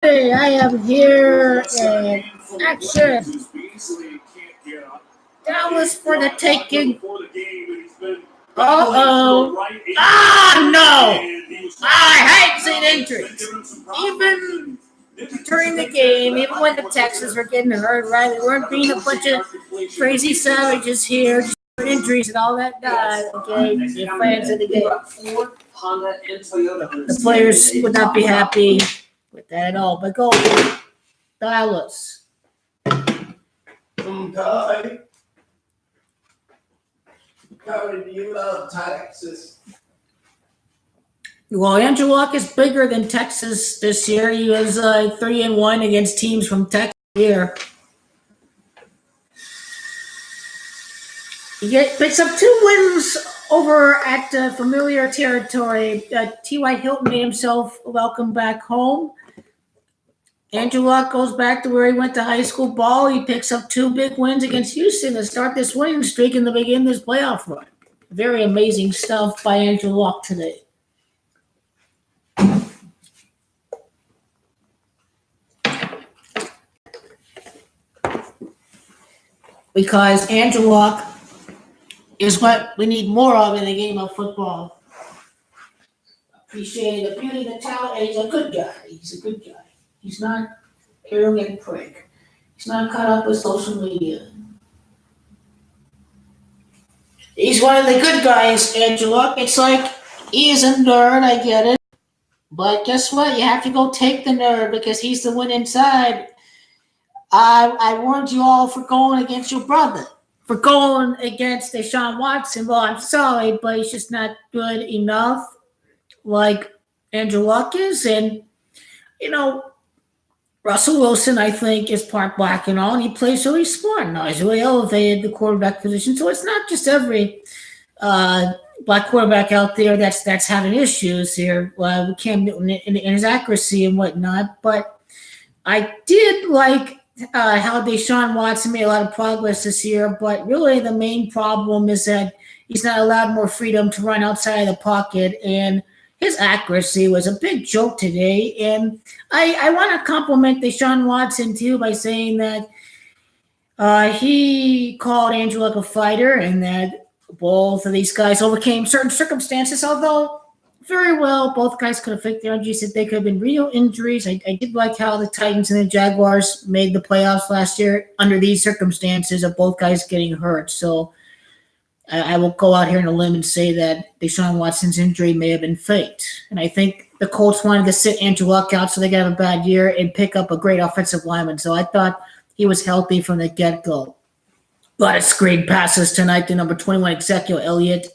Hey, I am here in action. Dallas for the taking. Uh-oh. Ah, no. I hate seeing injuries. Even during the game, even when the Texans were getting hurt, right? We weren't being a bunch of crazy savages here, just injuries and all that. Okay, you're fans of the game. The players would not be happy with that at all. But go, Dallas. Cody, do you love Texas? Well, Andrew Luck is bigger than Texas this year. He was 3-1 against teams from Texas here. He picks up 2 wins over at familiar territory. T.Y. Hilton made himself welcome back home. Andrew Luck goes back to where he went to high school ball. He picks up 2 big wins against Houston to start this winning streak and to begin this playoff run. Very amazing stuff by Andrew Luck today. Because Andrew Luck is what we need more of in the game of football. Appreciating the beauty, the talent, and he's a good guy. He's a good guy. He's not arrogant prick. He's not caught up with social media. He's one of the good guys, Andrew Luck. It's like he is a nerd, I get it. But guess what? You have to go take the nerd because he's the one inside. I warned you all for going against your brother, for going against Deshaun Watson. Well, I'm sorry, but he's just not good enough like Andrew Luck is. And, Russell Wilson, I think, is part black and all, and he plays really smart now. He's really elevated the quarterback position. So it's not just every black quarterback out there that's having issues here with Cam Newton and his accuracy and whatnot. But I did like how Deshaun Watson made a lot of progress this year, but really the main problem is that he's not allowed more freedom to run outside of the pocket, and his accuracy was a big joke today. And I want to compliment Deshaun Watson, too, by saying that he called Andrew Luck a fighter and that both of these guys overcame certain circumstances, although very well both guys could have faked their injuries if they could have been real injuries. I did like how the Titans and the Jaguars made the playoffs last year under these circumstances of both guys getting hurt. So I will go out here on a limb and say that Deshaun Watson's injury may have been faked. And I think the Colts wanted to sit Andrew Luck out so they could have a bad year and pick up a great offensive lineman. So I thought he was healthy from the get-go. A lot of screen passes tonight to number 21, Ezekiel Elliott.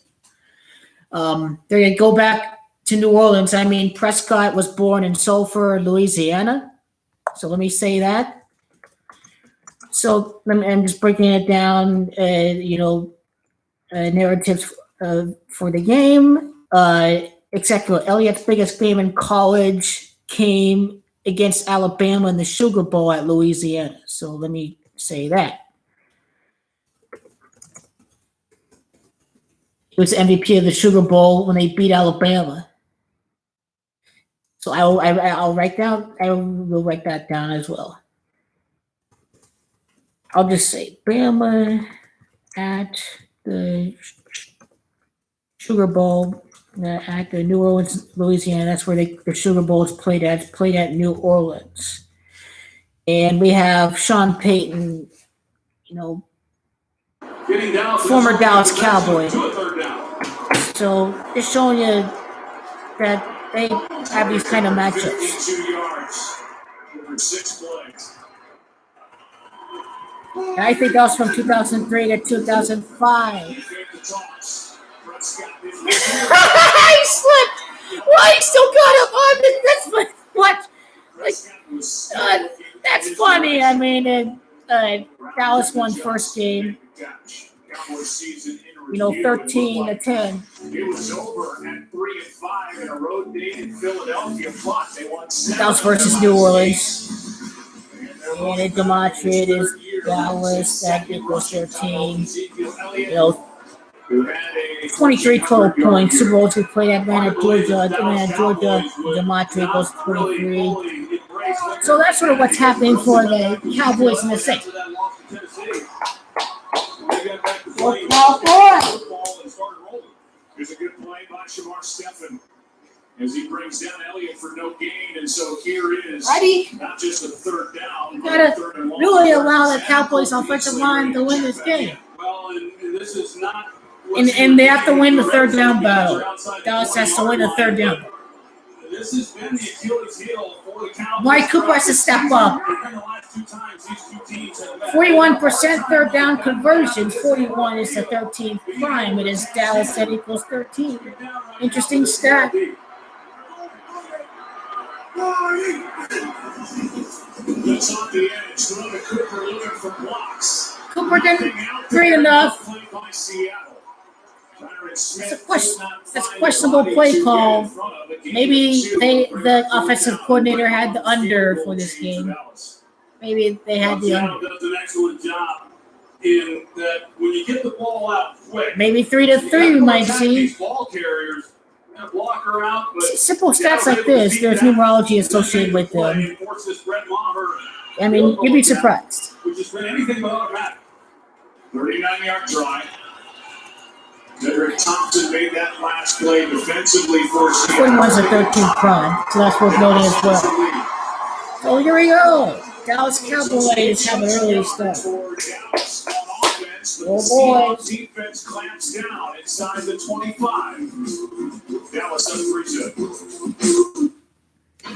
There you go back to New Orleans. I mean, Prescott was born in Sulphur, Louisiana. So let me say that. So I'm just breaking it down, narratives for the game. Ezekiel Elliott's biggest game in college came against Alabama in the Sugar Bowl at Louisiana. So let me say that. He was MVP of the Sugar Bowl when they beat Alabama. So I will write that down as well. I'll just say Bama at the Sugar Bowl at the New Orleans, Louisiana. That's where the Sugar Bowl is played at. It's played at New Orleans. And we have Sean Payton, former Dallas Cowboy. So just showing you that they have these kind of matchups. And I think that was from 2003 to 2005. He slipped. Why he still got him on it? That's funny. I mean, Dallas won first game. 13-10. It was over at 3-5 in a road day in Philadelphia, but they won Dallas versus New Orleans. And Dematri is Dallas. That equals 13. 23-12 points. Super Bowls we played at Atlanta, Georgia. Dematri goes 23. So that's sort of what's happening for the Cowboys and the Saints. Here's a good play by Shamar Stephen as he brings down Elliott for no gain. And so here is not just a third down. You gotta really allow the Cowboys offensive line to win this game. Well, and this is not. And they have to win the third down battle. Dallas has to win the third down. This has been the Achilles heel for the Cowboys. Mike Cooper has to step up. 41% third down conversions. 41 is the 13th prime. It is Dallas that equals 13. Interesting stat. Cooper didn't great enough. That's a questionable play call. Maybe the offensive coordinator had the under for this game. Maybe they had the under. Does an excellent job in that when you get the ball out quick. Maybe 3-3 we might see. Ball carriers block her out, but simple stats like this, there's numerology associated with them. I mean, you'd be surprised. Which has been anything but automatic. 39-yard drive. Derek Thompson made that last play defensively for Seattle. 41's the 13th prime, so that's worth noting as well. So here we go. Dallas Cowboys have an early start. Oh boy. Defense clamps down inside the 25. Dallas up 3-2.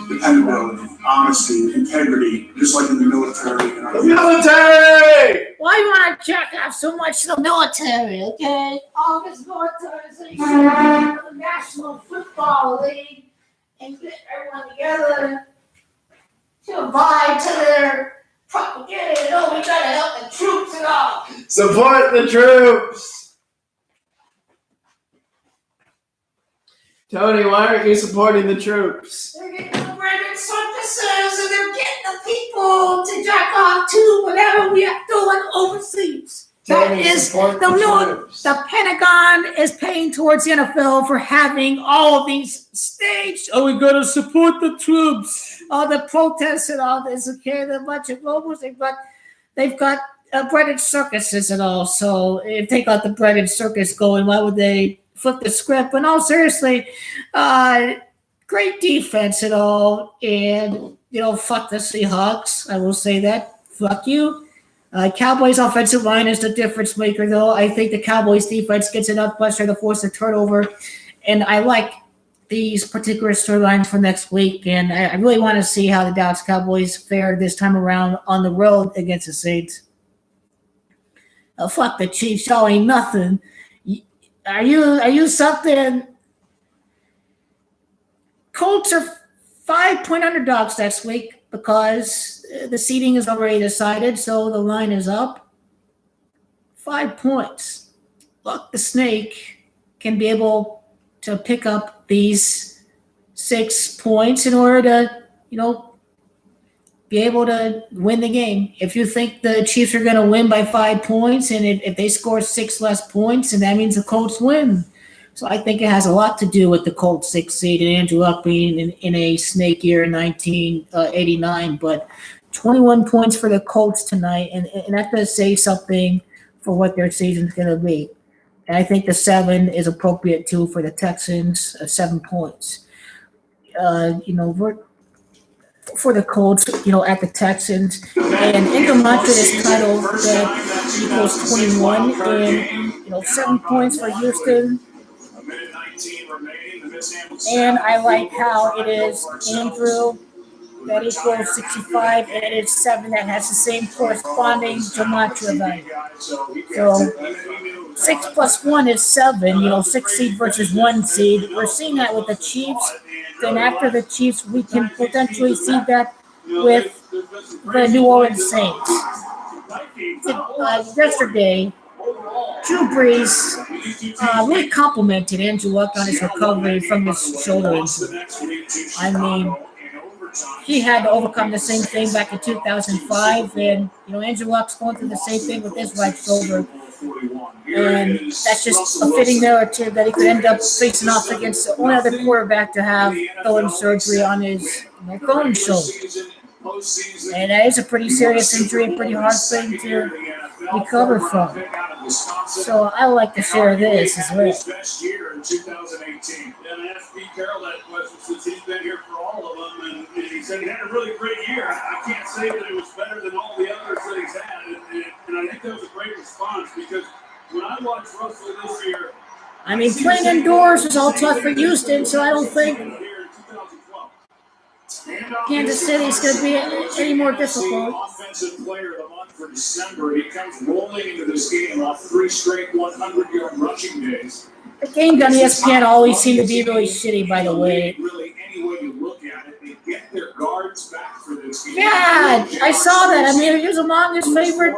Dependability, honesty, integrity, just like in the military. The military! Why you want to check out so much the military, okay? All this militarization of the National Football League and get everyone together to abide to their propaganda. Oh, we got to help the troops and all. Support the troops! Tony, why aren't you supporting the troops? They're getting the branded circuses and they're getting the people to jack off to whatever we are doing overseas. That is the Pentagon is paying towards the NFL for having all of these staged. Oh, we gotta support the troops. All the protests and all this. Okay, they're a bunch of globals. They've got breaded circuses and all. So if they got the breaded circus going, why would they flip the script? But no, seriously, great defense and all. And fuck the Seahawks. I will say that. Fuck you. Cowboys offensive line is the difference maker, though. I think the Cowboys defense gets enough pressure to force a turnover, and I like these particular storylines for next week. And I really want to see how the Dallas Cowboys fare this time around on the road against the Saints. Fuck the Chiefs, y'all ain't nothing. Are you something? Colts are 5-point underdogs next week because the seeding is already decided, so the line is up. 5 points. Luck the Snake can be able to pick up these 6 points in order to, be able to win the game. If you think the Chiefs are going to win by 5 points, and if they score 6 less points, and that means the Colts win. So I think it has a lot to do with the Colts 6 seed and Andrew Luck being in a snake year in 1989. But 21 points for the Colts tonight, and that does say something for what their season's going to be. And I think the 7 is appropriate too for the Texans, 7 points. For the Colts, at the Texans. And Numerology is titled that equals 21 and 7 points for Houston. And I like how it is Andrew that equals 65, and it's 7 that has the same corresponding gematria value. So 6 plus 1 is 7, 6 seed versus 1 seed. We're seeing that with the Chiefs. Then after the Chiefs, we can potentially see that with the New Orleans Saints. Yesterday, Drew Brees really complimented Andrew Luck on his recovery from his shoulder injury. I mean, he had to overcome the same thing back in 2005, and Andrew Luck's going through the same thing with his right shoulder. And that's just a fitting narrative that he could end up facing off against the only other quarterback to have throwing surgery on his throwing shoulder. postseason. And that is a pretty serious injury, a pretty hard thing to recover from. So I would like to share this as well. His best year in 2018. And I asked Pete Carroll that question since he's been here for all of them, and he said he had a really great year. I can't say that it was better than all the others that he's had, and I think that was a great response because when I watched Russell this year, I mean, playing indoors was all tough for Houston, so I don't think Kansas City is going to be any more difficult. Offensive player of the month for December. He comes rolling into this game off 3 straight 100-yard rushing days. The games on ESPN always seem to be really shitty, by the way. Really, any way you look at it, they get their guards back for this game. Yeah, I saw that. I mean, he was among his favorite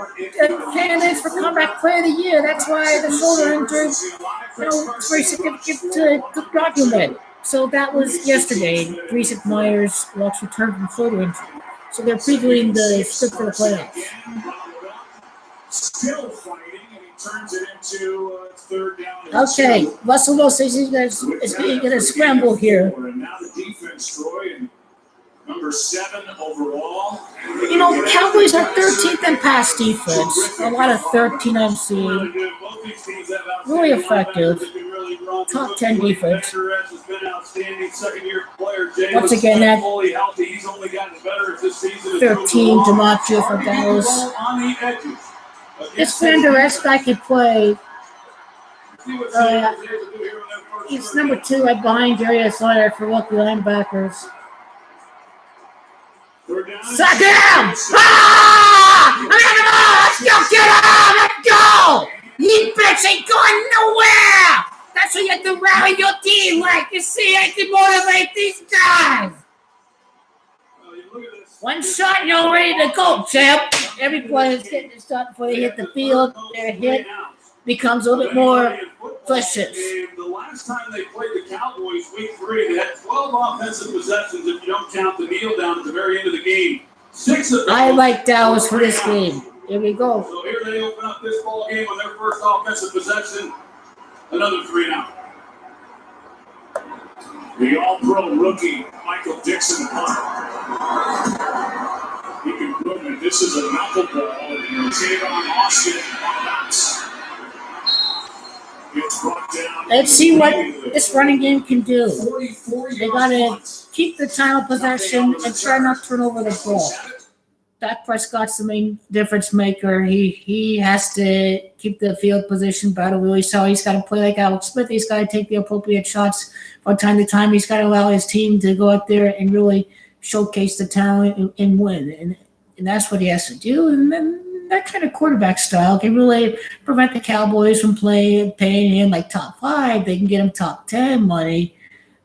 candidates for comeback player of the year. That's why the shoulder injury, it's very significant to document. So that was yesterday. Reese Myers Lux returned from shoulder injury. So they're previewing the script for the playoffs. Still fighting, and he turns it into third down. Okay, Russell Wilson is going to scramble here. And now the defense, Troy, and number 7 overall. You know, Cowboys are 13th in pass defense. A lot of 13 MC. Really effective. Top 10 defense. Once again, that 13 DiMaggio for Dallas. This Van Der Esch guy can play. He's number 2 right behind Darius Leonard for rookie linebackers. Suck him! Ah! Let's go get him! Let's go! You bitch ain't going nowhere! That's what you have to rally your team like. You see, I can motivate these guys. One shot, you're ready to go, champ. Every player is getting a shot before they hit the field. Their hit becomes a little bit more vicious. The last time they played the Cowboys, week 3, they had 12 offensive possessions if you don't count the kneel down at the very end of the game. 6 of them. I like Dallas for this game. Here we go. So here they open up this ball game on their first offensive possession. Another 3 now. The all-pro rookie, Michael Dixon. He can put it. This is a knuckle ball. And Tavon Austin on bounce. Gets brought down. Let's see what this running game can do. They got to keep the time of possession and try not to turn over the ball. Dak Prescott's the main difference maker. He has to keep the field position battle really so. He's got to play like Alex Smith. He's got to take the appropriate shots from time to time. He's got to allow his team to go out there and really showcase the talent and win. And that's what he has to do. And then that kind of quarterback style can really prevent the Cowboys from paying him like top 5. They can get him top 10 money.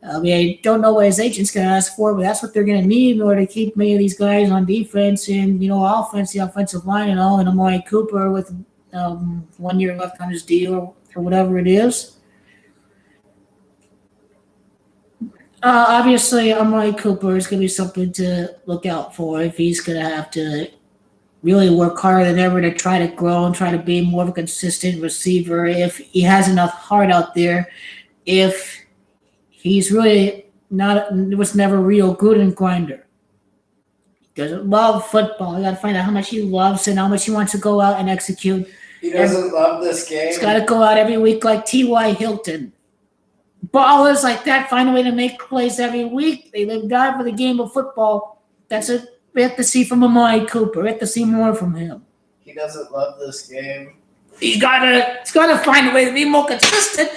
I mean, I don't know what his agent's going to ask for, but that's what they're going to need in order to keep many of these guys on defense and, offense, the offensive line and all, and Amari Cooper with 1 year left on his deal or whatever it is. Obviously, Amari Cooper is going to be something to look out for if he's going to have to really work harder than ever to try to grow and try to be more of a consistent receiver, if he has enough heart out there, if he's really was never real good in grinder. He doesn't love football. You got to find out how much he loves and how much he wants to go out and execute. He doesn't love this game. He's got to go out every week like T.Y. Hilton. Ballers like that find a way to make plays every week. They live die for the game of football. That's it. We have to see from Amari Cooper. We have to see more from him. He doesn't love this game. He's got to find a way to be more consistent.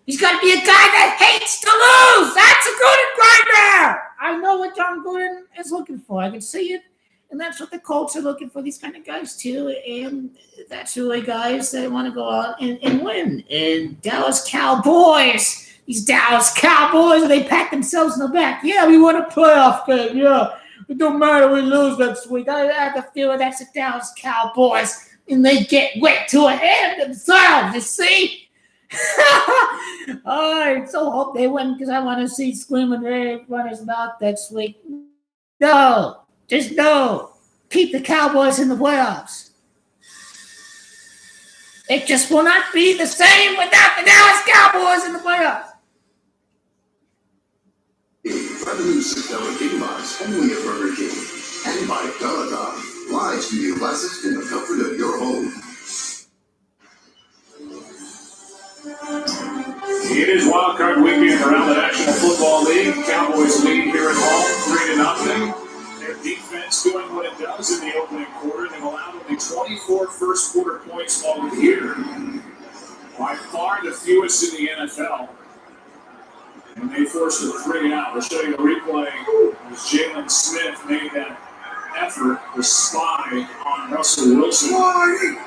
He's got to be a guy that hates to lose. That's a Gruden grinder. I know what John Gruden is looking for. I can see it. And that's what the Colts are looking for, these kind of guys too. And that's really guys that want to go out and win. And Dallas Cowboys, these Dallas Cowboys, they pat themselves in the back. Yeah, we won a playoff game. Yeah, it don't matter. We lose next week. I have the feeling that's the Dallas Cowboys. And they get way too ahead of themselves, you see? I so hope they win because I want to see Screaming Ray run his mouth next week. No, just no. Keep the Cowboys in the playoffs. It just will not be the same without the Dallas Cowboys in the playoffs. Try the new $6 Big Lots only at Burger King. And by PERSCOTT, fly to your classes in the comfort of your home. It is Wild Card Weekend around the National Football League. Cowboys lead here at home, 3-0. Their defense doing what it does in the opening quarter. They've allowed only 24 first quarter points all year. By far the fewest in the NFL. And they forced a 3-out. We'll show you the replay as Jalen Smith made that effort to spy on Russell Wilson.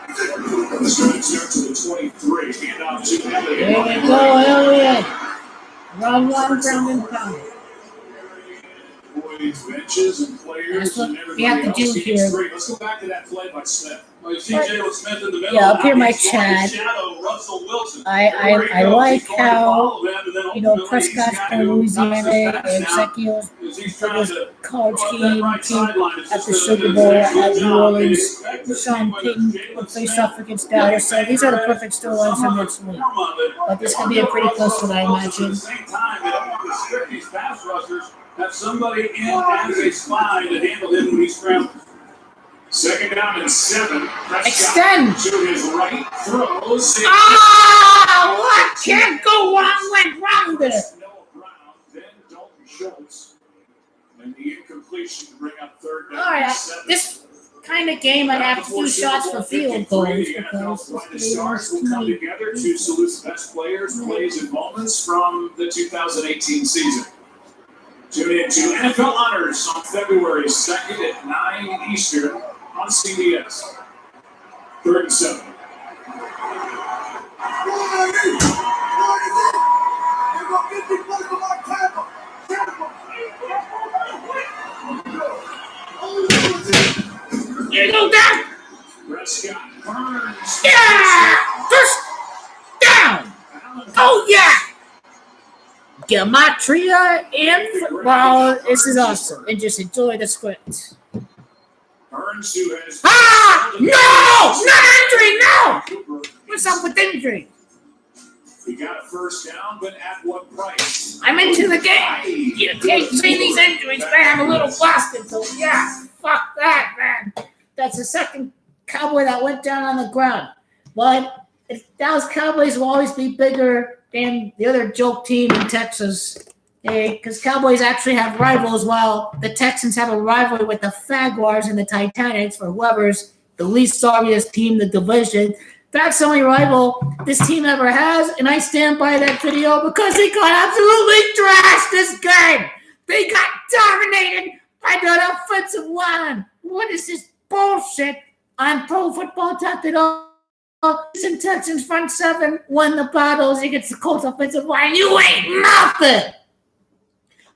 It's going to turn to the 23. Handoff to Elliott. There you go, Elliott. Run one, ground and pound. Boys, benches, and players, That's what and we have everybody to else. do He gets here. great. Let's go back to that play by Smith. Well, you see Jalen Smith in the middle. Yeah, up here my He's going to chat. shadow Russell Wilson. I Everywhere he goes, like he's going to how, follow them, and then ultimately Prescott's he's got from to knock Louisiana his pass and down Ezekiel's as he's for trying his to college go up that team right sideline. It's at just the a- Super an Bowl excellent at New job. They Orleans. expect to see Sean whether Payton Jalen will face Smith off against Dallas. So these are the perfect storylines for next week. But this could be a pretty close one, I imagine. At the same time, they don't want to restrict these pass rushers. Have somebody in as a spy to handle him when he scrambles. Second down and 7. Extend. To his right. Throws. Ah, what can't go wrong went wrong there. Noah Brown. Then Dalton Schultz. And the incompletion to bring up third down. All right, and 7. this kind of game I'd have to do shots for field goals because The stars will come together to salute the best players, plays, and moments from the 2018 season. Tune in to NFL Honors on February 2nd at 9 Eastern on CBS. 3rd and 7. Here you go down. Prescott Burns. Yeah, first down. Oh yeah. Gematria and football. This is awesome. And just enjoy the script. Burns, who has No! Not injury, no! What's up with injury? he got a first down, but at what price? I'm into the game. You can't see these injuries, man. I'm a little busted, so yeah. Fuck that, man. That's the second Cowboy that went down on the ground. But Dallas Cowboys will always be bigger than the other joke team in Texas. Because Cowboys actually have rivals, while the Texans have a rivalry with the Jaguars and the Titanics for whoever's the least sorriest team in the division. That's the only rival this team ever has, and I stand by that video because they got absolutely trashed this game. They got dominated by the offensive line. What is this bullshit on Pro Football Talk? Houston Texans front seven won the battles against the Colts offensive line. You ain't nothing.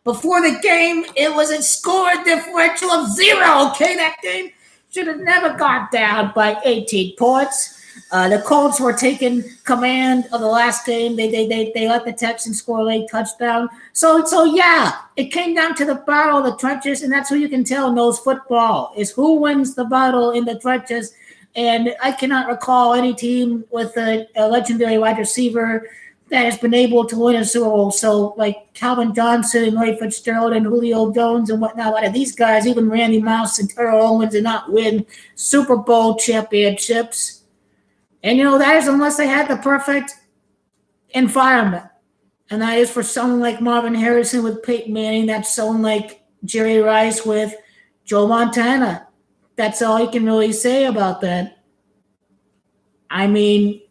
Before the game, it was a score differential of 0. Okay, that game should have never got down by 18 points. The Colts were taking command of the last game. They let the Texans score a late touchdown. So yeah, it came down to the battle of the trenches, and that's who you can tell knows football is who wins the battle in the trenches. And I cannot recall any team with a legendary wide receiver that has been able to win a Super Bowl. So like Calvin Johnson and Larry Fitzgerald and Julio Jones and whatnot, a lot of these guys, even Randy Moss and Terrell Owens, did not win Super Bowl championships. And, that is unless they had the perfect environment. And that is for someone like Marvin Harrison with Peyton Manning. That's someone like Jerry Rice with Joe Montana. That's all you can really say about that. I mean,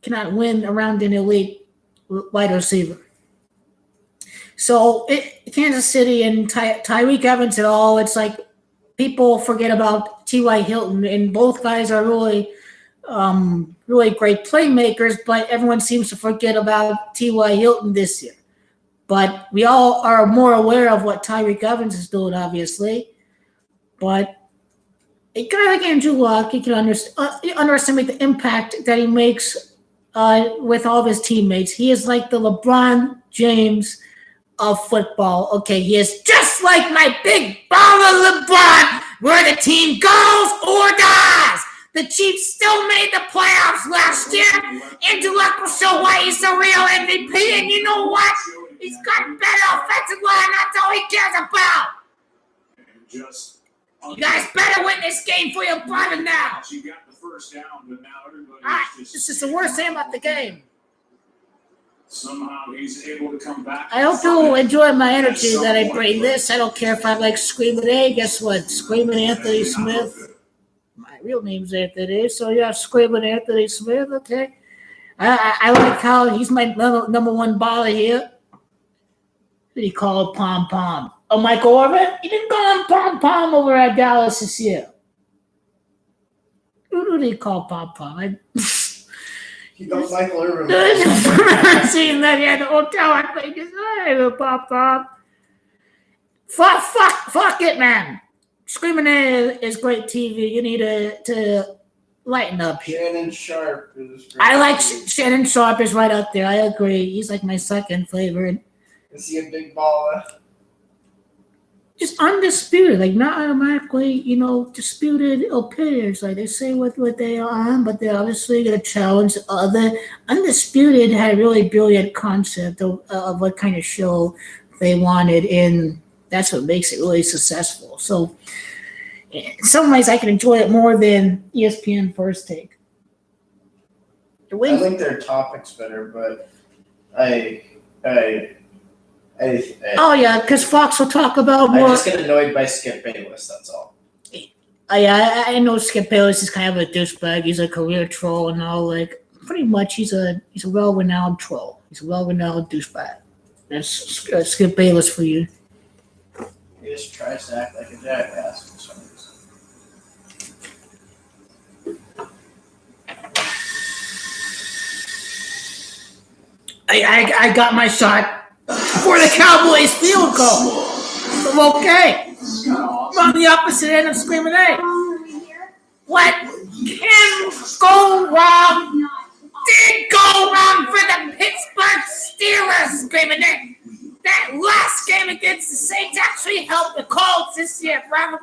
cannot win around an elite wide receiver. So Kansas City and Tyreek Evans at all, it's like people forget about T.Y. Hilton, and both guys are really great playmakers, but everyone seems to forget about T.Y. Hilton this year. But we all are more aware of what Tyreek Evans is doing, obviously. But it kind of like Andrew Luck, you can underestimate the impact that he makes with all of his teammates. He is like the LeBron James of football. Okay, he is just like my big baller LeBron, where the team goes or dies. The Chiefs still made the playoffs last year. Andrew Luck will show why he's the real MVP. And you know what? He's got a better offensive line. That's all he cares about. And just You guys better win this game for your brother now. She got the first down, but now everybody This is the worst thing about the game. Somehow he's able to come back. I hope you'll enjoy my energy that I bring this. I don't care if I'm like Screaming A. Guess what? Screaming Anthony Smith. My real name's Anthony, so yeah, Screaming Anthony Smith. Okay. I like how he's my number one baller here. Who did he call it? Pom Pom. Oh, Michael Irvin? He didn't call him Pom Pom over at Dallas this year. Who did he call Pom Pom? He goes Michael Irvin. I seen that he had the hotel. I think it's Pom Pom. Fuck it, man. Screaming A is great TV. You need to lighten up here. Shannon Sharp is great. I like Shannon Sharp is right up there. I agree. He's like my second favorite. Is he a big baller? Just undisputed, like not automatically, disputed opinions. Like they say what they are on, but they're obviously going to challenge other. Undisputed had a really brilliant concept of what kind of show they wanted, and that's what makes it really successful. So in some ways, I can enjoy it more than ESPN First Take. I think their topic's better, but Oh yeah, because Fox will talk about more. I just get annoyed by Skip Bayless. That's all. I know Skip Bayless is kind of a douchebag. He's a career troll and all. Like pretty much, he's a well-renowned troll. He's a well-renowned douchebag. That's Skip Bayless for you. He just tries to act like a jackass for some reason. I got my shot for the Cowboys field goal. So okay. I'm on the opposite end of Screaming A. What can go wrong did go wrong for the Pittsburgh Steelers, Screaming A. That last game against the Saints actually helped the Colts this year, brother.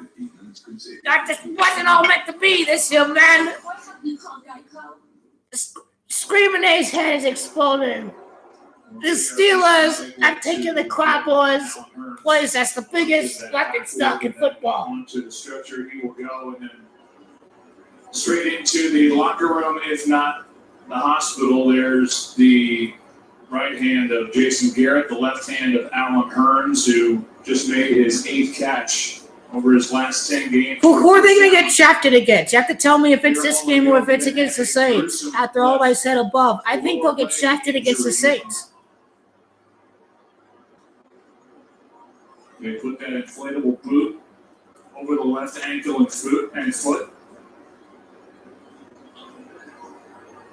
That just wasn't all meant to be this year, man. Screaming A's head is exploding. The Steelers have taken the Cowboys place as the biggest weapon stock in football. Onto the stretcher, he will go and then straight into the locker room, if not the hospital. There's the right hand of Jason Garrett, the left hand of Alan Hearns, who just made his 8th catch over his last 10 games. Who are they going to get shafted against? You have to tell me if it's this game or if it's against the Saints. After all I said above, I think they'll get shafted against the Saints. They put that inflatable boot over the left ankle and foot.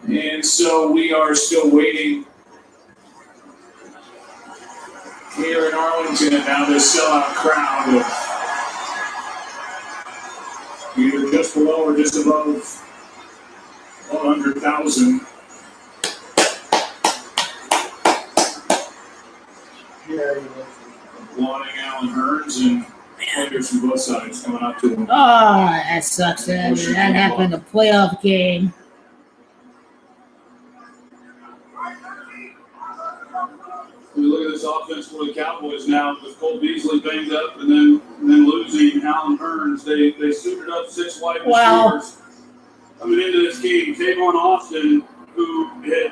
And so we are still waiting here in Arlington, and now this sellout crowd of either just below or just above 100,000. Applauding Alan Hearns and players from both sides coming up to him. Oh, that sucks. That happened in a playoff game. We look at this offense for the Cowboys now with Cole Beasley banged up and then losing Alan Hearns. They suited up 6 wide receivers coming into this game. Tavon Austin, who had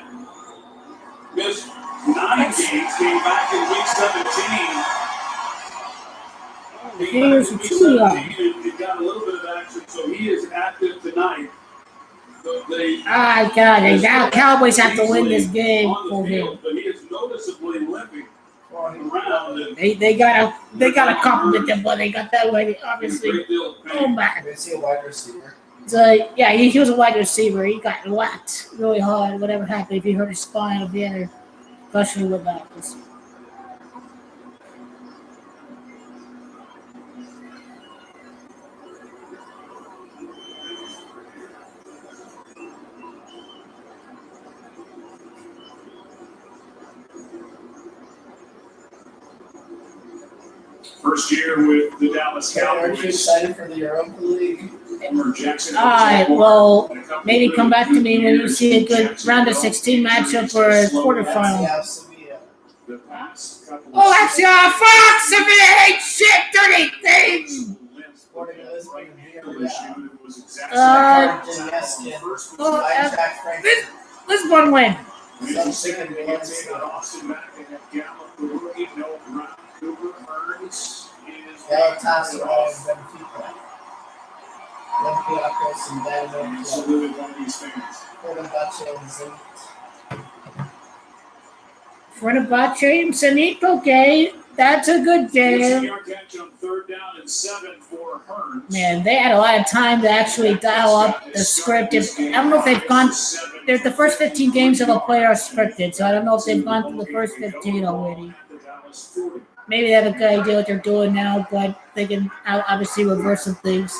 missed 9 games, came back in week 17. He got a little bit of action, so he is active tonight. So God, now Cowboys have to win this game for him. But he is noticeably limping around. They gotta compliment them, but they got that way, obviously. Oh man. Is he a wide receiver? So yeah, he was a wide receiver. He got whacked really hard. Whatever happened, if he hurt his spine or the other question about this. First year with the Dallas Cowboys. Aren't you excited for the Europa League? Homer Jackson. All right, well, maybe come back to me when you see a good round of 16 matchup or a quarterfinal. Oh, that's your Fox! Severe hate shit, dirty things! According to this one, It was exactly This one win. Some second balance. Austin back and have Gallup, the rookie, no Brown, Cooper, Burns is Tasso and Benfica. Olympiacos and Dynamo. saluted one of these fans. Fenerbahce and Zenit. Fenerbahce and Zenit, okay. That's a good game. Yard catch on 3rd down and 7 for Hearns. Man, they had a lot of time to actually dial up the script. I don't know if they've gone. The first 15 games of a player are scripted, so I don't know if they've gone through the first 15 already. Maybe they have a good idea what they're doing now, but they can obviously reverse some things.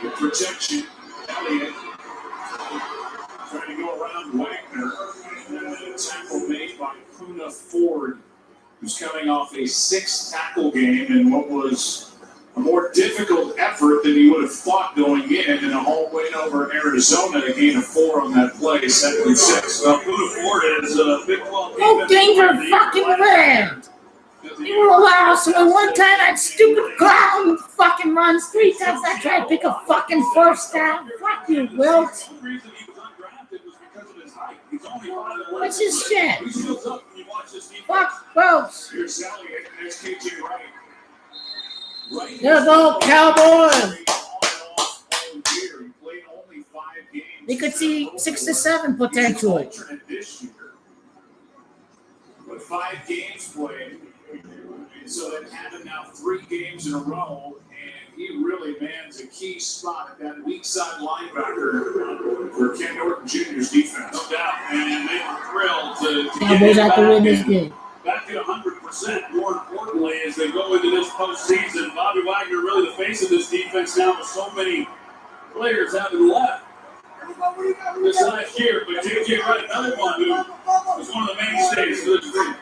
The protection, Elliott trying to go around Wagner. And a tackle made by Puna Ford, who's coming off a 6-tackle game in what was a more difficult effort than he would have thought going in a home win over Arizona, a gain of 4 on that play, 2nd and 6. Well, Puna Ford is a Big 12 Oh, danger fucking red! You will allow us to win one time. That stupid clown fucking runs 3 times. I tried to pick a fucking first down. Fuck you, Wilt. The reason he was undrafted was because of his height. He's only 5'11". What's his shit? He steals up when you watch this defense. Fuck Wilts. Here's Elliott, there's KJ Wright. There go, Cowboys. He played only 5 games. They could see 6 to 7 potentially. Alternate this year. But 5 games played. And so they've had him now 3 games in a row, and he really mans a key spot at that weak side linebacker for Ken Norton Jr.'s defense. No doubt, and they were thrilled to Cowboys have to win this game. back at 100%. More importantly, as they go into this postseason, Bobby Wagner really the face of this defense now with so many players having left this last year. But J.J. Wright, another one who was one of the mainstays of this group.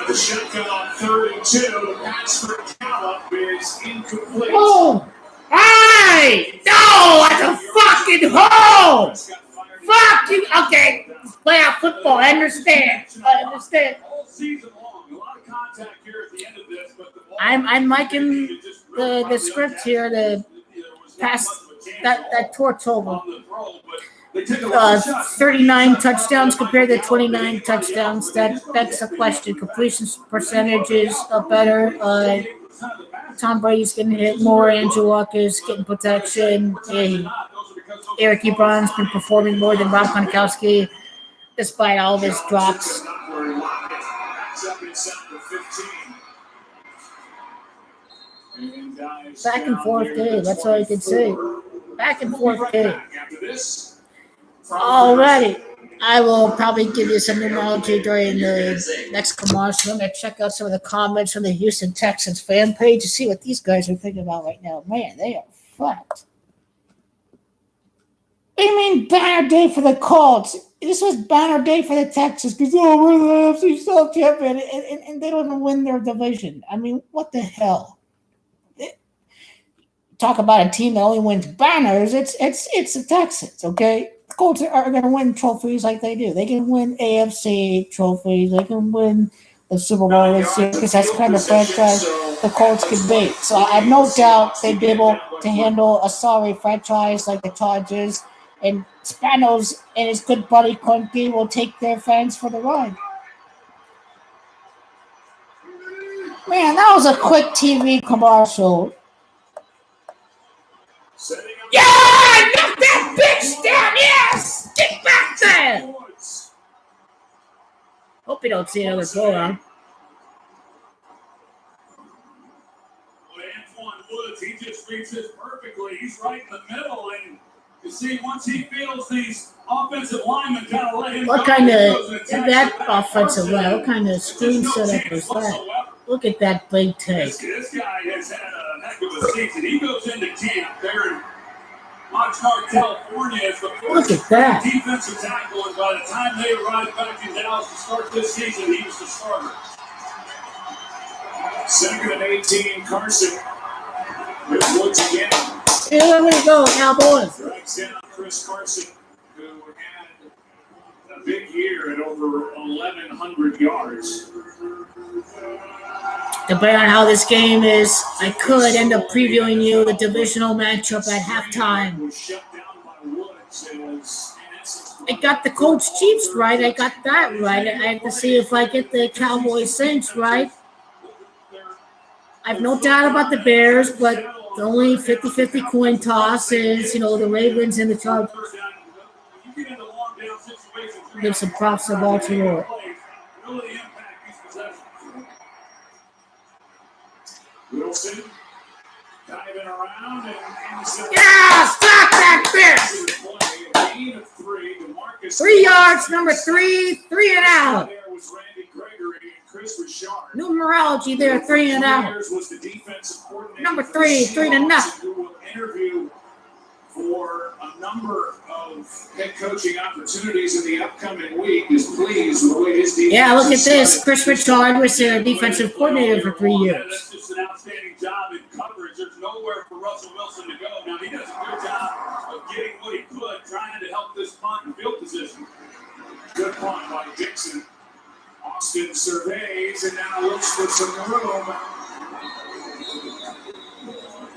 The shotgun on 3rd and 2. The pass for Gallup is incomplete. Oh! Hey! No! That's a fucking hole! Fuck you! Okay, play out football. I understand. All season long, a lot of contact here at the end of this. But the ball I'm miking the script here to pass that torch over. on the throw, but they take a lot of shots. 39 touchdowns compared to 29 touchdowns. That's a question. Completion percentages are better. Tom Brady's getting hit more. Andrew Walker's getting protection. Eric Ebron's been performing more than Rob Gronkowski, despite all of his drops. Back and forth game. That's all I can say. Back and forth game. Alrighty. I will probably give you some numerology during the next commercial. I'm going to check out some of the comments from the Houston Texans fan page to see what these guys are thinking about right now. Man, they are fucked. What do you mean banner day for the Colts? This was banner day for the Texans because, we're the AFC South champion, and they don't even win their division. I mean, what the hell? Talk about a team that only wins banners. It's the Texans, okay? The Colts are going to win trophies like they do. They can win AFC trophies. They can win the Super Bowl this year because that's the kind of franchise the Colts can be. So I have no doubt they'd be able to handle a sorry franchise like the Chargers. And Spanos and his good buddy Conky will take their fans for the ride. Man, that was a quick TV commercial. Yeah! Knock that bitch down! Yes! Get back there! Hope you don't see another goal on. Antoine Woods, he just reads this perfectly. He's right in the middle, and you see, once he feels these offensive linemen kind of let him What go, kind he of goes and attacks that the back offensive person. line? What kind of screen There's no setup change is that? whatsoever. Look at that big take. This guy has had a heck of a season. He goes into camp there in Oxnard, California as the Look at that. defensive tackle, and by the time they arrived back in Dallas to start this season, he was the starter. 2nd and 18, Carson. With Woods again. Here we go, Cowboys. Drags down Chris Carson, who had a big year at over 1,100 yards. Depending on how this game is, I could end up previewing you the divisional matchup at halftime. Was shut down by Woods. It was, in essence, I got the Colts Chiefs right. I got that right. I have to see if I get the Cowboys Saints right. I have no doubt about the Bears, but the only 50-50 coin toss is, the Ravens and the Chargers. Give some props to Baltimore. Wilson diving around and yeah, stop that bitch! 3 yards, number 3, 3 and out. Numerology there, 3 and out. Number 3, 3-0. Interview for a number of head coaching opportunities in the upcoming week. Is pleased with the way his defense. Yeah, look at this. Chris Richard was their defensive coordinator for 3 years. That's just an outstanding job in coverage. There's nowhere for Russell Wilson to go. Now, he does a good job of getting what he could, trying to help this punt and field position. Good punt by Dixon. Austin surveys and now looks for some room.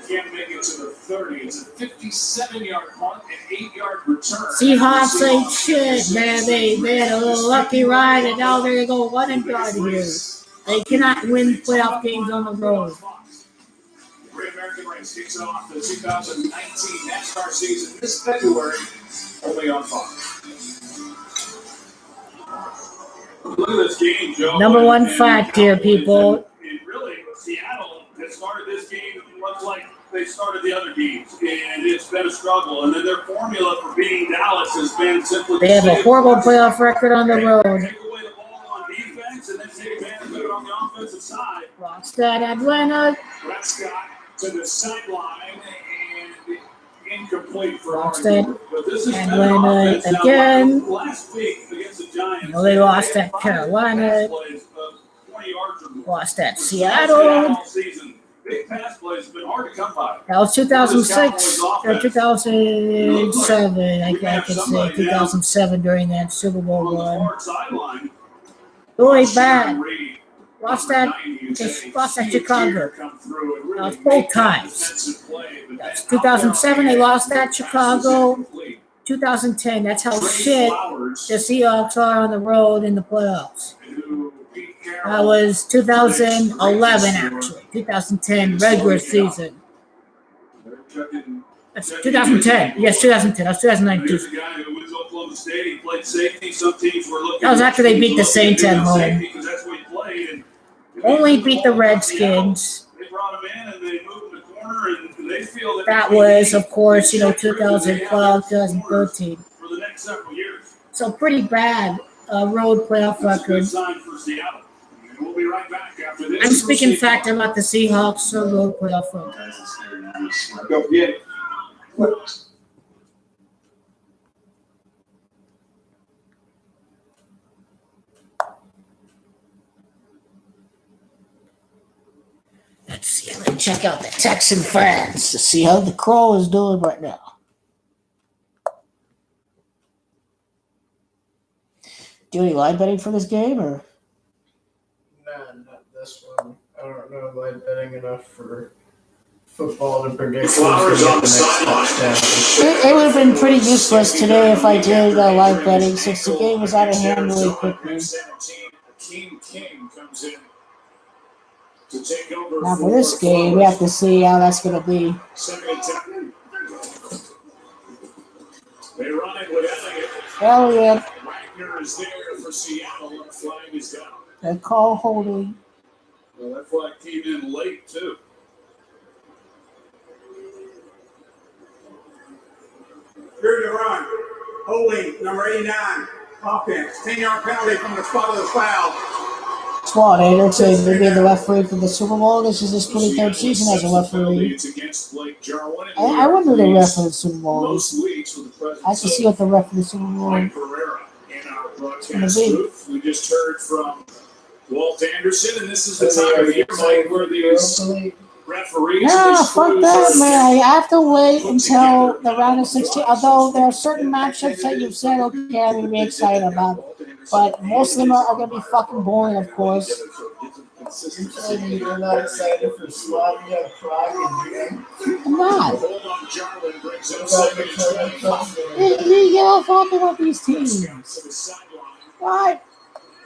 Can't make it to the 30. It's a 57-yard punt and 8-yard return. Seahawks ain't shit, man. They had a little lucky ride, and now they're going to go 1-and-done here. They cannot win playoff games on the road. Great American Race kicks off the 2019 NASCAR season this February, only on Fox. Look at this game, Joe. Number one fact here, people. Really, Seattle has started this game much like they started the other games, and it's been a struggle. And then their formula for beating Dallas has been simply They have a horrible playoff record on the road. take away the ball on defense and then take advantage of it on the offensive side. Rockstead, Atlanta. Prescott to the sideline and incomplete for Rockstead, Arnold. But this is Atlanta better again. Last week against the Giants, They lost at Carolina. 20 yards or more. Lost at Seattle. Season. Big pass plays have been hard to come by. That was 2006 or 2007. I can say 2007 during that Super Bowl On the run. far sideline, Really bad. Reed, Lost at Chicago. That was both times. That was 2007. They lost at Chicago. 2010. That's how shit the Seahawks are on the road in the playoffs. That was 2011, actually. 2010 regular season. That's 2010. Yes, 2010. That's 2009. Here's a guy who wins Oklahoma State. He played safety. Some teams were looking. That was after they beat the Saints at home. Because that's what he played. And Only beat the Redskins. They brought him in and they moved him to corner, and they feel That was, of course, 2012, 2013. for the next several years. So pretty bad road playoff That's a good record. sign for Seattle. And we'll be right back after this. I'm speaking fact about the Seahawks road playoff record. Go get it. Let's see. I'm going to check out the Texan fans to see how the Crow is doing right now. Do you any line betting for this game, or? Nah, not this one. I don't know live betting enough for football to predict who's Flowers gonna on get the the next sideline. touchdown. It would have been pretty useless today if I did live betting, since the game was out of hand really quickly. 17, King comes in to take over. Now for this game, we have to see how that's going to be. 7-10. They run it with Elliott. Hell yeah. Wagner is there for Seattle, and the flag is down. They call holding. Well, that flag came in late, too. Through the run. Holding, number 89. Offense. 10-yard penalty from the spot of the foul. Squad, so to be the referee for the Super Bowl. This is his 23rd season as a referee. It's against Blake Jarwin. I wonder the ref for the Super Bowl. Most weeks with the presence I have to see what the ref for the Super Bowl Mike is. Pereira in our broadcast Gonna be. booth. We just heard from Walt Anderson, and this is the time of year, Mike, where these referees. No, fuck that, man. I have to wait until the round of 16. Although there are certain matchups that you've said, okay, I'm going to be excited about. But most of them are going to be fucking boring, of course. You're telling me you're not excited for Slavia, Prague, and Vienna? I'm not. Hold on, Jarlin brings it About the current country. You get off talking about these teams. Why?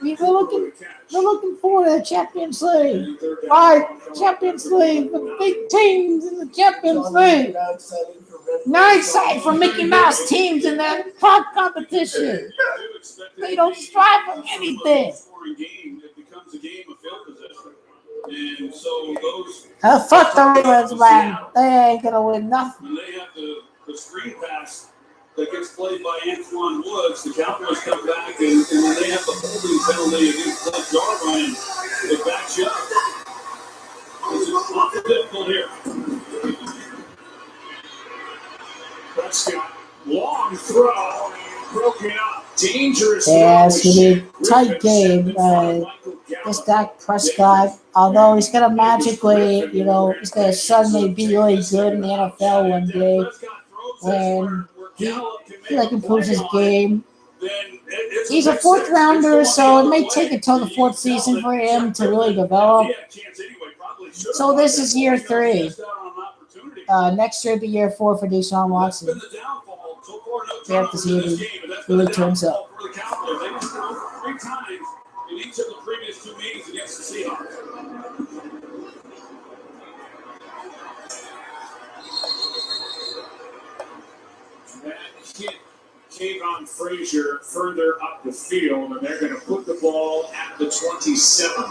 We're looking forward to the Champions League. Right, Champions League, the big teams in the Champions League. Not excited for Mickey Mouse teams in that pop competition. They don't strive for anything. And so those Fuck the Ravens, man. They ain't gonna win nothing. when they have the screen pass that gets played by Antoine Woods, the Cowboys come back and when they have the holding penalty against Cliff Jarvine, it backs you up. It's awful difficult here. Prescott, long throw, broken up. Dangerous. Yeah, it's gonna be a tight game. This Dak Prescott, although he's gonna magically, he's gonna suddenly be really good in the NFL one day when he improves his game. He's a fourth rounder, so it may take until the fourth season for him to really develop. So this is year 3. Next year will be year 4 for Deshaun Watson. We have to see if he really turns up. They just thrown 3 times in each of the previous 2 meetings against the Seahawks. That hit Kayvon Frazier further up the field, and they're going to put the ball at the 27.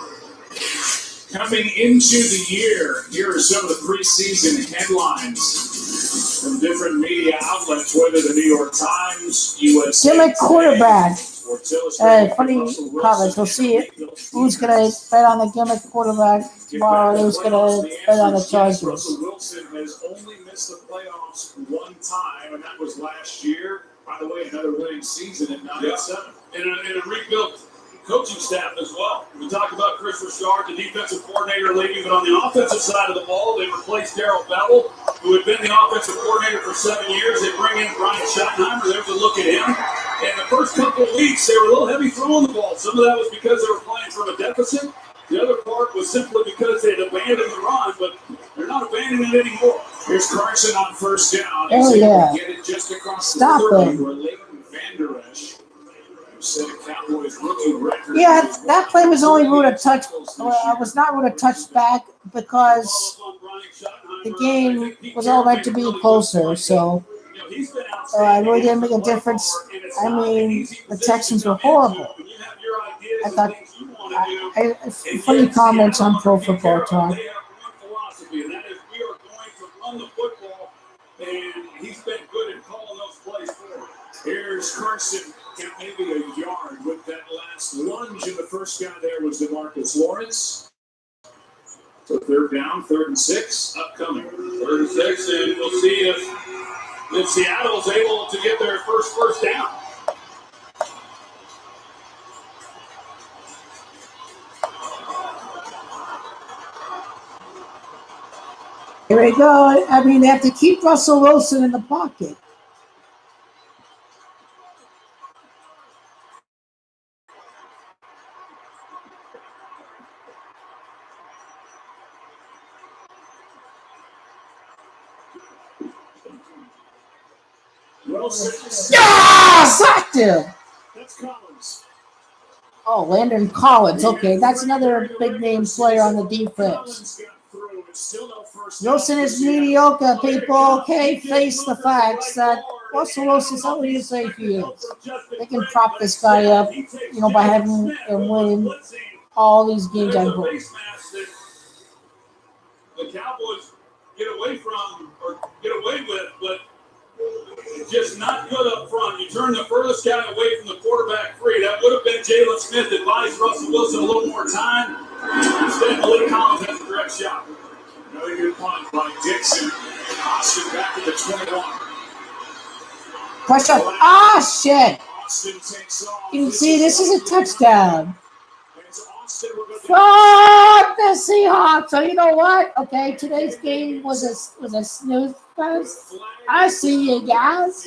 Coming into the year, here are some of the preseason headlines from different media outlets, whether the New York Times, USA Jimmy quarterback. Sports Illustrated, Funny Russell Wilson, comments. We'll see who's going to bet on the gimmick quarterback tomorrow and who's going to bet on the Chargers. Russell Wilson has only missed the playoffs 1 time, and that was last year. By the way, another winning season at 9-7. And a rebuilt coaching staff as well. We talked about Chris Richard, the defensive coordinator, leaving, but on the offensive side of the ball, they replaced Darrell Bevell, who had been the offensive coordinator for 7 years. They bring in Brian Schottenheimer. There's a look at him. And the first couple of weeks, they were a little heavy throwing the ball. Some of that was because they were playing from a deficit. The other part was simply because they had abandoned the run, but they're not abandoning it anymore. Here's Carson on first down. Oh, He's able yeah. to get it just across Stop the 30 him. where Leighton Vander Esch, who set a Cowboys rookie record. Yeah, that play was only ruled a touch. Was not ruled a touchback because the game was all meant to be closer. So it really didn't make a difference. I mean, the Texans were horrible. I thought. Funny comments on Pro Football Talk. They have one philosophy, and that is we are going to run the football, and he's been good at calling those plays forward. Here's Carson, got maybe a yard with that last lunge, and the first guy there was DeMarcus Lawrence. So 3rd down, 3rd and 6, upcoming. 3rd and 6, and we'll see if Seattle's able to get their first down. Here we go. I mean, they have to keep Russell Wilson in the pocket. Wilson. Yeah, sacked him. That's Collins. Oh, Landon Collins. Okay, that's another big name player on the defense. Collins got through. It's still no first down. Wilson is mediocre, people. Okay, face the facts that Russell Wilson's all he is say he is. They can prop this guy up, by having him win all these games I hope. The Cowboys get away with, but just not good up front. You turn the furthest guy away from the quarterback free. That would have been Jalen Smith. Advised Russell Wilson a little more time. Instead, Malik Collins has a direct shot. Another good punt by Dixon. Austin back at the 21. Pressure. Ah, shit. Austin takes off. You can see this is a touchdown. It's Fuck the Seahawks. So you know what? Okay, today's game was a snooze fest. I see you guys.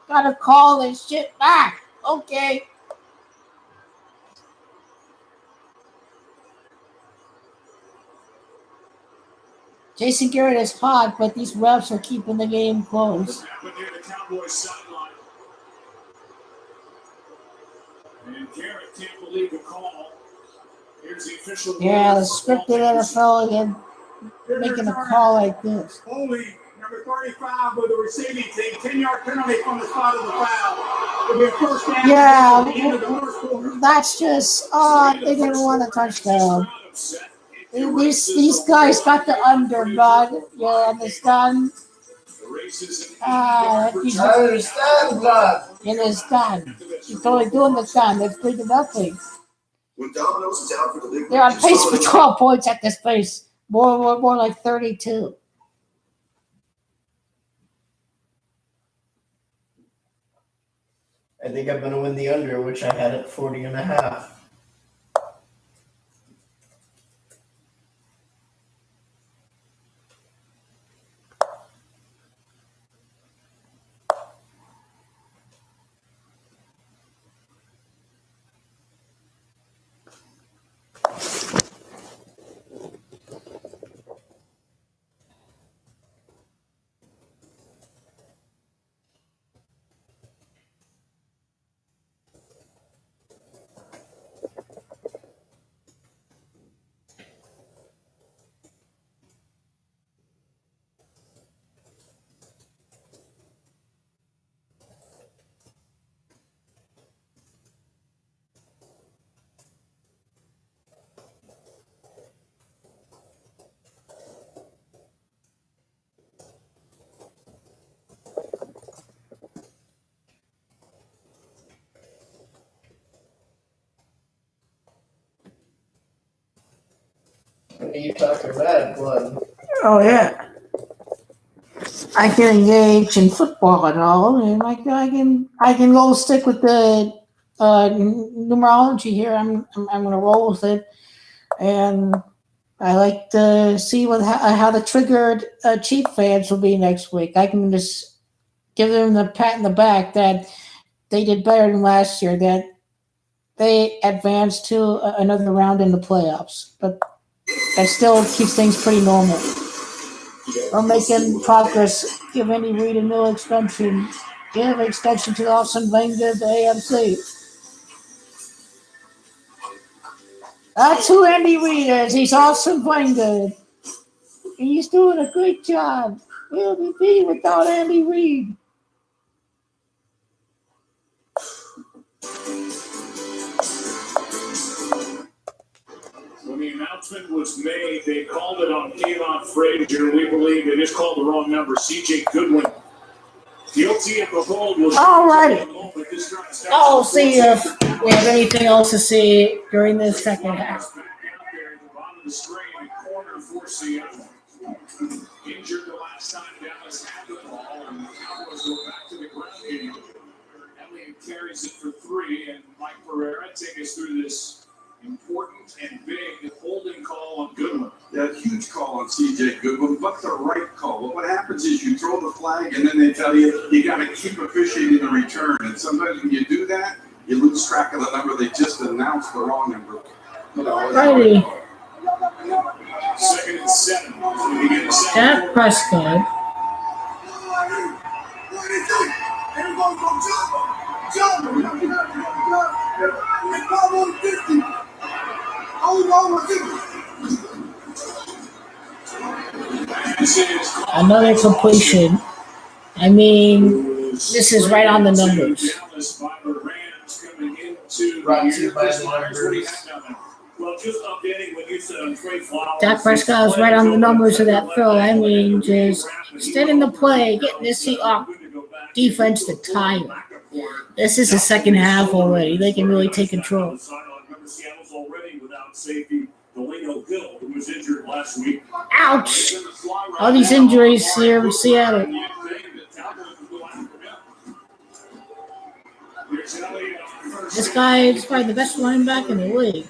Gotta call this shit back. Okay. Jason Garrett is hot, but these refs are keeping the game close. And Garrett can't believe the call. Here's the official. Yeah, the scripted NFL again making a call like this. Holding number 35 with the receiving team. 10-yard penalty from the spot of the foul. It'll be a first down. Yeah, At the end of the first quarter. that's just they didn't want a touchdown. These guys got the underdog. Yeah, and it's done. He's blood. It is done. He's only doing the done. It's 3-0. When Domino's is out for delivery, They're on pace for 12 points at this pace. More like 32. I think I'm going to win the under, which I had at 40.5. What are you talking about, blood? Oh yeah. I can engage in football and all, and I can go stick with the numerology here. I'm gonna roll with it, and I like to see how the triggered Chief fans will be next week. I can just give them the pat in the back that they did better than last year, that they advanced to another round in the playoffs, but that still keeps things pretty normal. We're making progress. Give Andy Reid a new extension. Give extension to Austin Wenger, the AMC. That's who Andy Reid is. He's Austin Wenger. He's doing a great job. Where would we be without Andy Reid? When the announcement was made, they called it on Kayvon Frazier. We believe they just called the wrong number. C.J. Goodwin, guilty of the hold. All right. I'll see if we have anything else to see during this second half. Injured the last time Dallas had the ball, and the Cowboys go back to the ground game. Elliott carries it for 3, and Mike Pereira take us through this important and big holding call on Goodwin. Yeah, huge call on C.J. Goodwin, but the right call. But what happens is you throw the flag, and then they tell you got to keep officiating the return. And sometimes when you do that, you lose track of the number. They just announced the wrong number. Righty. 2nd and 7. Dak Prescott. Another completion. I mean, this is right on the numbers. Brought to you by the numbers. Well, just updating what you said on Trey Flowers. Dak Prescott was right on the numbers of that throw. I mean, just extending the play, getting this Seahawks defense to tire. This is the second half already. They can really take control. Seattle's already without safety. Delano Hill, who was injured last week. Ouch! All these injuries here in Seattle. This guy is probably the best linebacker in the league.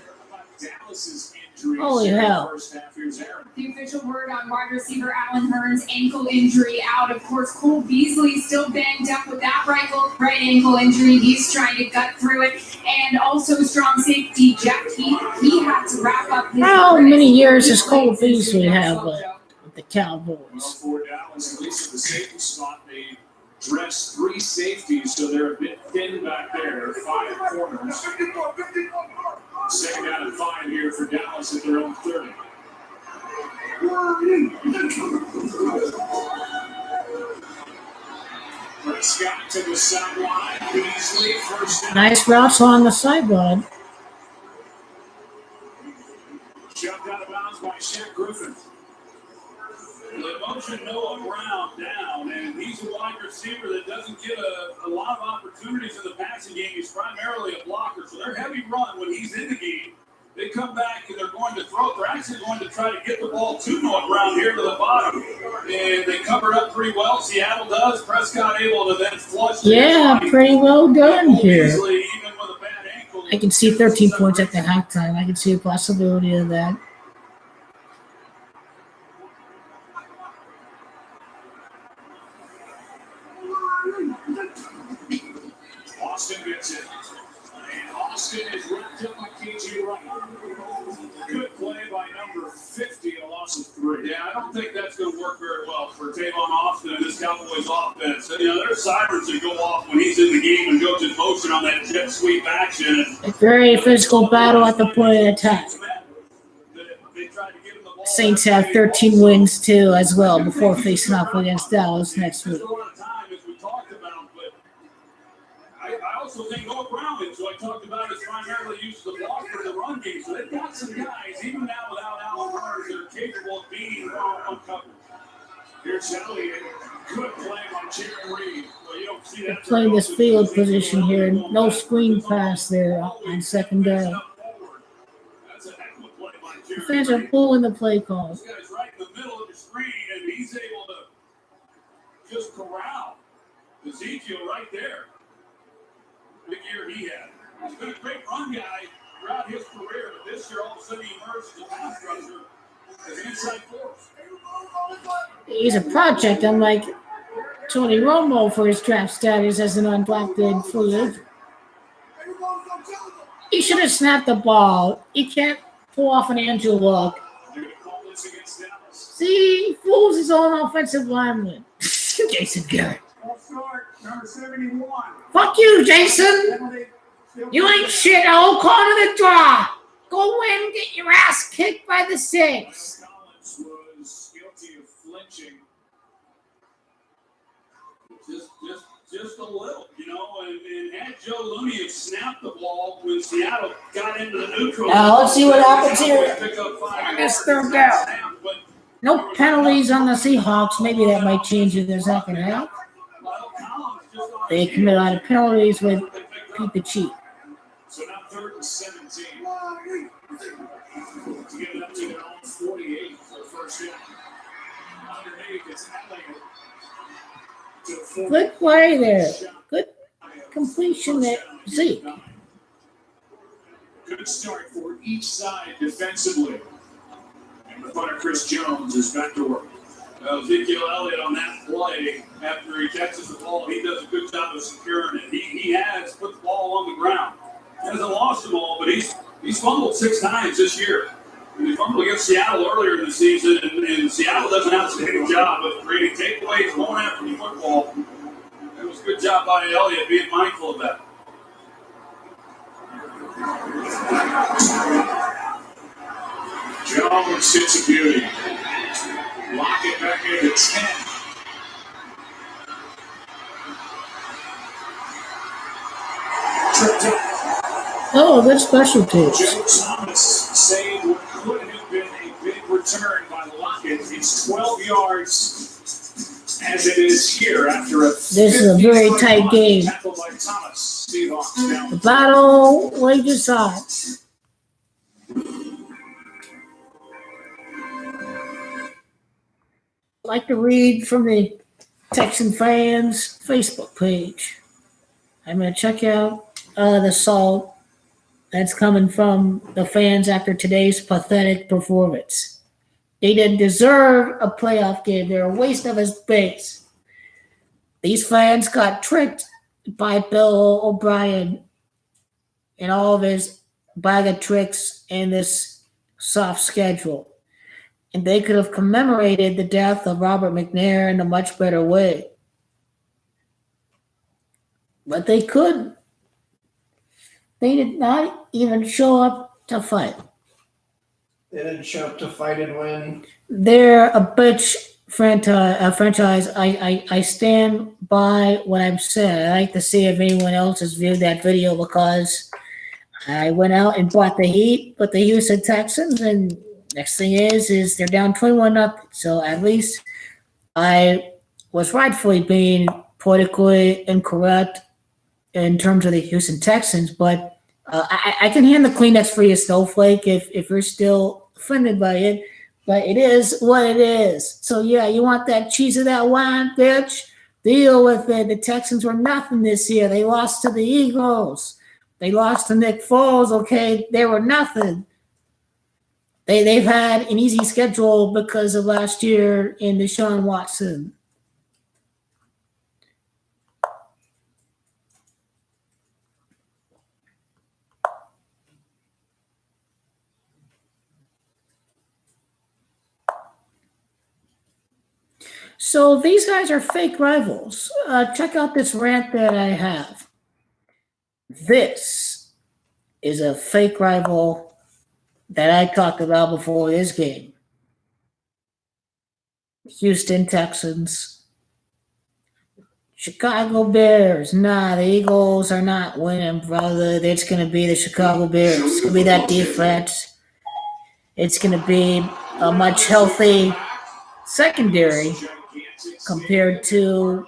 Dallas's injuries Holy in the hell. first half. Here's Aaron. The official word on wide receiver Allen Hurns' ankle injury out. Of course, Cole Beasley still banged up with that right ankle injury. He's trying to gut through it. And also strong safety Jack he had to wrap up his How career. many years does Cole Beasley have with the Well, Cowboys? for Dallas, at least at the safety spot, they dressed 3 safeties, so they're a bit thin back there. 5 corners. Second down and 5 here for Dallas at their own 30. Prescott to the sideline. Beasley first down. Nice routes on the sideline. Shoved out of bounds by Shaq Griffin. The motion Noah Brown down, and he's a wide receiver that doesn't get a lot of opportunities in the passing game. He's primarily a blocker, so their heavy run when he's in the game, they come back and they're going to throw it. They're actually going to try to get the ball to Noah Brown here to the bottom, and they covered up pretty well. Seattle does. Prescott able to then flush. Yeah, pretty well done here. Beasley, even with a bad ankle, I can see 13 points at the halftime. I can see a possibility of that. Austin gets it. And Austin is wrapped up by KJ Wright. Good play by number 50, a loss of 3. Yeah, I don't think that's going to work very well for Tavon Austin and this Cowboys offense. You know, there's sirens that go off when he's in the game and goes in motion on that jet sweep action. A very physical battle at the point of attack. Saints have 13 wins too as well before facing off against Dallas next week. A lot of time, as we talked about, but I also think Noah Brown, who I talked about, is primarily used to block for the run game. So they've got some guys, even now without Allen Hurns, that are capable of being uncovered. Here's Elliott. Good play by Jerry Reed. Well, you don't see that. Playing this field position here, no screen pass there on second down. That's a heck of a play by The Jerry fans are Reed. pulling the play call. This guy's right in the middle of the screen, and he's able to just corral Ezekiel right there. Big year he had. He's been a great run guy throughout his career, but this year all of a sudden he emerged as a pass rusher, as an inside force. He's a project, unlike Tony Romo for his draft status as an undrafted free agent. He should have snapped the ball. He can't pull off an Andrew Luck. They're going to call this against Dallas. See, he fools his own offensive lineman. Jason Garrett. Off start, number 71. Fuck you, Jason. Penalty. You ain't shit. I'll call to the draw. Go in, get your ass kicked by the 6. Collins was guilty of flinching. Just a little, you know, and had Joe Looney have snapped the ball when Seattle got into the neutral. Now, let's see what happens here. Pick up 5 I guess yards. they're down. No penalties on the Seahawks. Maybe that might change in the second half. Well, Collins just on They his commit a lot of penalties with Pete the Cheat. So now 3rd and 17. To get it up to their own 48 for the first hit. Underneath, it's Elliott. To the 40. Good play there. Good completion there. Zeke. Good start for each side defensively. And the punter, Chris Jones, is back to work. Ezekiel Elliott on that play, after he catches the ball, he does a good job of securing it. He has put the ball on the ground. He hasn't lost the ball, but he's fumbled 6 times this year. And he fumbled against Seattle earlier in the season, and Seattle does an outstanding job of creating takeaways, going after the football. It was a good job by Elliott being mindful of that. Jones hits a beauty. Lock it back into 10. Tripped up. Oh, good special teams. Joe Thomas saved what could have been a big return by Lockett. It's 12 yards as it is here after a This is a very tight game. tackled by Thomas. Seahawks down. The battle wages on. I'd like to read from the Texan fans Facebook page. I'm going to check out the Salt that's coming from the fans after today's pathetic performance. They didn't deserve a playoff game. They're a waste of his space. These fans got tricked by Bill O'Brien and all of his bag of tricks and this soft schedule. And they could have commemorated the death of Robert McNair in a much better way. But they couldn't. They did not even show up to fight. They didn't show up to fight and win. They're a bitch franchise. I stand by what I'm saying. I'd like to see if anyone else has viewed that video because I went out and bought the Heat, but the Houston Texans, and next thing is they're down 21-0. So at least I was rightfully being politically incorrect in terms of the Houston Texans, but I can hand the Kleenex for you, Snowflake, if you're still offended by it. But it is what it is. So yeah, you want that cheese of that wine, bitch? Deal with it. The Texans were nothing this year. They lost to the Eagles. They lost to Nick Foles. Okay, they were nothing. They've had an easy schedule because of last year in Deshaun Watson. So these guys are fake rivals. Check out this rant that I have. This is a fake rival that I talked about before this game. Houston Texans. Chicago Bears. Nah, the Eagles are not winning, brother. It's going to be the Chicago Bears. It's going to be that defense. It's going to be a much healthy secondary compared to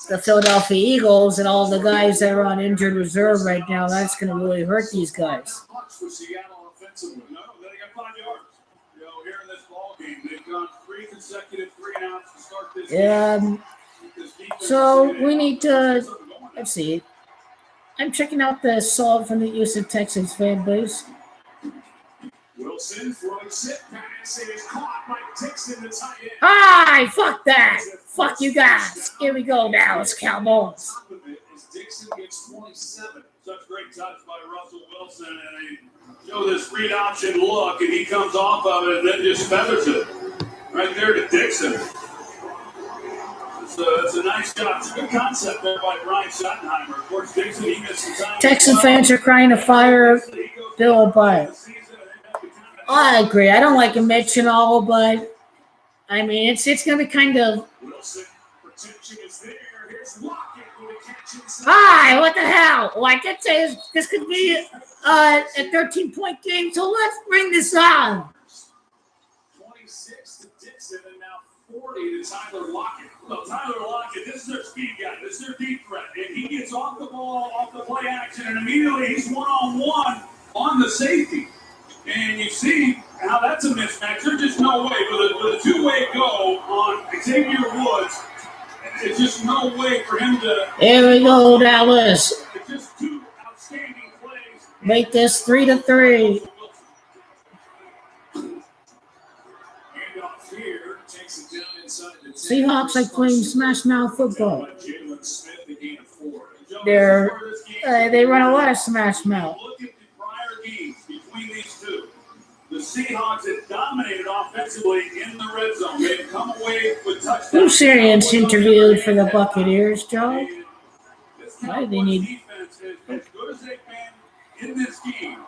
the Philadelphia Eagles and all the guys that are on injured reserve right now. That's going to really hurt these guys. Yeah. So we need to, let's see. I'm checking out the song from the Houston Texans fan base. Wilson throws it pass. It is caught by Dixon, the tight end. Hi, fuck that. Fuck you guys. Here we go now. It's Cowboys. Dixon gets 27. Such great touch by Russell Wilson, and they show this read option look, and he comes off of it and then just feathers it right there to Dixon. It's a nice job. It's a good concept there by Brian Schottenheimer. Of course, Dixon, he missed some time. Texan fans are crying to fire Bill O'Brien. I agree. I don't like a Mitch and all, but I mean, it's going to be kind of. Wilson, protection is there. Here's Lockett with a catch inside. Hi, what the hell? Like I say, this could be a 13-point game, so let's bring this on. 26 to Dixon, and now 40 to Tyler Lockett. Well, Tyler Lockett, this is their speed guy. This is their deep threat. And he gets off the ball, off the play action, and immediately he's one-on-one on the safety. And you see how that's a mismatch. There's just no way. With a two-way go on Xavier Woods, it's just no way for him to. Here we go, Dallas. It's just two outstanding plays. Make this 3-3. Handoff here, takes it down inside the 10. Seahawks are playing smash mouth football. Jalen Smith, the gain of 4. They run a lot of smash mouth. Look at the prior games between these two. The Seahawks have dominated offensively in the red zone. They've come away with touchdowns. Who's Arians interviewed for the Buccaneers, Joe? Why do they need defense as good as they've been in this game?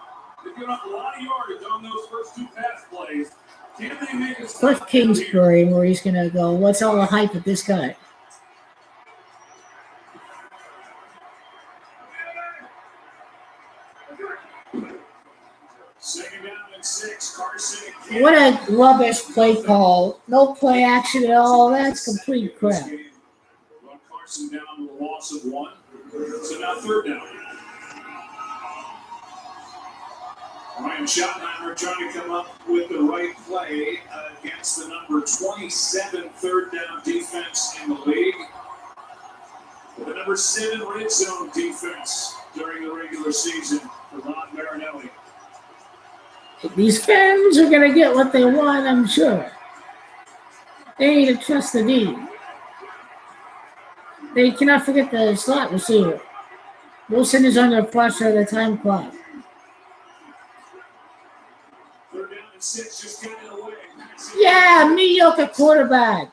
They've given up a lot of yardage on those first two pass plays. Can they make a stop? Cliff Kingsbury, where he's going to go. What's all the hype with this guy? Second down and 6. Carson again. What a rubbish play call. No play action at all. That's complete crap. Run Carson down to a loss of 1. So now third down. Ryan Schottenheimer trying to come up with the right play against the number 27 third down defense in the league. The number 7 red zone defense during the regular season for Ron Marinelli. These fans are going to get what they want, I'm sure. They need to trust the D. They cannot forget the slot receiver. Wilson is under pressure of the time clock. 3rd down and 6, just got it away. Yeah, mediocre quarterback.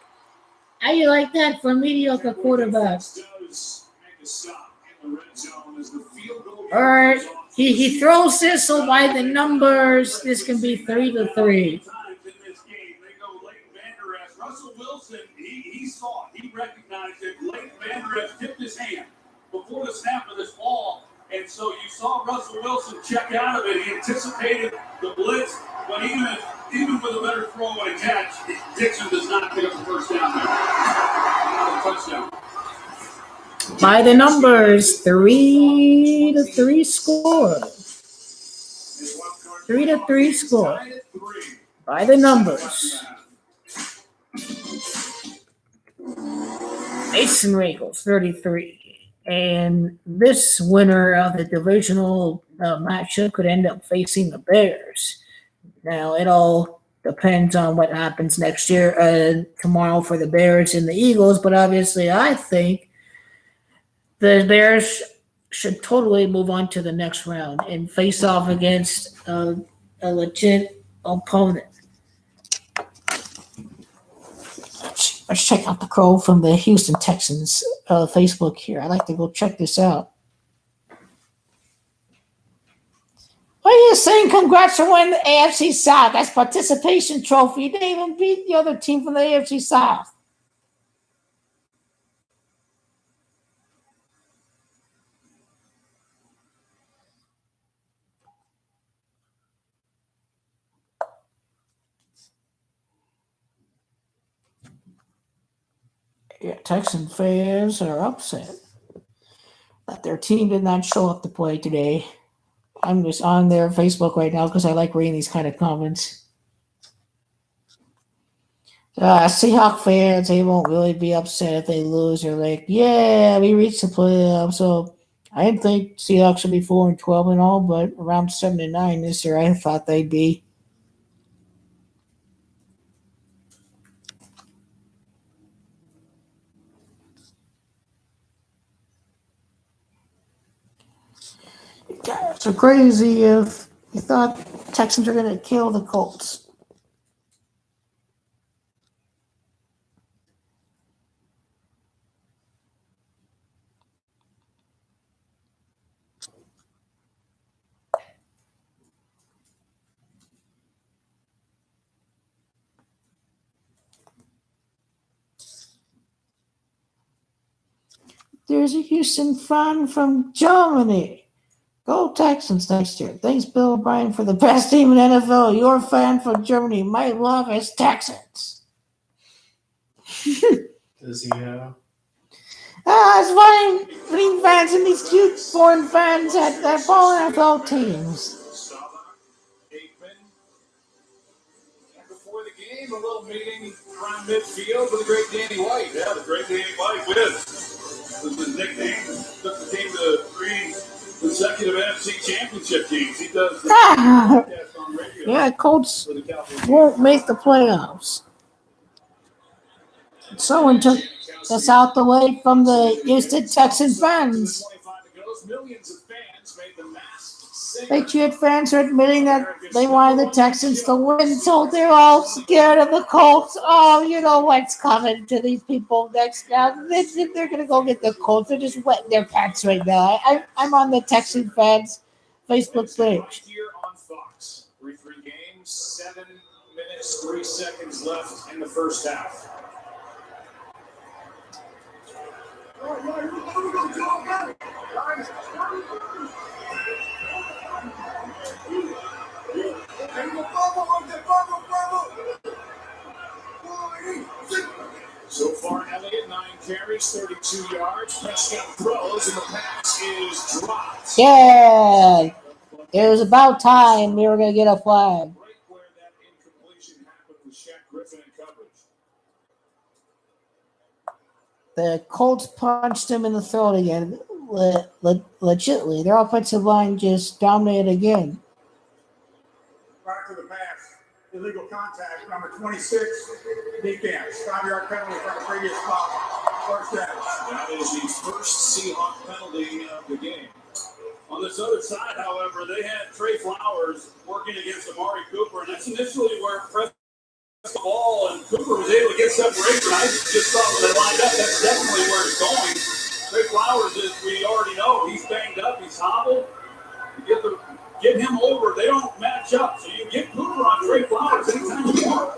How you like that for a mediocre quarterback? Does make a stop in the red zone as the field goal. All right, he throws this, so by the numbers, this can be 3-3. In this game, they go Leighton Vander Esch. Russell Wilson, he saw it. He recognized it. Leighton Vander Esch tipped his hand before the snap of this ball. And so you saw Russell Wilson check out of it. He anticipated the blitz, but even with a better throw and a catch, Dixon does not pick up the first down there. Touchdown. By the numbers, 3-3 score. 3-3 score. By the numbers. Mason Regals, 33. And this winner of the divisional matchup could end up facing the Bears. Now, it all depends on what happens next year, tomorrow for the Bears and the Eagles. But obviously, I think the Bears should totally move on to the next round and face off against a legit opponent. Let's check out the crow from the Houston Texans Facebook here. I'd like to go check this out. What are you saying? Congrats for winning the AFC South. That's participation trophy. They even beat the other team from the AFC South. Yeah, Texan fans are upset that their team did not show up to play today. I'm just on their Facebook right now because I like reading these kind of comments. Seahawks fans, they won't really be upset if they lose. They're like, yeah, we reached the playoffs. So I didn't think Seahawks should be 4-12 and all, but around 7-9 this year, I thought they'd be. Guys are crazy if you thought Texans are going to kill the Colts. There's a Houston fan from Germany. Go Texans next year. Thanks, Bill O'Brien, for the best team in NFL. Your fan from Germany. My love is Texans. Does he have? It's funny putting fans in these cute foreign fans at all NFL teams. Before the game, a little meeting around midfield with the great Danny White. Yeah, the great Danny White wins. Was his nickname. Took the team to 3 consecutive NFC championship games. He does the podcast on radio. Yeah, Colts won't make the playoffs. Someone took us out the way from the Houston Texan fans. Patriot fans are admitting that they wanted the Texans to win, so they're all scared of the Colts. Oh, you know what's coming to these people next now. They're going to go get the Colts. They're just wetting their pants right now. I'm on the Texan fans Facebook page. Here on Fox, 3-3 games, 7 minutes, 3 seconds left in the first half. So far, Elliott, 9 carries, 32 yards. Prescott throws, and the pass is dropped. Yeah, it was about time we were going to get a flag. Right where that incompletion happened with Shaq Griffin in coverage. The Colts punched him in the throat again. Legitimately, their offensive line just dominated again. Prior to the pass. Illegal contact, number 26, defense. 5-yard penalty from the previous spot. First down. That is the first Seahawk penalty of the game. On this other side, however, they had Trey Flowers working against Amari Cooper, and that's initially where press the ball, and Cooper was able to get separation. I just thought when they lined up, that's definitely where it's going. Trey Flowers, as we already know, he's banged up, he's hobbled. You get him over, they don't match up, so you can get Cooper on Trey Flowers anytime you want.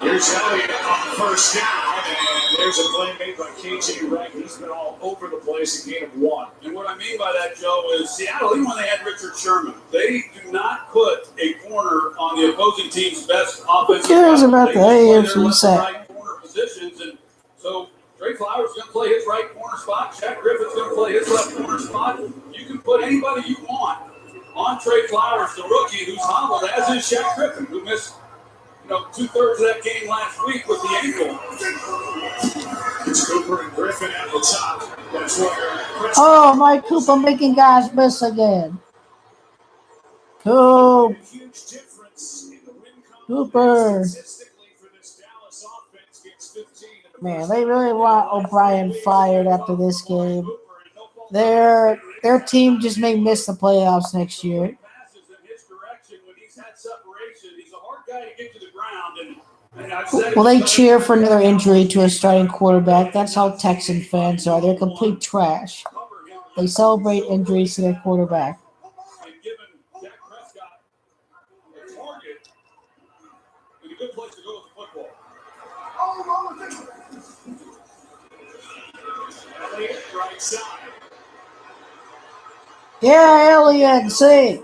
Here's Elliott on the first down, and there's a play made by KJ Wright. He's been all over the place, a gain of 1. And what I mean by that, Joe, is Seattle, even when they had Richard Sherman, they do not put a corner on the opposing team's best offensive. Who cares about the AFC set? South? Right corner positions, and so Trey Flowers is going to play his right corner spot. Shaq Griffin's going to play his left corner spot. You can put anybody you want on Trey Flowers, the rookie who's hobbled, as is Shaq Griffin, who missed 2/3 of that game last week with the ankle. It's Cooper and Griffin at the top. That's where Oh, Mike Cooper making guys miss again. Cool. huge difference in the win Cooper. statistically for this Dallas offense gets 15. Man, they really want O'Brien fired after this game. Their team just may miss the playoffs next year. Passes in his direction when he's had separation. He's a hard guy to get to the ground, and I've said Will they cheer for another injury to a starting quarterback? That's how Texan fans are. They're complete trash. They celebrate injuries to their quarterback. and given Dak Prescott a target and a good place to go with the football. Elliott, right side. Yeah, Elliott, see.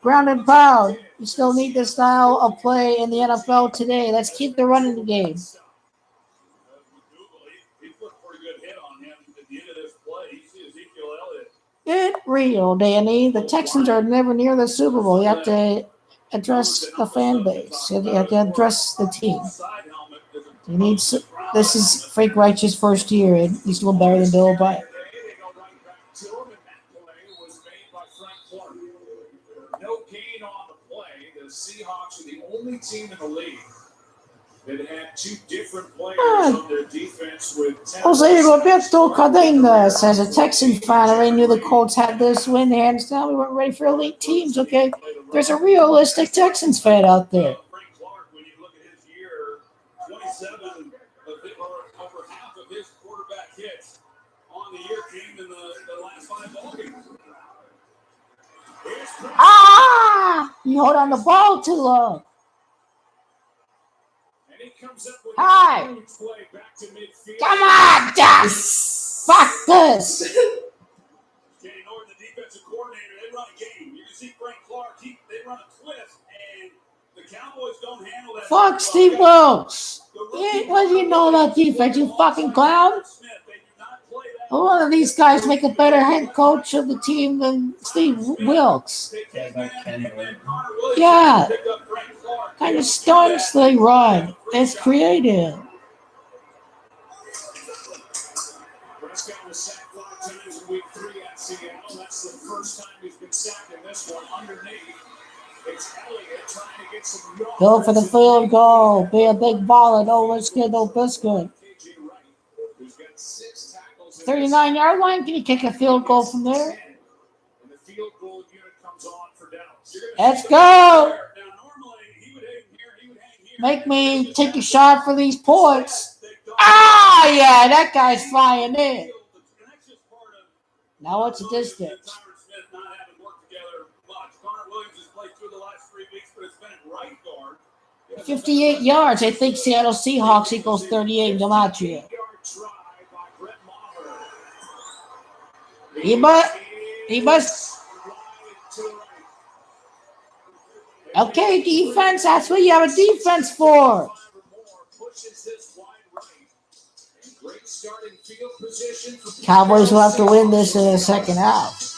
Ground and pound. You still need this style of play in the NFL today. Let's keep the running game. He put a pretty good hit on him at the end of this play. You see Ezekiel Elliott. Get real, Danny. The Texans are never near the Super Bowl. You have to address the fan base. You have to address the team. Side helmet is a You need. This is Frank Reich's first year, and he's doing better than Bill O'Brien. They go right back to him, and that play was made by Frank Clark. No gain on the play. The Seahawks are the only team in the league that had 2 different players on their defense with 10. Jose Roberto Cardenas, as a Texan fan, I already knew the Colts had this win hands down. We weren't ready for elite teams, okay? There's a realistic Texans fan out there. Frank Clark, when you look at his year, 27 over half of his quarterback hits on the year came in the last 5 ball games. Ah! You hold on the ball too long. And he comes up with Hi. a huge play back to midfield. Come on, Josh! Fuck this! Kenny Norton, the defensive coordinator, they run a game. You can see Frank Clark, they run a twist, and the Cowboys don't handle that. Fuck Steve Wilkes! What do you know about defense, you fucking clown? One of these guys make a better head coach of the team than Steve Wilkes. Yeah. Kind of stunts they run. It's creative. Prescott was sacked 5 times in week 3 at Seattle. That's the first time he's been sacked in this one. Underneath, it's Elliott trying to get some yards. Go for the field goal. Be a big baller. No risk it, no biscuit. KJ Wright, who's got 6 tackles in 39-yard line. Can you kick a field goal from there? and the field goal unit comes on for Dallas. Let's go. Now, normally, he would hang here. Make me take a shot for these points. Ah, yeah, that guy's flying in. Now what's the distance? 58 yards. I think Seattle Seahawks equals 38 in Gematria. He must. Okay, defense. That's what you have a defense for. Cowboys will have to win this in the second half.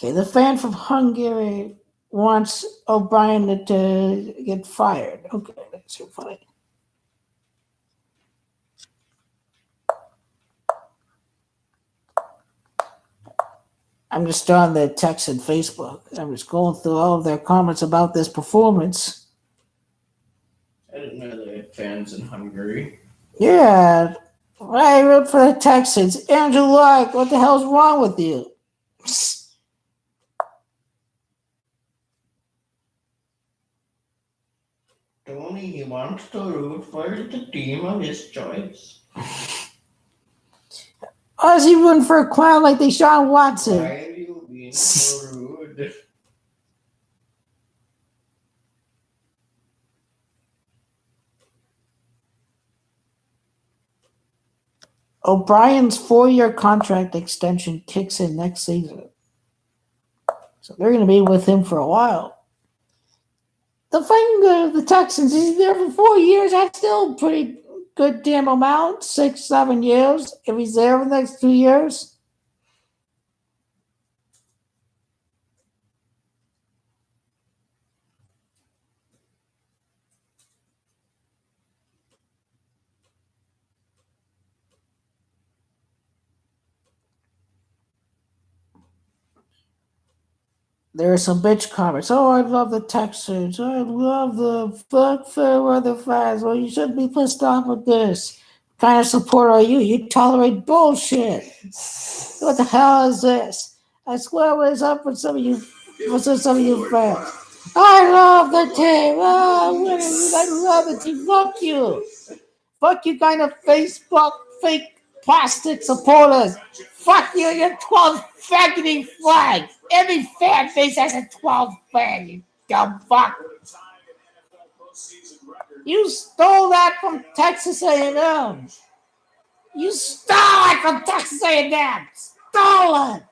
Okay, the fan from Hungary wants O'Brien to get fired. Okay, that's so funny. I'm just on the text and Facebook. I'm just going through all of their comments about this performance. I didn't know they had fans in Hungary. Yeah, I wrote for the Texans. Andrew Luck, what the hell's wrong with you? Tony wants to root for the team of his choice. Oh, is he rooting for a clown like Deshaun Watson? Why are you being so rude? O'Brien's 4-year contract extension kicks in next season. So they're going to be with him for a while. The thing, the Texans, he's there for 4 years. That's still a pretty good damn amount. 6, 7 years. If he's there for the next 2 years. There are some bitch comments. Oh, I love the Texans. I love the fuck fair weather fans. Well, you shouldn't be pissed off with this. What kind of support are you? You tolerate bullshit. What the hell is this? I swear what is up with some of you fans. I love the team. Oh, I love the team. Fuck you. Fuck you kind of Facebook fake plastic supporters. Fuck you, your 12 faggoty flag. Every fan base has a 12 flag, you dumb fuck. You stole that from Texas A&M. You stole it from Texas A&M. Stole it.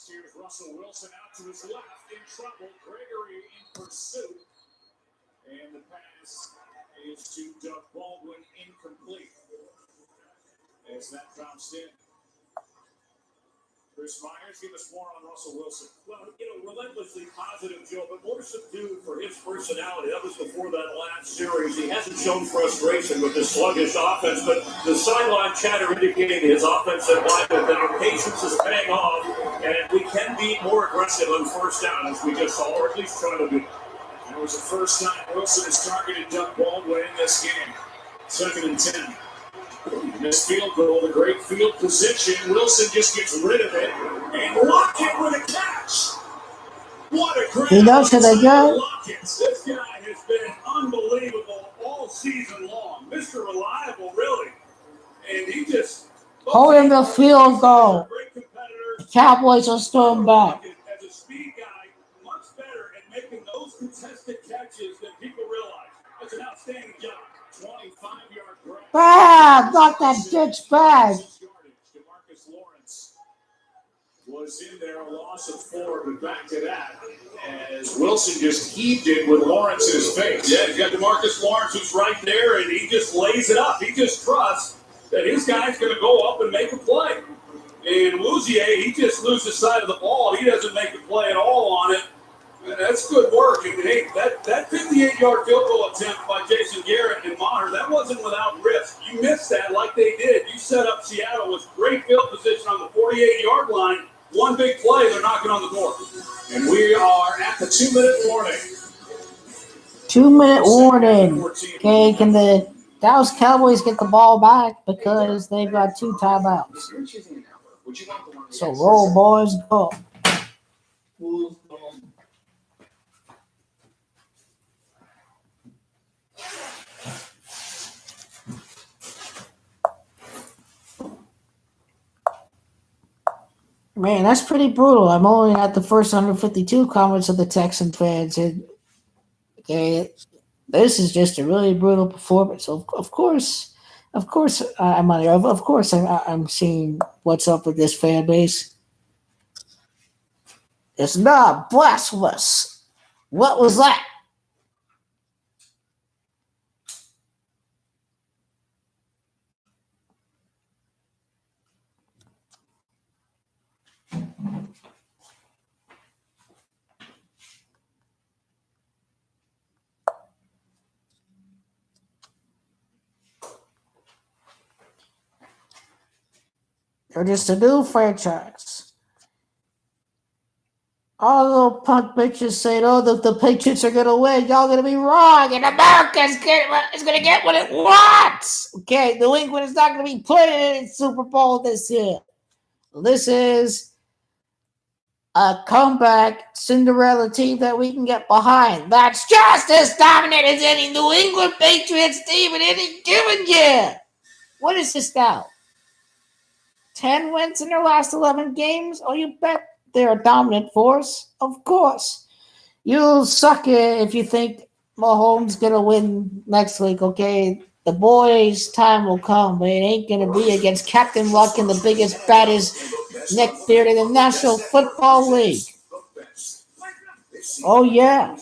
Here's Russell Wilson out to his left in trouble. Gregory in pursuit. And the pass is to Doug Baldwin, incomplete. As that bounced in. Chris Myers, give us more on Russell Wilson. Well, relentlessly positive, Joe, but more subdued for his personality. That was before that last series. He hasn't shown frustration with this sluggish offense, but the sideline chatter indicating his offensive line that our patience is paying off, and we can be more aggressive on first down, as we just saw, or at least try to be. It was the first time Wilson has targeted Doug Baldwin in this game. 2nd and 10. This field goal, the great field position. Wilson just gets rid of it and Lockett with a catch. What a great He knows who they got. Lockett. This guy has been unbelievable all season long. Mr. Reliable, really. And he just Holding the field goal. The Cowboys will storm back. As a speed guy, much better at making those contested catches than people realize. That's an outstanding job. 25-yard grab. Ah, knock that bitch back. DeMarcus Lawrence was in there, a loss of 4, but back to that as Wilson just heaved it with Lawrence in his face. Yeah, you got DeMarcus Lawrence who's right there, and he just lays it up. He just trusts that his guy's going to go up and make a play. And Louisier, he just loses sight of the ball. He doesn't make a play at all on it. And that's good work. And hey, that 58-yard field goal attempt by Jason Garrett and Maher, that wasn't without risk. You missed that like they did. You set up Seattle with great field position on the 48-yard line. One big play, they're knocking on the door. And we are at the 2-minute warning. 2-minute warning. Okay, can the Dallas Cowboys get the ball back because they've got 2 timeouts? So roll, boys, go. Man, that's pretty brutal. I'm only at the first 152 comments of the Texan fans, and okay, this is just a really brutal performance. So of course, I'm on here. Of course, I'm seeing what's up with this fan base. It's not blasphemous. What was that? They're just a new franchise. All the little punk bitches saying, "Oh, the Patriots are gonna win." Y'all gonna be wrong, and America is gonna get what it wants. Okay, New England is not gonna be playing in Super Bowl this year. This is a comeback Cinderella team that we can get behind. That's just as dominant as any New England Patriots team in any given year. What is this now? 10 wins in their last 11 games? Oh, you bet they're a dominant force. Of course. You'll suck it if you think Mahomes going to win next week, okay? The boys' time will come, but it ain't going to be against Captain Luck and the biggest, baddest Nick Beard in the National Football League. Oh, yeah.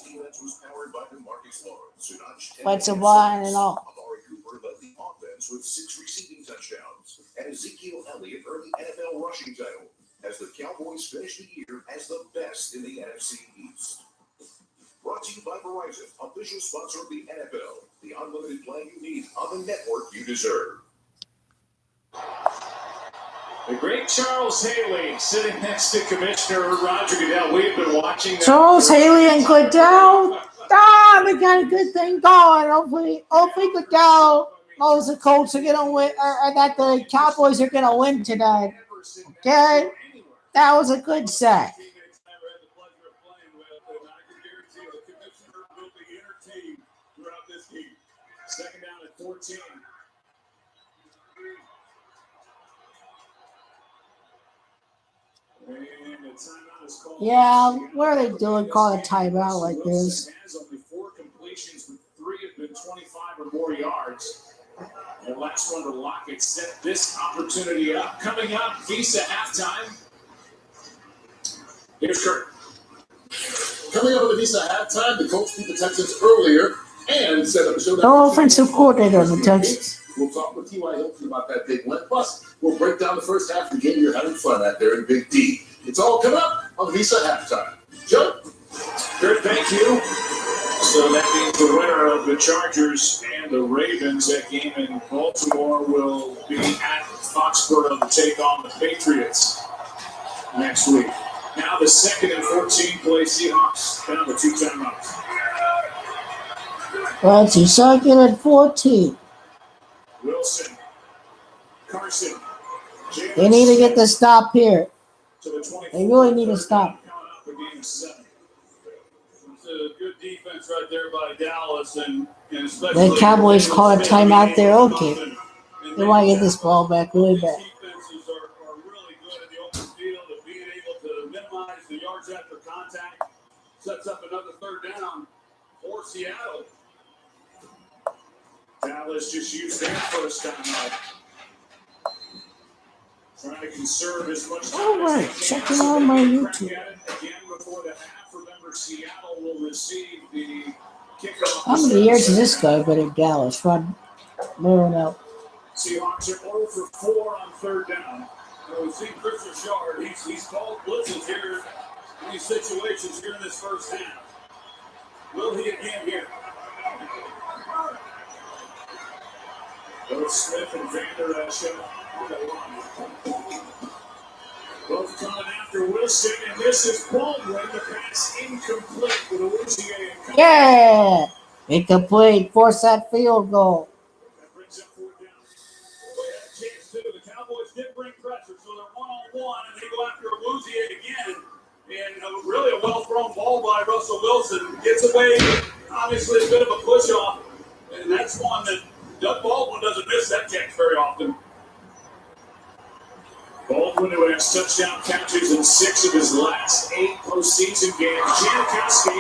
Offensive line and all. With 6 receiving touchdowns, and Ezekiel Elliott earned the NFL rushing title as the Cowboys finished the year as the best in the NFC East. Brought to you by Verizon, official sponsor of the NFL. The unlimited plan you need on the network you deserve. The great Charles Haley sitting next to Commissioner Roger Goodell. We've been watching that. Charles Haley and Goodell. They got a good thing going. Hopefully Goodell knows the Colts are gonna win, or that the Cowboys are gonna win tonight. Okay, that was a good set. Second down at 14. Yeah, what are they doing? Call a timeout like this. Only 4 completions, with 3 have been 25 or more yards. And last one to Lockett set this opportunity up. Coming up, Visa halftime. Here's Kurt. Coming up at the Visa halftime, the Colts beat the Texans earlier and set up a show. No offensive coordinator on the Texans. We'll talk with T.Y. Hilton about that big win. Plus, we'll break down the first half of the game. You're having fun out there in Big D. It's all coming up on the Visa halftime. Joe? Kurt, thank you. So that means the winner of the Chargers and the Ravens, that game in Baltimore, will be at Foxborough to take on the Patriots next week. Now the 2nd and 14 play Seahawks down the 2 timeouts. That's your 2nd and 14. Wilson, Carson. They need to get the stop here. The They really need to stop. The game is 7. It's a good defense right there by Dallas, and especially The Cowboys call a timeout there. Okay. They want to get this ball back really bad. Defenses are really good in the open field of being able to minimize the yards after contact. Sets up another 3rd down for Seattle. Dallas just used their first time out. Trying to conserve as much time All right, as check they it can. out on my YouTube. Again before the half. Remember, Seattle will receive the kickoff. How many years has this guy been in Dallas? Run, moving out. Seahawks are 0 for 4 on 3rd down. We've seen Chris Richard. He's called blitzes here in these situations here in this first half. Will he again here? Both Smith and Vander Esch both coming after Wilson, and this is Baldwin. The pass incomplete with Awuzie. Yeah, incomplete. Force that field goal. That brings up 4th down. They had a chance too. The Cowboys did bring pressure, so they're 1-on-1, and they go after Awuzie again. And really a well-thrown ball by Russell Wilson. Gets away, obviously a bit of a push-off, and that's one that Doug Baldwin doesn't miss that catch very often. Baldwin, who has touchdown catches in 6 of his last 8 postseason games. Janikowski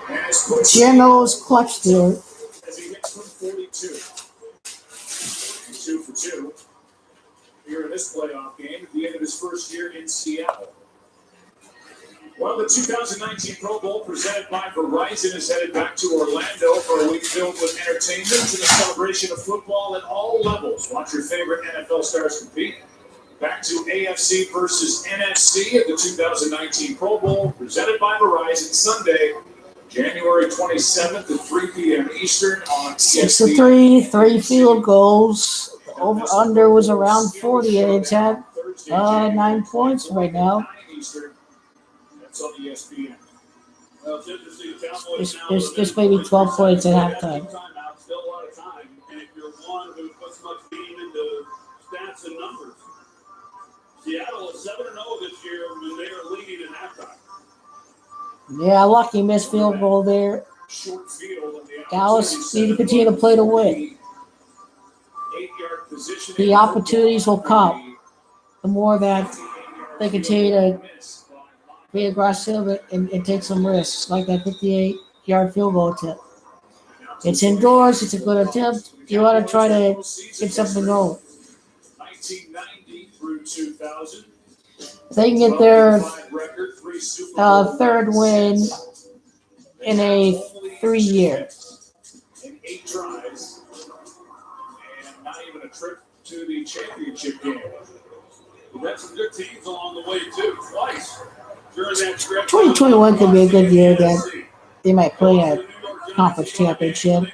has pushed Geno's clutch there. as he hits from 42. And 2 for 2 here in this playoff game at the end of his first year in Seattle. Well, the 2019 Pro Bowl presented by Verizon is headed back to Orlando for a week filled with entertainment and a celebration of football at all levels. Watch your favorite NFL stars compete. Back to AFC versus NFC at the 2019 Pro Bowl presented by Verizon Sunday, January 27th at 3 p.m. Eastern on 6-3, 3 field goals. over under was around 40, and it's at 9 points right now. That's on ESPN. Well, it's interesting. The Cowboys There's maybe 12 points at halftime. Still a lot of time. And if you're one who puts much beam into stats and numbers, Seattle is 7-0 this year when they are leading at halftime. Yeah, lucky missed field goal there. Short field. Dallas need to continue to play to win. 8-yard position. The opportunities will come. The more that they continue to be aggressive and take some risks, like that 58-yard field goal attempt. It's indoors. It's a good attempt. You want to try to get something going. 1990 through 2000. They can get their third win in a 3-year. And 8 tries. And not even a trip to the championship game. We've had some good teams along the way, too. Twice during that stretch. 2021 could be a good year that they might play a conference championship.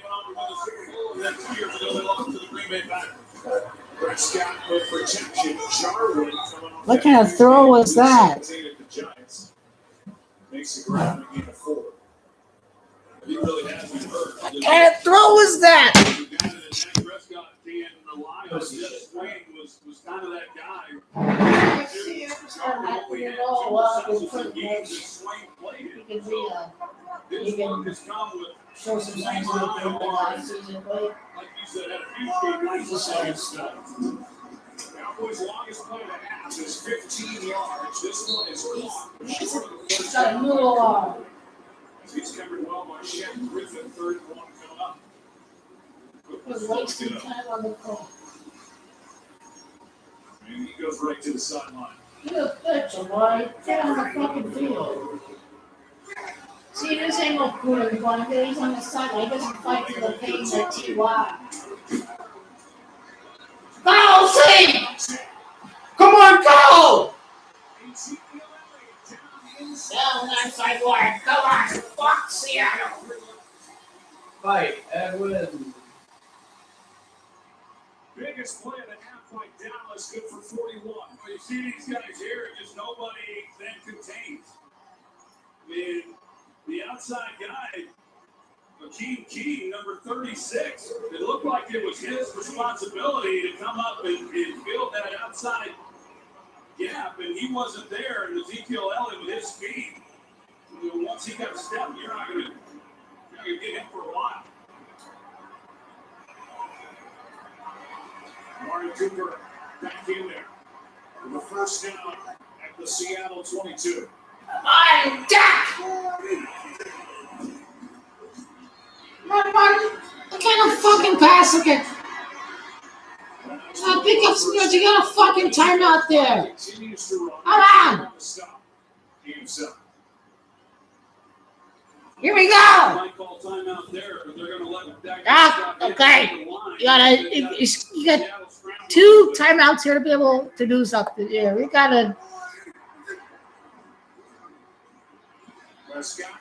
PRESCOTT with protection. Jarwin coming off What kind of throw was that? Makes the ground a gain of 4. He really has been hurt. What kind of throw was that? The guy that Dak Prescott can rely on, Jeff Swain, was kind of that guy. Only had 2 successive games that Swain played in. So his work has come with Show some signs of last season play. like you said, had a huge game. Cowboys' longest play of the half is 15 yards. This one is caught. He's got a noodle arm. He's covered well by Shaq Griffin. 3rd and 1 coming up. Was wasting time on the call. And he goes right to the sideline. Good pitch, boy. Get on the fucking field. See, this ain't no good. He's on the sideline. He doesn't fight for the pain that T.Y. Go, see! Come on, go! Down that sidewalk. Come on, fuck Seattle. Fight, Edwin. Biggest play of the half by Dallas, good for 41. Well, you see these guys here, just nobody then contains. I mean, the outside guy, Akeem King, number 36, it looked like it was his responsibility to come up and fill that outside gap, and he wasn't there. And Ezekiel Elliott with his speed, once he got a step, you're not going to get him for a while. Amari Cooper back in there for the first down at the Seattle 22. I'm Dak! What kind of fucking pass again? Pick up some, you got a fucking timeout there. Continues to run. Come on. Stop. Game's up. Here we go. Might call timeout there, but they're going to let Dak Ah, okay. You got 2 timeouts here to be able to do something here. We gotta. Prescott.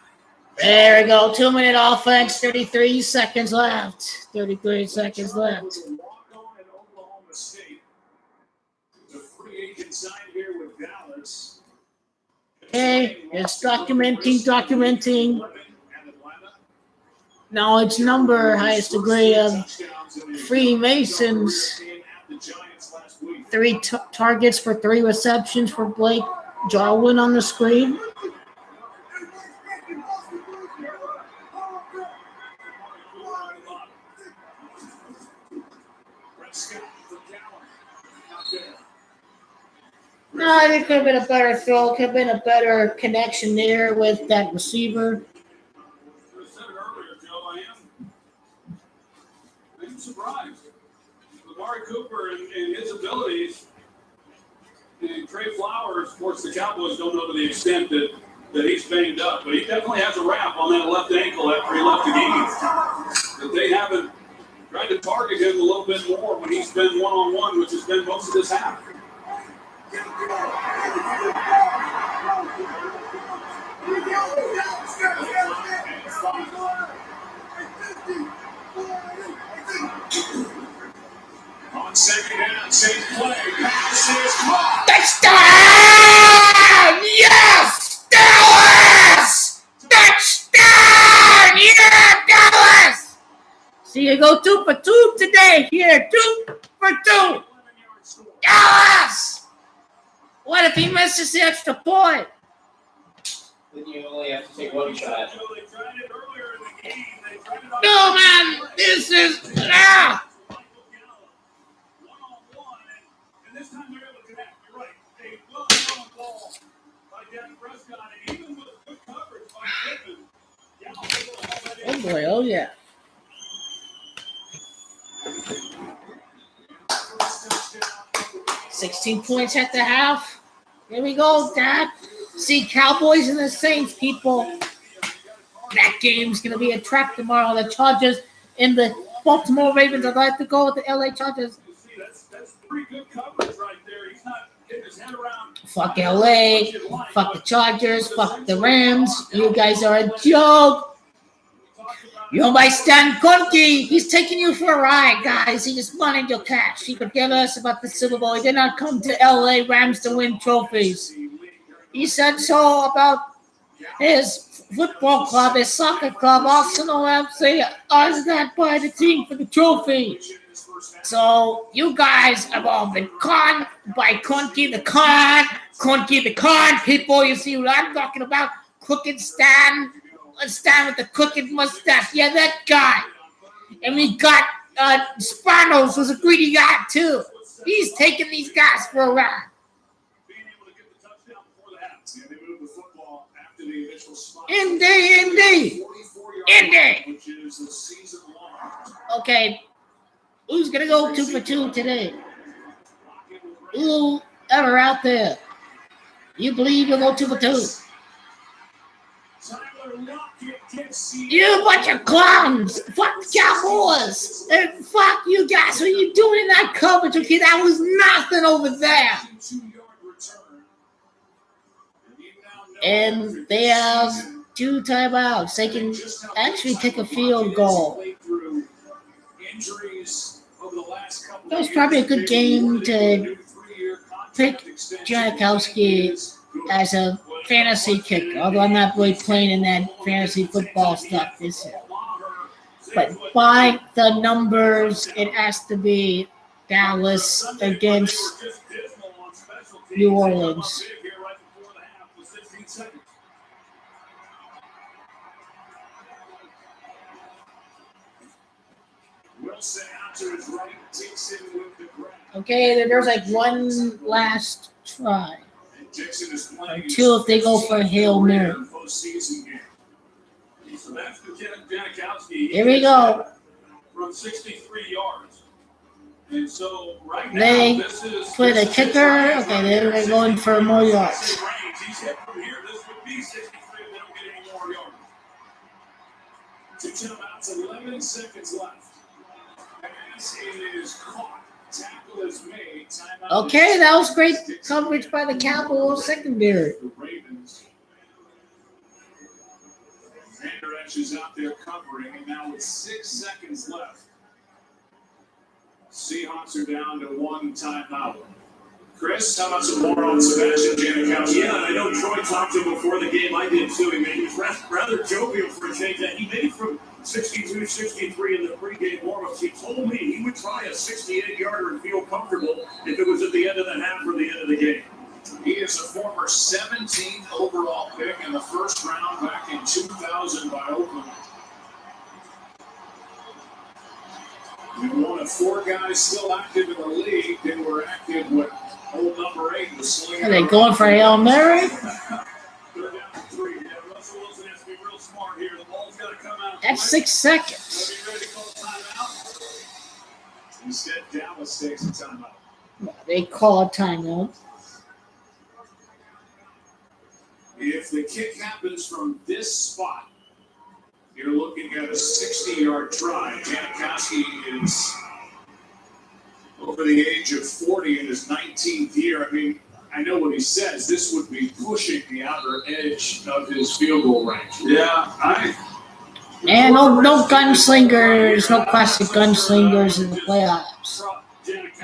There we go. 2-minute offense. 33 seconds left. 33 seconds left. Walk on in Oklahoma State. The free agent signed here with Dallas. Okay, it's documenting. Now it's number highest degree of Freemasons. 3 targets for 3 receptions for Blake Jarwin on the screen. No, I think it could have been a better throw. Could have been a better connection there with that receiver. I said it earlier, Joe, I'm surprised. Amari Cooper and his abilities, and Trey Flowers, of course, the Cowboys don't know to the extent that he's banged up, but he definitely has a wrap on that left ankle after he left the game. But they haven't tried to target him a little bit more when he's been one-on-one, which has been most of this half. On On second down, same play. Pass is caught. Touchdown! Yes! Dallas! Touchdown! Yeah, Dallas! So you go 2 for 2 today. Here, 2 for 2. Dallas! What if he misses the extra point? Then you only have to take one shot. No, man! This is... Ah! And this time they're able to connect. You're right. A well-thrown ball by PRESCOTT, and even with good coverage by Pittman, Gallup able to hold that in. Oh, boy. Oh, yeah. First touchdown. 16 points at the half. Here we go, Dad. See, Cowboys and the Saints, people. That game's going to be a trap tomorrow. The Chargers and the Baltimore Ravens. I'd like to go with the LA Chargers. You see, that's pretty good coverage right there. He's not getting his head around. Fuck LA. Fuck the Chargers. Fuck the Rams. You guys are a joke. You're my Stan Kroenke. He's taking you for a ride, guys. He just wanted your cash. He could care less about the Super Bowl. He did not come to LA Rams to win trophies. He said so about his football club, his soccer club, Arsenal FC. I was not by the team for the trophy. So you guys have all been conned by Kroenke the con. Kroenke the con. People, you see what I'm talking about? Crooked Stan. Stan with the crooked mustache. Yeah, that guy. And we got Spanos, who's a greedy guy, too. He's taking these guys for a ride. Being able to get the touchdown before the half. And they move the football after the initial spot. Indy. 44-yard, which is the season long. Okay. Who's going to go 2 for 2 today? Whoever out there. You believe you'll go 2 for 2? You bunch of clowns! Fuck the Cowboys! And fuck you guys! What are you doing in that coverage? Okay, that was nothing over there. And they have 2 timeouts. They can actually take a field goal. That was probably a good game to pick Janikowski as a fantasy kicker, although I'm not really playing in that fantasy football stuff this year. But by the numbers, it has to be Dallas against New Orleans. Okay, there's like one last try. Or 2 if they go for a Hail Mary. Here we go. From 63 yards. And so right now, They this is put a kicker. Okay, they're going for more yards. He's hit from here. This would be 63 if they don't get any more yards. 2 timeouts, 11 seconds left. Pass is caught. Tackle is made. Timeout. Okay, that was great coverage by the Cowboys secondary. The Ravens. Mandarich is out there covering, and now with 6 seconds left, Seahawks are down to 1 timeout. Chris, how about some more on Sebastian Janikowski? Yeah, I know Troy talked to him before the game. I did too. He was rather jovial for a change. He made it from 62, 63 in the pregame warm-ups. He told me he would try a 68-yarder and feel comfortable if it was at the end of the half or the end of the game. He is a former 17th overall pick in the first round back in 2000 by Oakland. And one of 4 guys still active in the league. They were active with old number 8, the slinger. Are they going for Hail Mary? They're down to 3. Yeah, Russell Wilson has to be real smart here. The ball's got to come out. That's 6 seconds. So be ready to call timeout. Instead, Dallas takes a timeout. They call a timeout. If the kick happens from this spot, you're looking at a 60-yard try. Janikowski is over the age of 40 in his 19th year. I mean, I know what he says. This would be pushing the outer edge of his field goal range. Yeah, And no gunslingers, no classic gunslingers in the playoffs.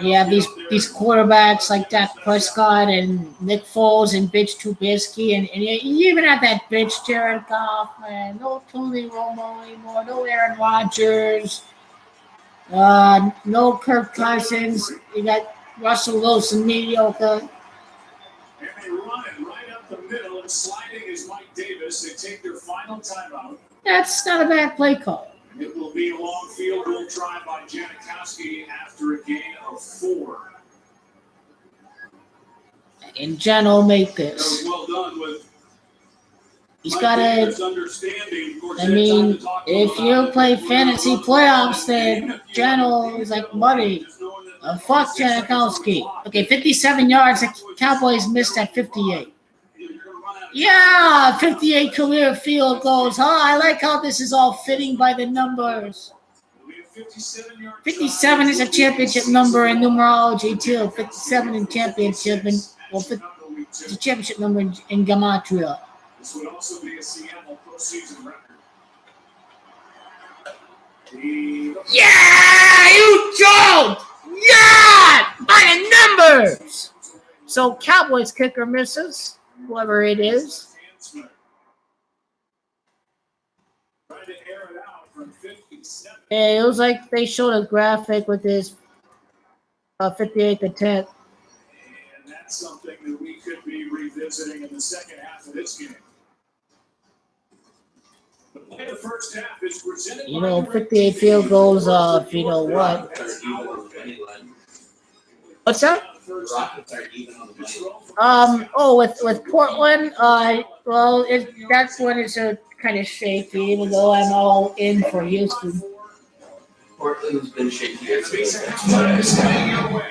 You have these quarterbacks like Dak Prescott and Nick Foles and bitch Trubisky, and you even have that bitch Jared Goff, man. No Tony Romo anymore. No Aaron Rodgers. No Kirk Cousins. You got Russell Wilson, mediocre. And they run it right up the middle, and sliding is Mike Davis. They take their final timeout. That's not a bad play call. It will be a long field goal try by Janikowski after a gain of 4. And Jen will make That this. was well done with He's Mike got Davis' to. understanding. Of course, I they had time mean, to talk to if him you about play it. fantasy playoffs, then Jen is like money. Fuck Janikowski. Okay, 57 yards. The Cowboys missed at 58. Yeah, 58 career field goals. Huh? I like how this is all fitting by the numbers. 57 is a championship number in numerology too. 57 in championship, and well, it's a championship number in gematria. This would also be a Seattle postseason record. Yeah, you joked. Yeah, by the numbers. So Cowboys kicker misses, whoever it is. Yeah, it was like they showed a graphic with this 58 to 10. And that's something that we could be revisiting in the second half of this game. The play of the first half is presented You know, 58 field goals, if you know what. What's that? With Portland, well, that's when it's a kind of shaky, even though I'm all in for Houston. Portland's been shaky.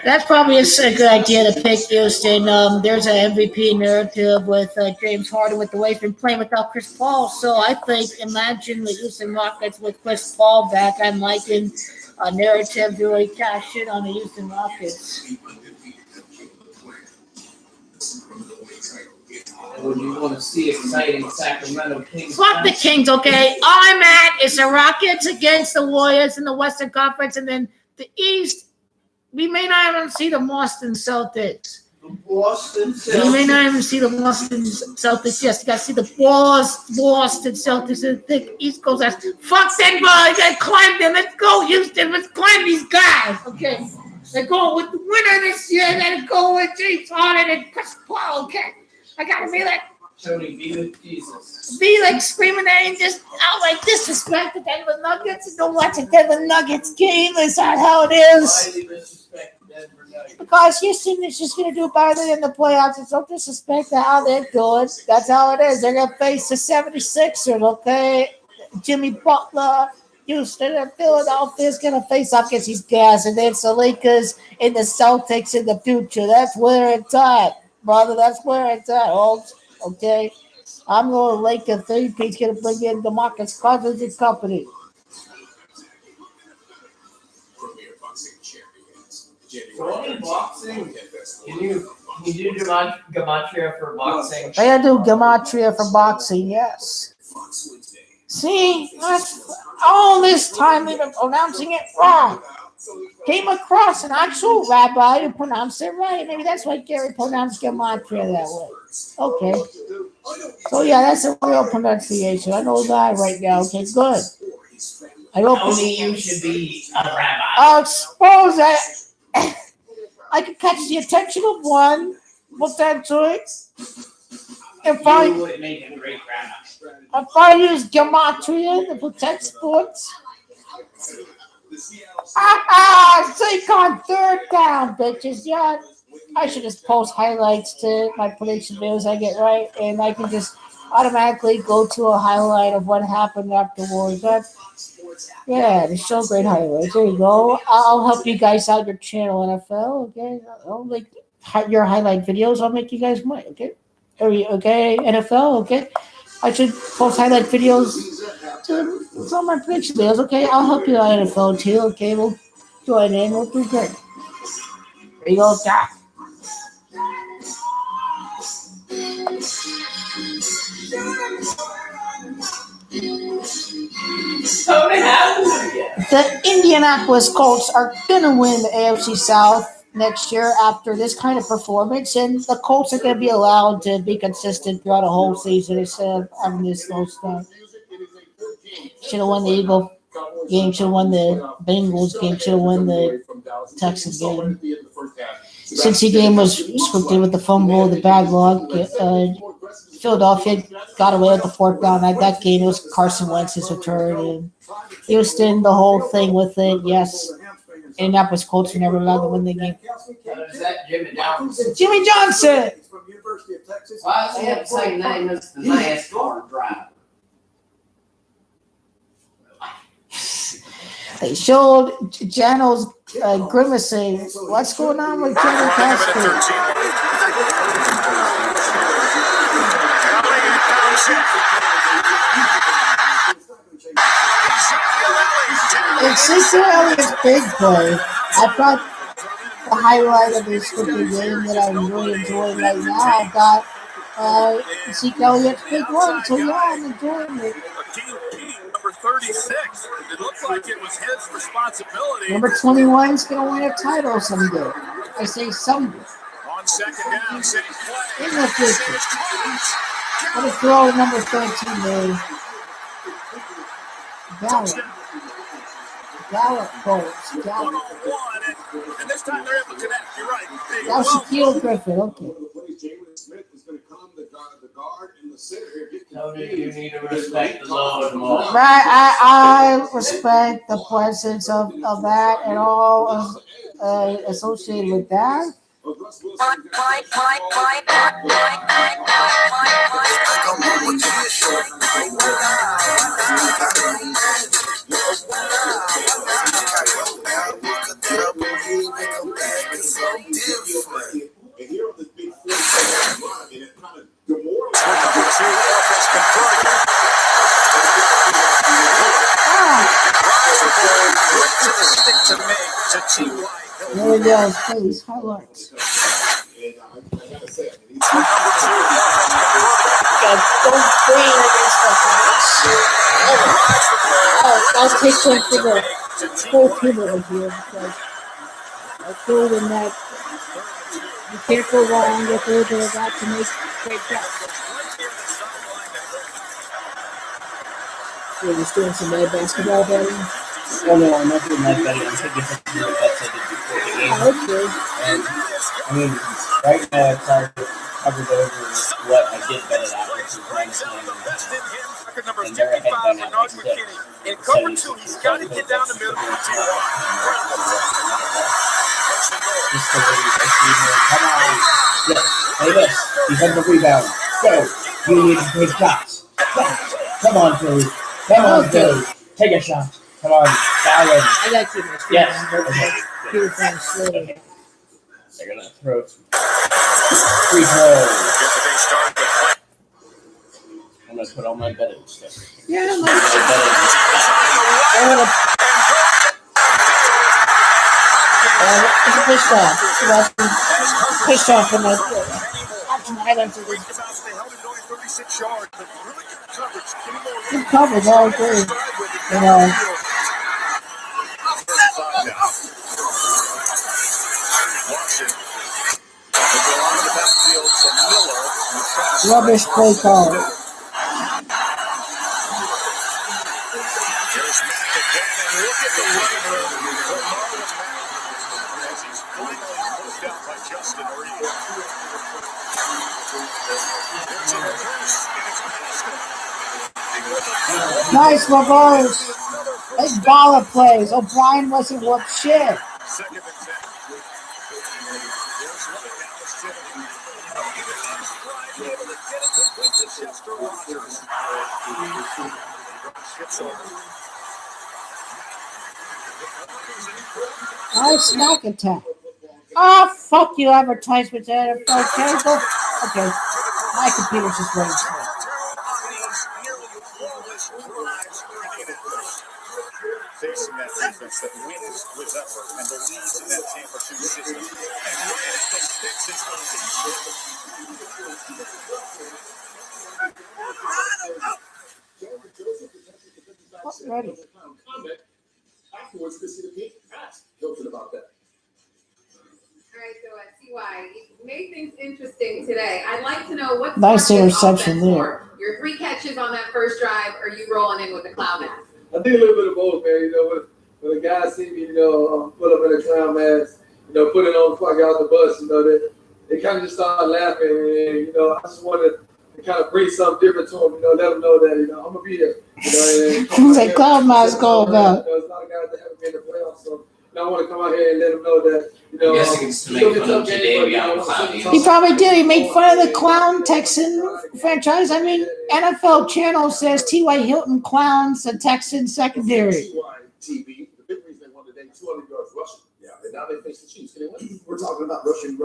That's probably a good idea to pick Houston. There's an MVP narrative with James Harden with the way he's been playing without Chris Paul. So I think, imagine the Houston Rockets with Chris Paul back. I'm liking a narrative to really cash in on the Houston Rockets. Would you want to see exciting Sacramento Kings? Fuck the Kings, okay? All I'm at is the Rockets against the Warriors in the Western Conference, and then the East, we may not even see the Boston Celtics. We may not even see the Boston Celtics. Yes, you got to see the Boston Celtics. And the East Coast ass. Fuck them, boys. You got to climb them. Let's go, Houston. Let's climb these guys. Okay. They're going with the winner this year. They're going to go with James Harden and Chris Paul. Okay. I gotta be like, Tony, be with Jesus. Be like screaming at him, just outright disrespect the Denver Nuggets. Don't watch a Denver Nuggets game. Is that how it is? Because Houston is just gonna do better than the playoffs. It's don't disrespect how they're doing. That's how it is. They're gonna face the 76ers, okay? Jimmy Butler, Houston, and Philadelphia is gonna face up against these guys, and then it's the Lakers and the Celtics in the future. That's where it's at. Brother, that's where it's at, Holmes. Okay? I'm going to Laker 3. He's going to bring in DeMarcus Cousins and company. For boxing, can you do gematria for boxing? I do gematria for boxing, yes. See, that's all this time we've been pronouncing it wrong. Came across an actual rabbi who pronounced it right. Maybe that's why Gary pronounced gematria that way. Okay. So yeah, that's a real pronunciation. I know that right now. Okay, good. I hope Only you should be a rabbi. I'll expose that. I could catch the attention of one, potentially. If would make a great rabbi. If I use gematria to protect sports. Take on third down, bitches. Yeah, I should just post highlights to my prediction videos I get right, and I can just automatically go to a highlight of what happened afterwards. Yeah, the show great highlights. There you go. I'll help you guys out your channel, NFL. Okay, I'll make your highlight videos. I'll make you guys money. Okay, okay, NFL. Okay, I should post highlight videos. It's on my prediction videos. Okay, I'll help you out NFL too. Okay, we'll join in. We'll do good. There you go, Jack. The Indianapolis Colts are going to win the AFC South next year after this kind of performance, and the Colts are going to be allowed to be consistent throughout a whole season instead of having this slow start. Should have won the Eagle game, should have won the Bengals game, should have won the Texans game. Cincy game was scripted with the fumble, the bad luck. Philadelphia got away with the fourth down. That game, it was Carson Wentz's return. And Houston, the whole thing with it, yes. Indianapolis Colts were never allowed to win the game. Is that Jimmy Johnson? Jimmy Johnson! Why does he have the same name as the NASCAR driver? They showed Jano's grimacing. What's going on with Jimmy Casper? Ezekiel Elliott's big play. I thought the highlight of this scripted game that I'm really enjoying right now, I've got Ezekiel Elliott's big one. So yeah, I'm enjoying it. Number 36. It looks like it was his responsibility. Number 21 is going to win a title someday. I say someday. On second down, City play. In the future. I'm going to throw number 13 there. Gallup Colts. Gallup. And this time they're able to connect. You're right. That was Shaquille Griffin. Okay. Tony, you need to respect the Lord more. Right, I respect the presence of that and all associated with that. There we go, please, highlights. I'll take one for the whole people here because I feel in that you can't go wrong if they're about to make great shots. You're just doing some bad basketball betting? Oh no, I'm not doing that betting. I'm taking some of the bets I did before the game. Oh, okay. And I mean, right now it's already covered over what I did bet it out, which is -9.5. And they're ahead by now. In cover two, he's got to get down the middle of the team. Just the way I see him. Come on. Yes. Play this. Defensive rebound. Go. You need to take shots. Come on, Philly. Come on, Philly. Take a shot. Come on. Fire. I got you. Yes. Okay. They're going to throw some free throws. I'm going to put all my betting stuff. Yeah, it's a fish off. Fish off in the highlights of this. Good coverage, all agree. You know. Rubbish play call. Nice reverse. Big baller plays. O'Brien wasn't worth shit. Nice snack attack. Oh, fuck you, advertisements, NFL cable. Okay, my computer's just running slow. Facing that defense that wins with effort and believes in that Tampa 2 system. And they fix his already. Comment afterwards to see the team ask Hilton about that. All right, so at CY, you made things interesting today. I'd like to know what's Nice your interception offense there. more? Your 3 catches on that first drive, or you rolling in with the clown mask? I think a little bit of both, man. You know, when the guys see me, put up in a clown mask, put it on before I got off the bus, they kind of just start laughing. And, I just wanted to kind of bring something different to them, let them know that, I'm going to be here. Who's that clown mask all about? There's a lot of guys that haven't been in the playoffs, so I want to come out here and let them know that, I'm guessing it's to make fun of Jadavion Clowney. He probably did. He made fun of the clown Texan franchise. I mean, NFL Channel says T.Y. Hilton clowns the Texan secondary. TV, the big reason they won today, 200 yards rushing. Yeah, And now they face the Chiefs. Can they win? we're talking about rushing.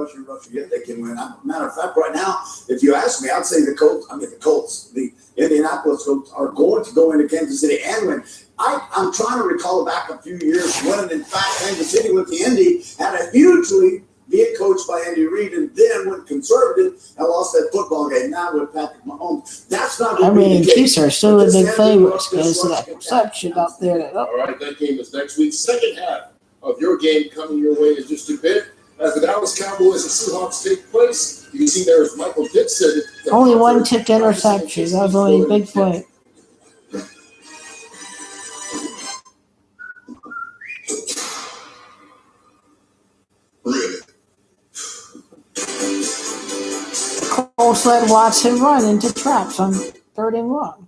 Yeah, they can win. Matter of fact, right now, if you ask me, I'd say the Colts, the Indianapolis Colts are going to go into Kansas City and win. I'm trying to recall back a few years when, in fact, Kansas City went to Indy, had a huge lead, being coached by Andy Reid, and then went conservative and lost that football game. Now with Patrick Mahomes, that's not. I mean, Chiefs are still the big favorites because of that perception up there. All right, that game is next week. Second half of your game coming your way in just a bit. As the Dallas Cowboys and Seahawks take place, you can see there is Michael Dixon. Only one tipped interception. That was only a big play. Really? Colts let Watson run into traps on 3rd and 1.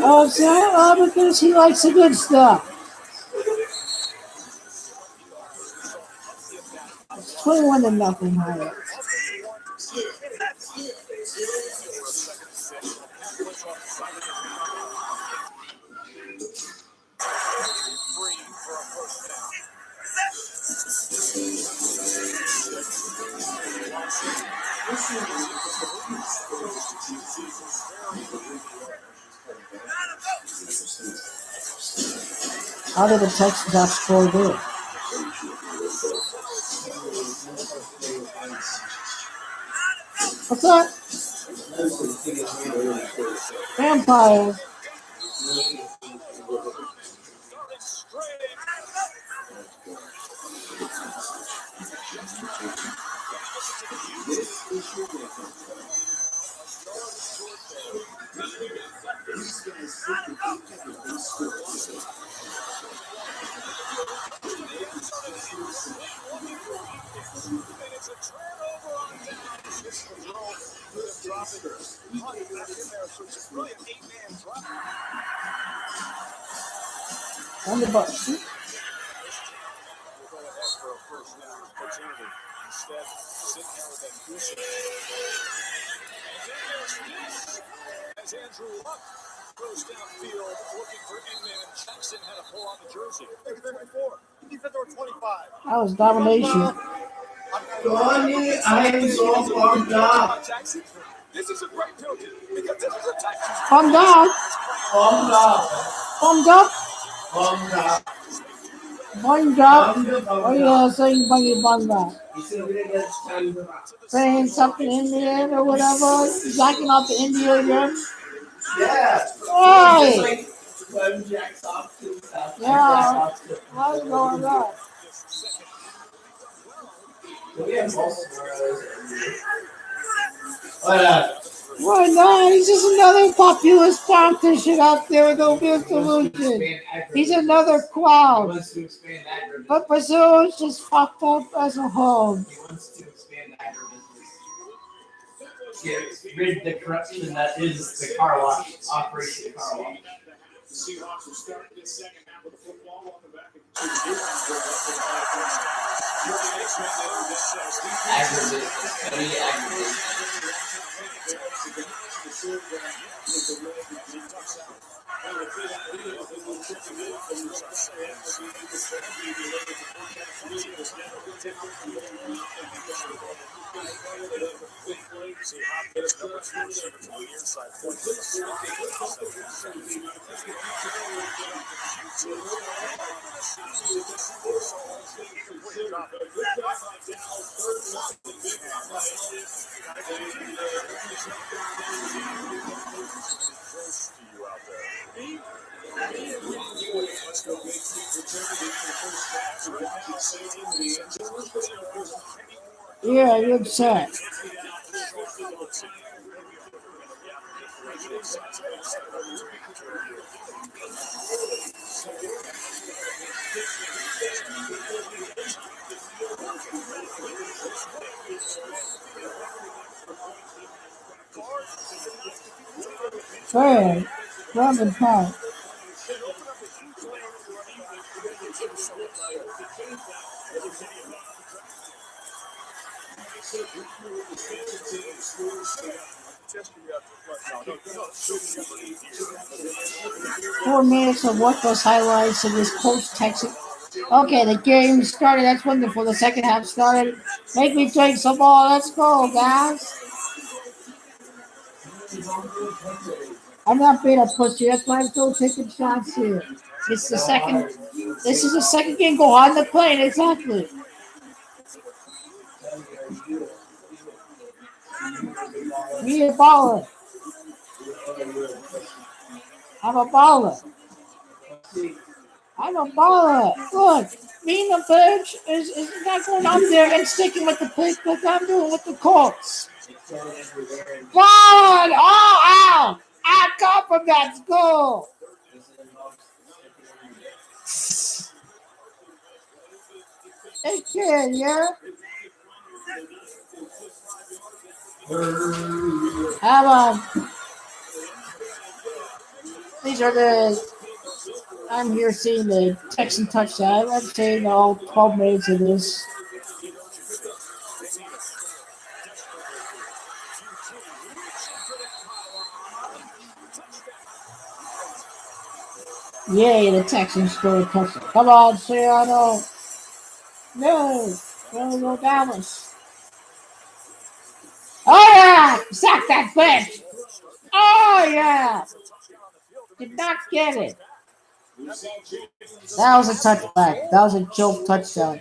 Oh, so, because he likes the good stuff. 21-0 higher. How did the Texans outscore there? What's that? Vampire. On the bus. As Andrew Luck goes downfield looking for Inman. Jackson had a pull on the jersey. 24. Defense over 25. That was domination. Johnny, I am so pumped up. This is a great penalty because this is a touchdown. Pumped up. Pumped up. Pumped up. Pumped up. Pumped up. What are you saying? Pumped up. Saying something Indian or whatever. Jacking off the Indian again. Yeah. Why? When Jack's off to Yeah. What's going on? We have multiple Why not? He's just another populist politician out there with no real solution. He's another clown. But Brazil is just fucked up as a whole. He wants to expand agribusiness. Get rid of the corruption that is the car wash, Operation Car Wash. The Seahawks will start this second half of the football. Welcome back. Aggregate. Any aggregate. Yeah, good set. Hey, Robin Park. Four minutes of what those highlights of this Colts Texas. Okay, the game started. That's wonderful. The second half started. Make me drink some more. Let's go, guys. I'm not being a pussy. That's why I'm still taking shots here. It's the second. This is the second game. Go on the plane. Exactly. Be a baller. I'm a baller. I'm a baller. Look, being a bitch is not going out there and sticking with the pick like I'm doing with the Colts. Run! Oh, ow! I come from that school. Hey, kid, yeah? These are I'm here seeing the Texan touchdown. I'm saying all 12 minutes of this. Yay, the Texans scored a touchdown. Come on, Seattle. No, Dallas. Oh, yeah! Sack that bitch! Oh, yeah! Did not get it. That was a touchback. That was a joke touchdown.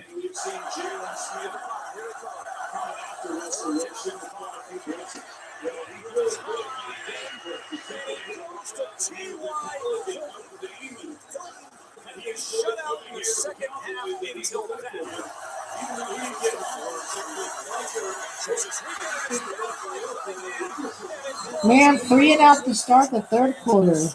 Man, 3 and out to start the third quarter.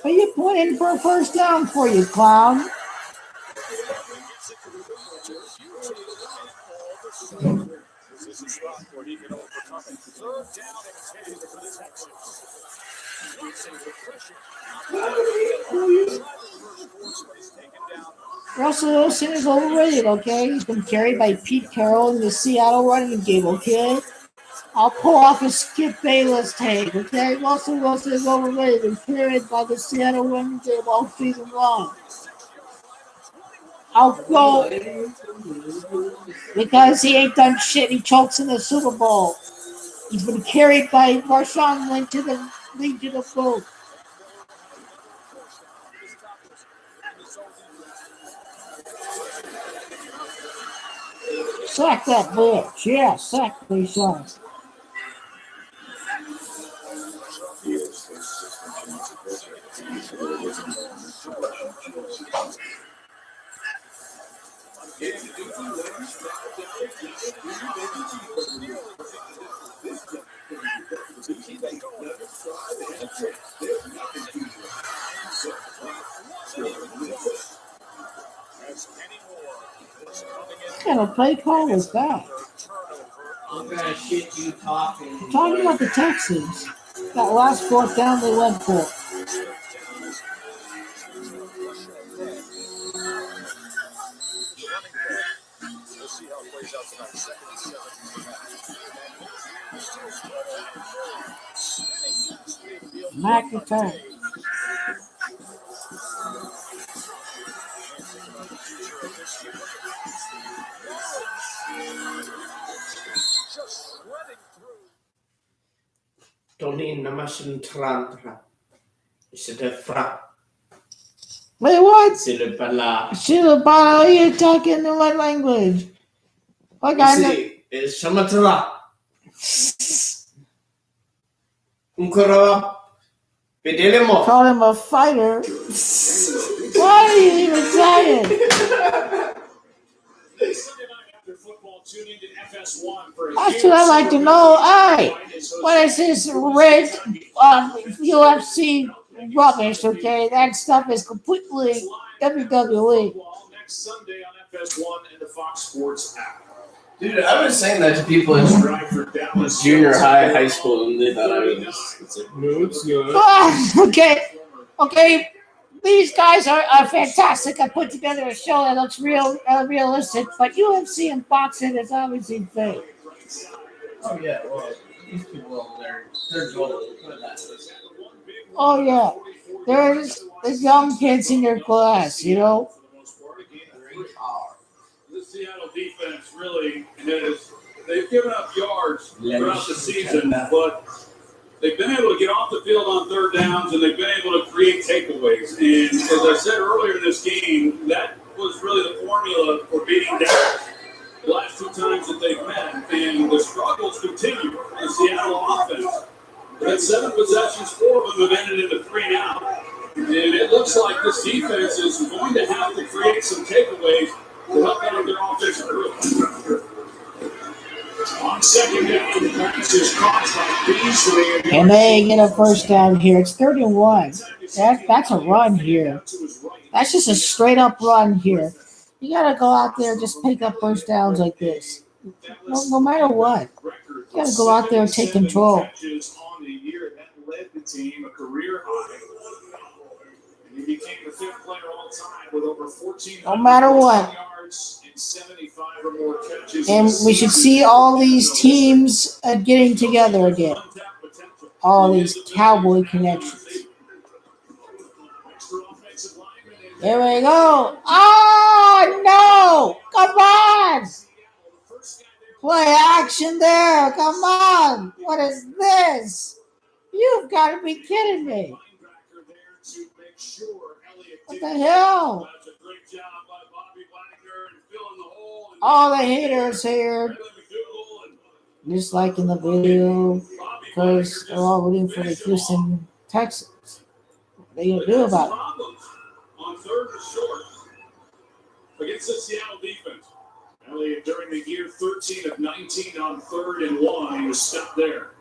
What are you putting for a first down for you, clown? Russell Wilson is overrated, okay? He's been carried by Pete Carroll in the Seattle running game, okay? I'll pull off a Skip Bayless take, okay? Russell Wilson is overrated and carried by the Seattle running game all season long. I'll go because he ain't done shit. He chokes in the Super Bowl. He's been carried by Marshawn Lynch to the Legion of Boom. Sack that bitch. Yeah, sack Marshawn. What kind of play call was that? What kind of shit you talking? I'm talking about the Texans. That last fourth down they went for. We'll see how it plays out tonight. 2nd and 7 for Matt. McIntyre. Just shredding through. Tony Namasantrandra. C'est de frappe. Wait, what? C'est le bala. Shilabala, you talking in what language? What kind of... C'est Shamatra. Unkara. Pedelemo. Call him a fighter. Why are you even saying? Sunday night after football, tune into FS1 for a That's what I like to know. Hey, what is this red UFC rubbish, okay? That stuff is completely WWE. next Sunday on FS1 and the Fox Sports app. Dude, I was saying that to people in junior high, high school, and they thought I was. It's like, no, it's not. Okay. These guys are fantastic. I put together a show that looks realistic, but UFC and boxing is obviously fake. Oh yeah, well, these people over there, they're gold. Oh yeah, there's the young kids in your class, you know. The Seattle defense really they've given up yards throughout the season, but they've been able to get off the field on third downs, and they've been able to create takeaways. And as I said earlier in this game, that was really the formula for beating Dallas the last 2 times that they've met. And the struggles continue for the Seattle offense. They've had 7 possessions, 4 of them have ended into 3 now. And it looks like this defense is going to have to create some takeaways to help out their offensive group. On second down, the pass is caught by Beasley. And they get a first down here. It's 31. That's a run here. That's just a straight up run here. You gotta go out there and just pick up first downs like this. No matter what. You gotta go out there and take control. On the year that led the team a career high. And he became the 5th player all time with over 14 No matter what. yards and 75 or more catches. And we should see all these teams getting together again. All these Cowboy connections. Here we go. Oh, no. Come on. Play action there. Come on. What is this? You've got to be kidding me. What the hell? All the haters here. Just like in the video, because they're all rooting for the Houston Texans. What are they going to do about it? On 3rd and short against the Seattle defense. Elliott during the year 13 of 19 on 3rd and 1. He was stopped there.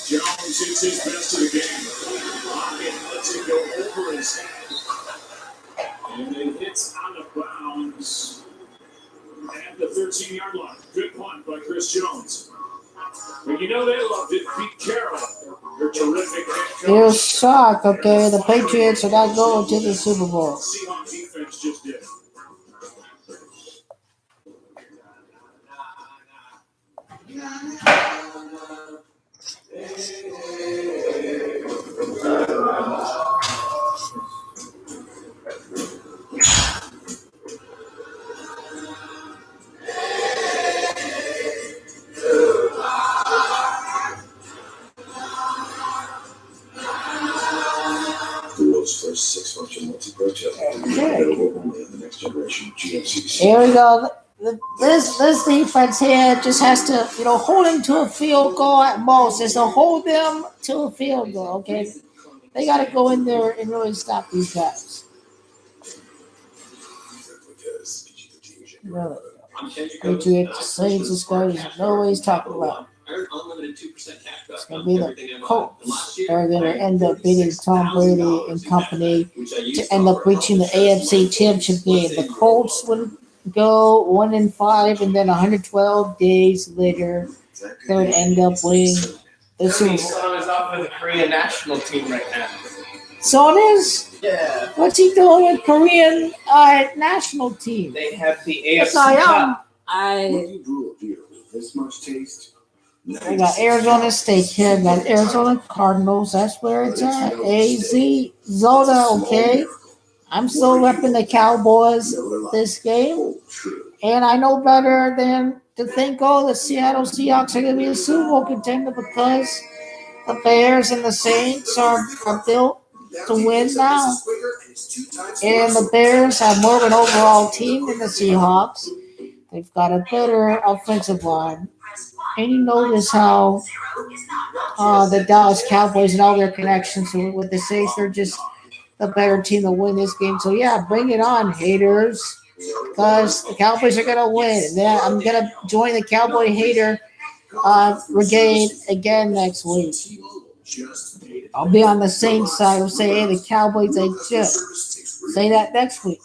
Jones hits his best of the game. Lockett lets it go over his head. And it hits out of bounds at the 13-yard line. Good punt by Chris Jones. But you know they loved it. Pete Carroll, their terrific head coach. You're shocked, okay? The Patriots are not going to the Super Bowl. Seahawks defense just did. First 6-function multi-pro chip. The next generation GMC. Here we go. This defense here just has to, hold him to a field goal at most. Just to hold them to a field goal, okay? They got to go in there and really stop these guys. Really. Patriots, Saints, this guy is always talking about. It's going to be the Colts. They're going to end up beating Tom Brady and company to end up reaching the AFC Championship game. The Colts would go 1-5, and then 112 days later, they would end up winning the Super Bowl. Son is off with the Korean national team right now. Son is? Yeah. What's he doing with Korean national team? They have the Yes, AFC I am. Cup. You grew up here with this much taste. I got Arizona State here. I got Arizona Cardinals. That's where it's at. AZ Zona, okay? I'm still repping the Cowboys this game. And I know better than to think, oh, the Seattle Seahawks are going to be a Super Bowl contender because the Bears and the Saints are built to win now. And the Bears have more of an overall team than the Seahawks. They've got a better offensive line. And you notice how the Dallas Cowboys and all their connections with the Saints, they're just the better team to win this game. So, yeah, bring it on, haters, because the Cowboys are going to win. And then I'm going to join the Cowboy hater brigade again next week. I'll be on the Saints side. We'll say, hey, the Cowboys, they just say that next week.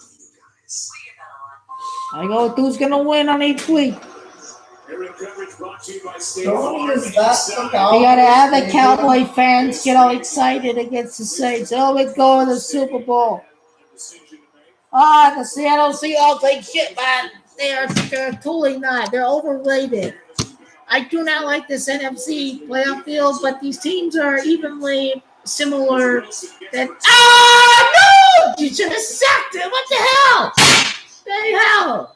I go with who's going to win on each week. Area coverage brought to you by State Tony Farm. is that the You got to have the Cowboy fans get all excited against the Saints. Oh, we go to the Super Bowl. The Seattle Seahawks, like shit, man. They're totally not. They're overrated. I do not like this NFC playoff field, but these teams are evenly similar. No! You should have sacked it. What the hell? The hell?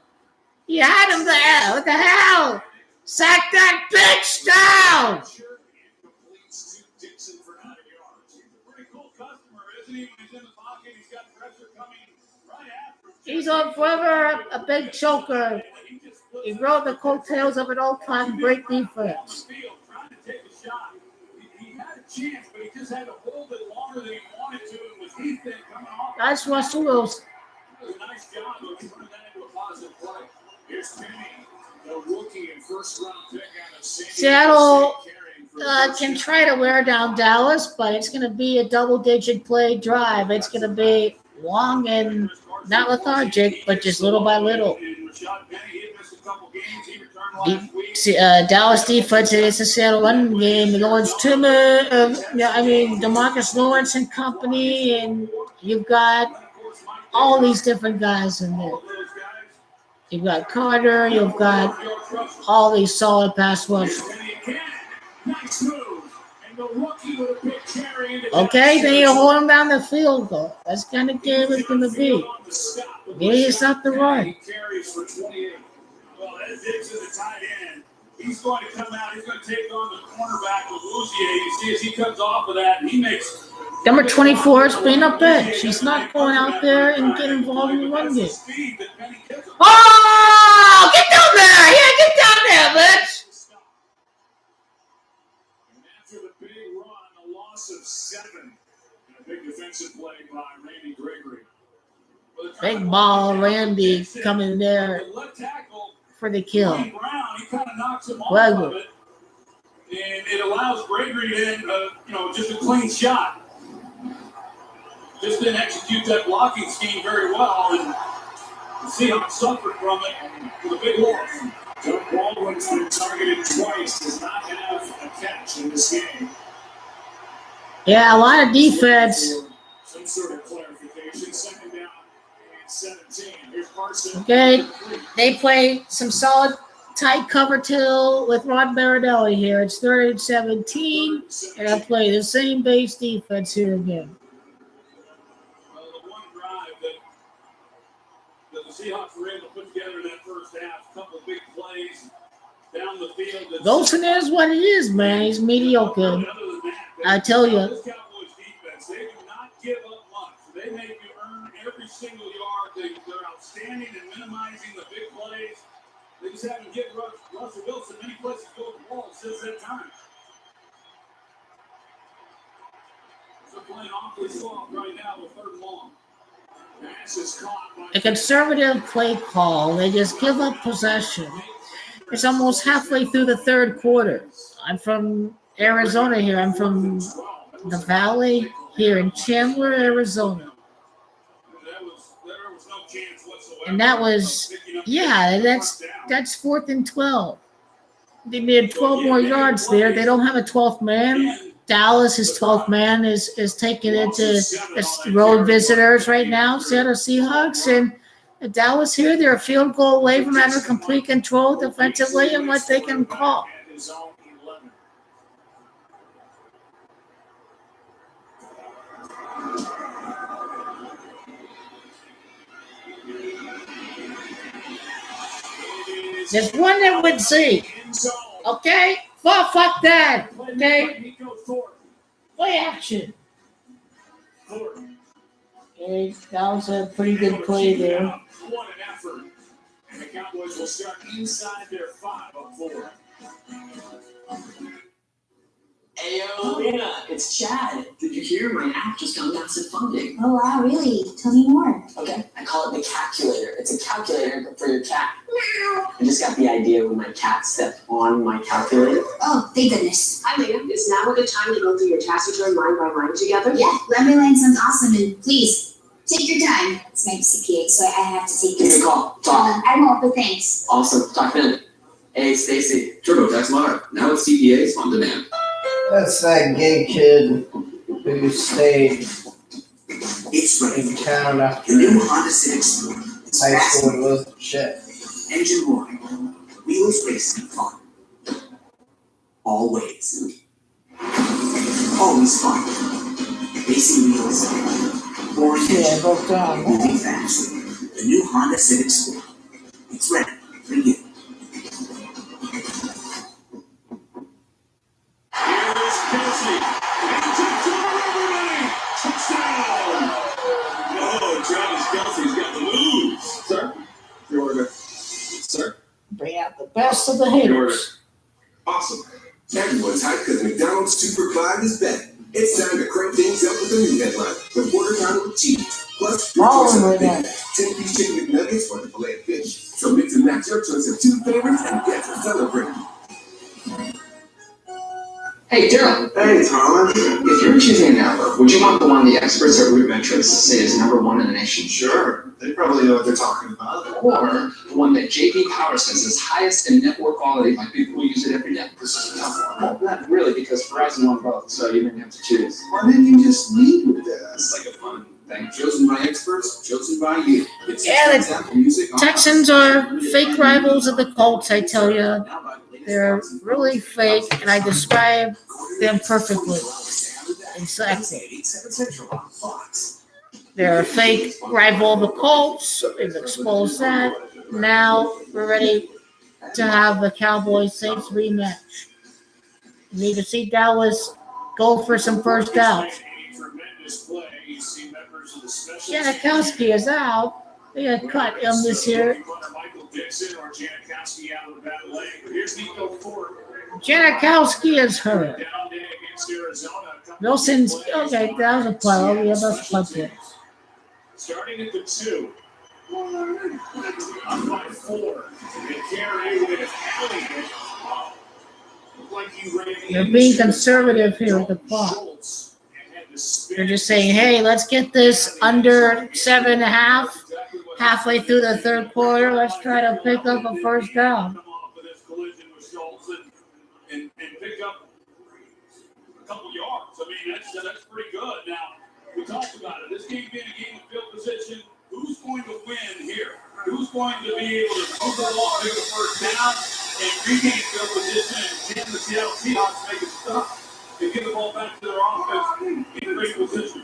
You had him there. What the hell? Sack that bitch down. He's on forever a big choker. He rode the coattails of an all-time great defense. That's Russell Wilson. Seattle can try to wear down Dallas, but it's going to be a double-digit play drive. It's going to be long and not lethargic, but just little by little. Dallas defense against the Seattle run game. Lawrence Timmer, DeMarcus Lawrence and company, and you've got all these different guys in there. You've got Carter. You've got all these solid pass rushers. Okay, then you hold him down the field goal. That's the kind of game it's going to be. Maybe it's not the run. Well, as Diggs is the tight end, he's going to come out. He's going to take on the cornerback of Lucier. You see as he comes off of that, and he makes. Number 24 is being a bitch. She's not going out there and getting involved in the run game. Oh, get down there! Yeah, get down there, bitch! And after the big run, a loss of 7. And a big defensive play by Randy Gregory. Big ball, Randy coming there for the kill. Brown, he kind of knocks him off of it, and it allows Gregory to, just a clean shot. Just didn't execute that blocking scheme very well, and the Seahawks suffered from it with a big loss. Doug Baldwin's been targeted twice, does not have a catch in this game. Yeah, a lot of defense. Some sort of clarification. Second down and 17. Here's Carson. Okay, they play some solid tight cover till with Rod Marinelli here. It's 3rd and 17, and I play the same base defense here again. Well, the one drive that the Seahawks were able to put together in that first half, a couple of big plays down the field. Golson is what he is, man. He's mediocre. I tell you. This Cowboys defense, they do not give up much. They make you earn every single yard. They're outstanding in minimizing the big plays. They just haven't given Russell Wilson many places to go to the ball since that time. They're playing awfully soft right now with 3rd and long. Pass is caught by a conservative play call. They just give up possession. It's almost halfway through the third quarter. I'm from Arizona here. I'm from the Valley here in Chandler, Arizona. And that was, that's 4th and 12. They made 12 more yards there. They don't have a 12th man. Dallas, his 12th man, is taking it to road visitors right now, Seattle Seahawks. And Dallas here, they're a field goal away from having complete control defensively and what they can call. There's one that would see. Okay? Fuck that. Okay? Play action. Okay, that was a pretty good play there. And the Cowboys will start inside their 5 of 4. Ayo, Lena, it's Chad. Did you hear my app just got massive funding? Oh wow, really? Tell me more. Okay, I call it the calculator. It's a calculator for your cat. Meow. I just got the idea when my cat stepped on my calculator. Oh, thank goodness. Hi, Lena. Is now a good time to go through your tax return line by line together? Yeah, memory line sounds awesome, and please, take your time. It's my CPA, so I have to take Give me a call. Talk. I won't, but thanks. Awesome. Talk then. Hey, Stacy. TurboTax Live. Now with CPAs on demand. That's that gay kid who stayed It's ready. in town after The new Honda Civic Sport. It's high fast, school and was shit. engine roaring, wheels racing fun. Always. Always fun. Racing wheels, boring engine, broke down. moving fast. The new Honda Civic Sport. It's ready for you. Kelsey's got the moves. Sir? Your order. Sir? Bring out the best of the haters. Awesome. Everyone's hyped because McDonald's Super Clyde is back. It's time to crank things up with a new headline. The quarter pounder with cheese. Plus, your choice of Big Mac, 10-piece chicken McNuggets, or the filet of fish. So mix and match your choice of 2 favorites and get to celebrate. Hey, Daryl. Hey, Tom. If you were choosing an hour, would you want the one the experts at Root Metrics say is #1 in the nation? Sure. They probably know what they're talking about. Or the one that JP Power says is highest in network quality by people who use it every day? This is a tough one. Well, not really, because Verizon won both, so you didn't have to choose. Why didn't you just lead with that? It's like a fun thing. Chosen by experts, chosen by you. It's the Texans are fake rivals of the Colts, I tell you. They're really fake, and I describe them perfectly. Exactly. They're a fake rival of the Colts. We've exposed that. Now we're ready to have the Cowboys Saints rematch. We need to see Dallas go for some first downs. Janikowski is out. They got cut him this year. Janikowski is hurt. Wilson's okay. That was a play. Oh, yeah, that's a play. Starting at the 2. Up by 4. And carry with Elliott. Like he ran. They're being conservative here with the clock. They're just saying, hey, let's get this under 7.5. Halfway through the third quarter, let's try to pick up a first down. And pick up a couple yards. I mean, that's pretty good. Now, we talked about it. This game being a game of field position, who's going to win here? Who's going to be able to move the ball, pick the first down, and regain field position and jam the Seattle Seahawks make it stop and get the ball back to their offense in great position?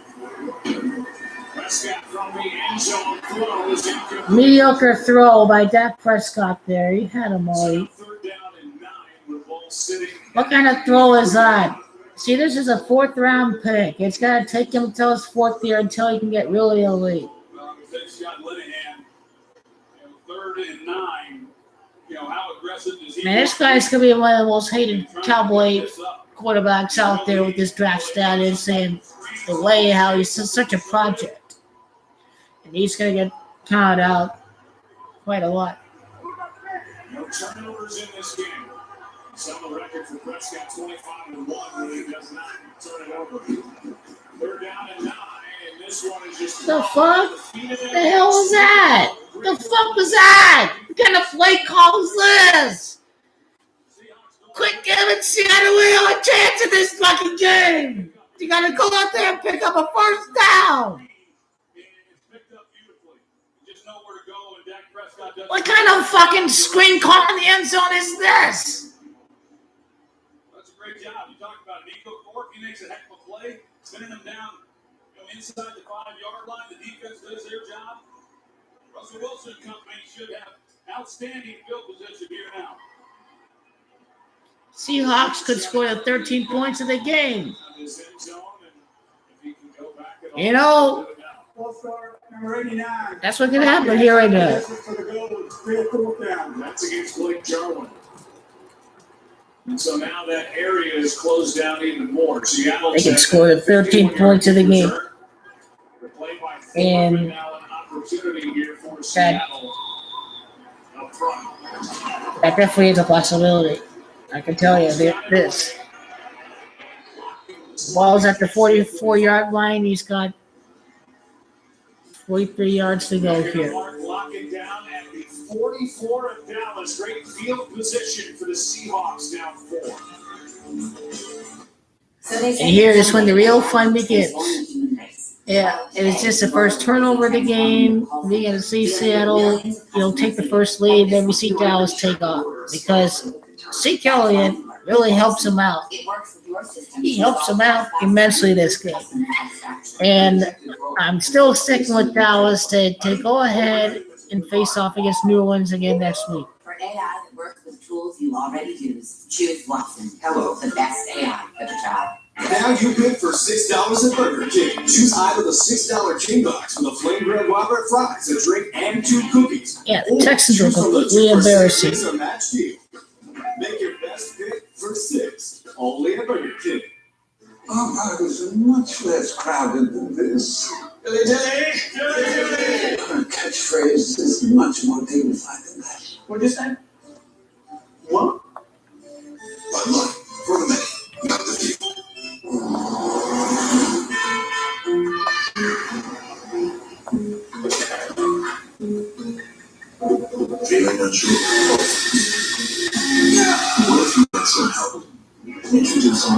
Prescott from the end zone throws incomplete. Mediocre throw by Dak Prescott there. He had him all. Third down and 9 with ball sitting. What kind of throw is that? See, this is a 4th round pick. It's got to take him until his 4th year until he can get really elite. Scott Linehan, 3rd and 9. How aggressive does he? Man, this guy's going to be one of the most hated Cowboy quarterbacks out there with this draft status and the way how he's such a project. And he's going to get counted out quite a lot. No turnovers in this game. It's on the record for Prescott, 25-1, when he does not turn it over. They're down at 9, and this one is just The fuck? The hell was that? The fuck was that? What kind of play call is this? Quit giving Seattle a chance in this fucking game. You gotta go out there and pick up a first down. What kind of fucking screen call in the end zone is this? That's a great job. You talk about Nico Corp. He makes a heck of a play, spinning them down inside the 5-yard line. The defense does their job. Russell Wilson and company should have outstanding field position here now. Seahawks could score the 13 points of the game. You know, Number 89. that's what could happen here right now. That's against Blake Jarwin. And so now that area is closed down even more. Seattle They can score the 13 points of the game. And that definitely is a possibility. I can tell you this. Ball's at the 44-yard line. He's got 43 yards to go here. Locking down at the 44 of Dallas. Great field position for the Seahawks down 4. And here is when the real fun begins. Yeah, it was just the first turnover of the game. We're going to see Seattle, take the first lead. Then we see Dallas take off because Zeke Elliott really helps him out. He helps him out immensely this game. And I'm still sticking with Dallas to go ahead and face off against New Orleans again next week. For AI that works with tools you already use, choose Watson. Hello, the best AI for the job. Now you bid for $6 at Burger King. Choose either the $6 King Box with a flame grilled Robert fries, a drink, and 2 cookies. Yeah, the Texans are completely embarrassing. It's a match deal. Make your best pick for $6. Only at Burger King. Our is much less crowded than this. Our catchphrase is much more dignified than that. What'd you say? What? Bud Light, for the many, not the few. Feeling unsure? What if you got some help?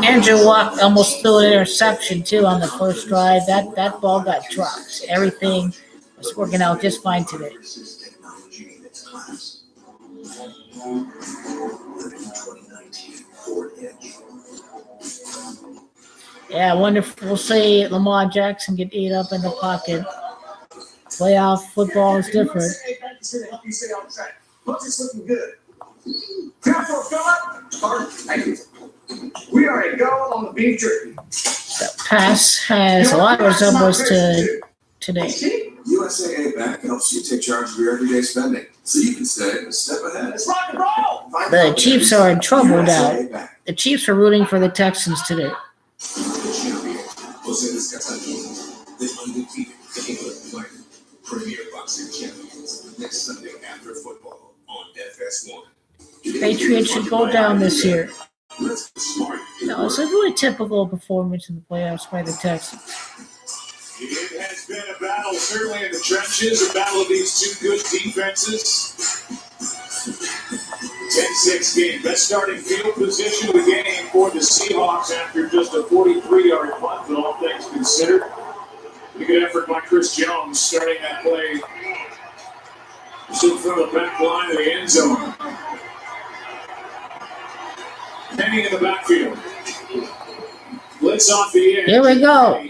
Andrew Luck almost threw an interception too on the first drive. That ball got dropped. Everything was working out just fine today. Yeah, I wonder if we'll see Lamar Jackson get ate up in the pocket. Playoff football is different. Looks looking good. Careful, Philip. We are a go on the beef jerky. The pass has a lot of resemblance to today. USAA Bank helps you take charge of your everyday spending, so you can stay a step ahead. Let's rock and roll. The Chiefs are in trouble now. The Chiefs are rooting for the Texans today. The undefeated Premier Boxing Champions next Sunday after football on FS1. Patriots should go down this year. No, it's a really typical performance in the playoffs by the Texans. It has been a battle, certainly in the trenches, a battle of these two good defenses. 10-6 game. Best starting field position of the game for the Seahawks after just a 43-yard punt, with all things considered. A good effort by Chris Jones starting that play just in front of the back line of the end zone. Penny in the backfield. Blitz off the end. Here we go.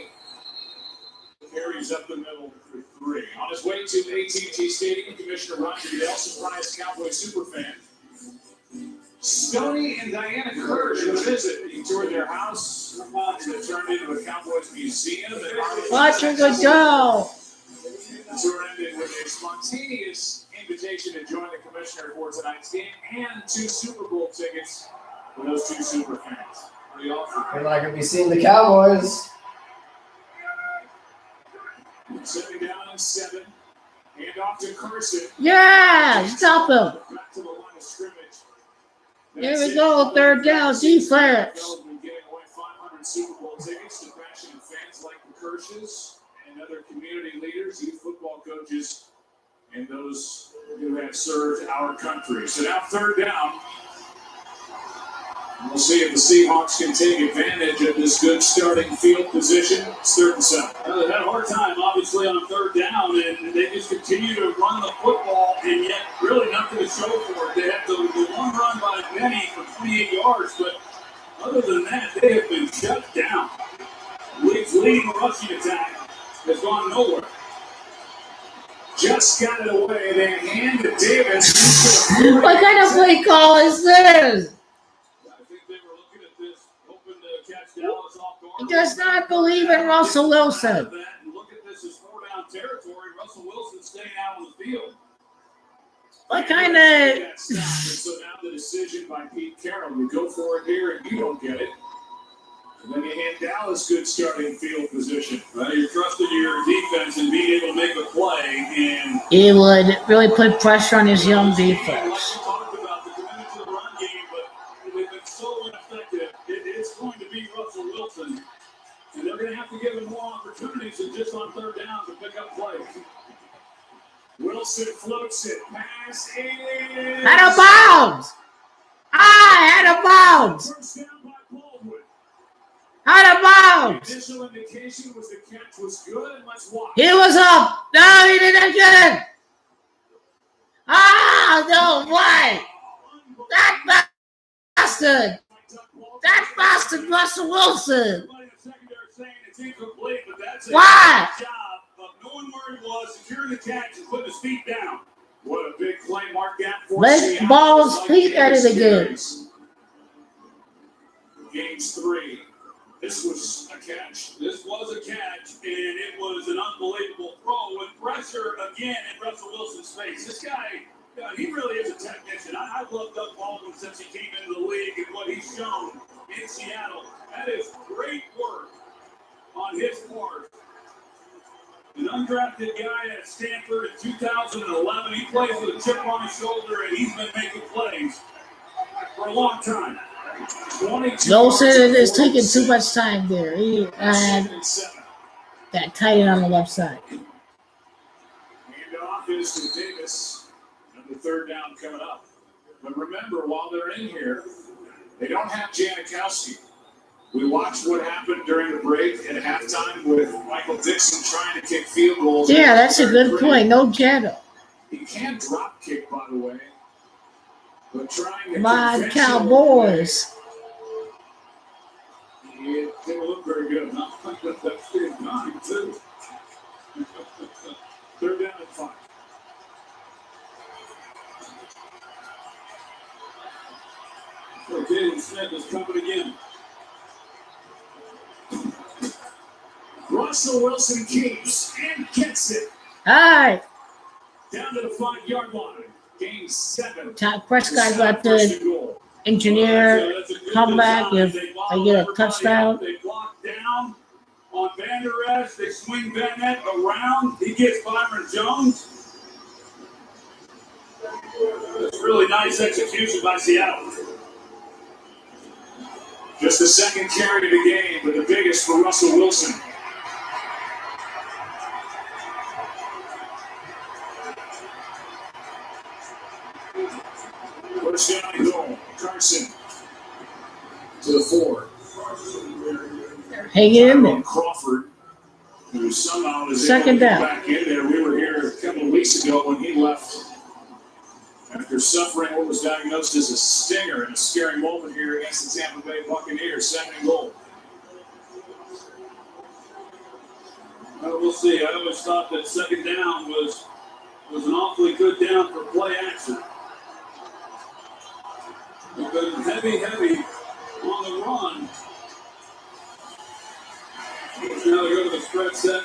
Carries up the middle for 3. On his way to AT&T Stadium, Commissioner Roger Goodell, surprised Cowboys superfan. Stoney and Diana Kirsch on a visit. He toured their house that turned into a Cowboys museum. Roger Goodell. The tour ended with a spontaneous invitation to join the commissioner for tonight's game and 2 Super Bowl tickets for those 2 super fans. Pretty awesome. We're not going to be seeing the Cowboys. 7 down and 7. Hand off to Carson. Yeah, stop him. Back to the line of scrimmage. Here we go, third down, defense. Giving away 500 Super Bowl tickets to passionate fans like the Kirsches and other community leaders, youth football coaches, and those who have served our country. So now third down. We'll see if the Seahawks can take advantage of this good starting field position. It's 3rd and 7. They had a hard time, obviously, on third down, and they just continue to run the football, and yet really nothing to show for it. They had the one run by Benny for 28 yards, but other than that, they have been shut down. League's leading rushing attack has gone nowhere. Just got it away. They hand to Davis. What kind of play call is this? He does not believe in Russell Wilson. Look at this as 4-down territory. Russell Wilson staying out on the field. What kind of... So now the decision by Pete Carroll. You go for it here and you don't get it. And then you hand Dallas good starting field position. Well, you're trusting your defense and being able to make a play. And he would really put pressure on his young defense. Like we talked about, the commitment to the run game, but they've been so ineffective. It's going to be Russell Wilson. And they're going to have to give him more opportunities than just on third down to pick up plays. Wilson floats it. Pass is... Out of bounds! Out of bounds! First down by Baldwin. Out of bounds! The initial indication was the catch was good, and let's watch. He was up! No, he didn't get it! No way! That bastard! That bastard Russell Wilson! Why? Of knowing where he was, securing the catch, and putting his feet down. What a big play, Mark that for Let Seattle. balls peek at it again. Games 3. This was a catch. This was a catch, and it was an unbelievable throw with pressure again in Russell Wilson's face. This guy, he really is a technician. I've loved Doug Baldwin since he came into the league and what he's shown in Seattle. That is great work on his part. An undrafted guy at Stanford in 2011. He plays with a chip on his shoulder, and he's been making plays for a long time. Wilson is taking too much time there. He had that tight end on the left side. Hand off is to Davis. And the third down coming up. But remember, while they're in here, they don't have Janikowski. We watched what happened during the break at halftime with Michael Dixon trying to kick field goals. Yeah, that's a good point. No Jano. He can drop kick, by the way. But trying to... My Cowboys. It didn't look very good. Not like that's 9, too. Third down and 5. So Jalen Smith is coming again. Russell Wilson keeps and gets it. All right. Down to the 5-yard line. Game 7. Prescott got the engineer comeback if they get a touchdown. They block down on Van Der Esch. They swing Bennett around. He gets Byron Jones. That's really nice execution by Seattle. Just the second carry of the game, but the biggest for Russell Wilson. First down and goal. Carson to the 4. Hanging in there. Crawford, who somehow is Second able to get down. back in there. We were here a couple of weeks ago when he left after suffering what was diagnosed as a stinger in a scary moment here against the Tampa Bay Buccaneers. 2nd and goal. Well, we'll see. I always thought that second down was an awfully good down for play action. We've been heavy on the run. Now they go to the spread set.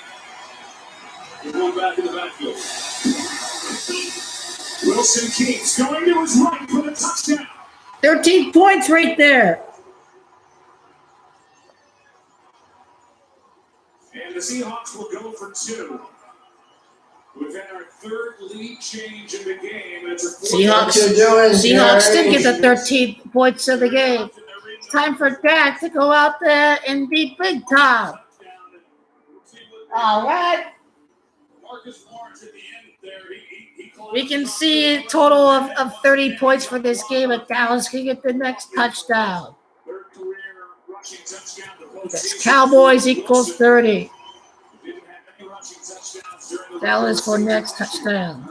We're going back in the backfield. Wilson keeps going to his right for the touchdown. 13 points right there. And the Seahawks will go for 2 with We've had our third lead change in the game. It's a Seahawks did get the 13 points of the game. It's time for Dak to go out there and be big time. All right. We can see a total of 30 points for this game, but Dallas can get the next touchdown. That's Cowboys equals 30. Dallas for next touchdown.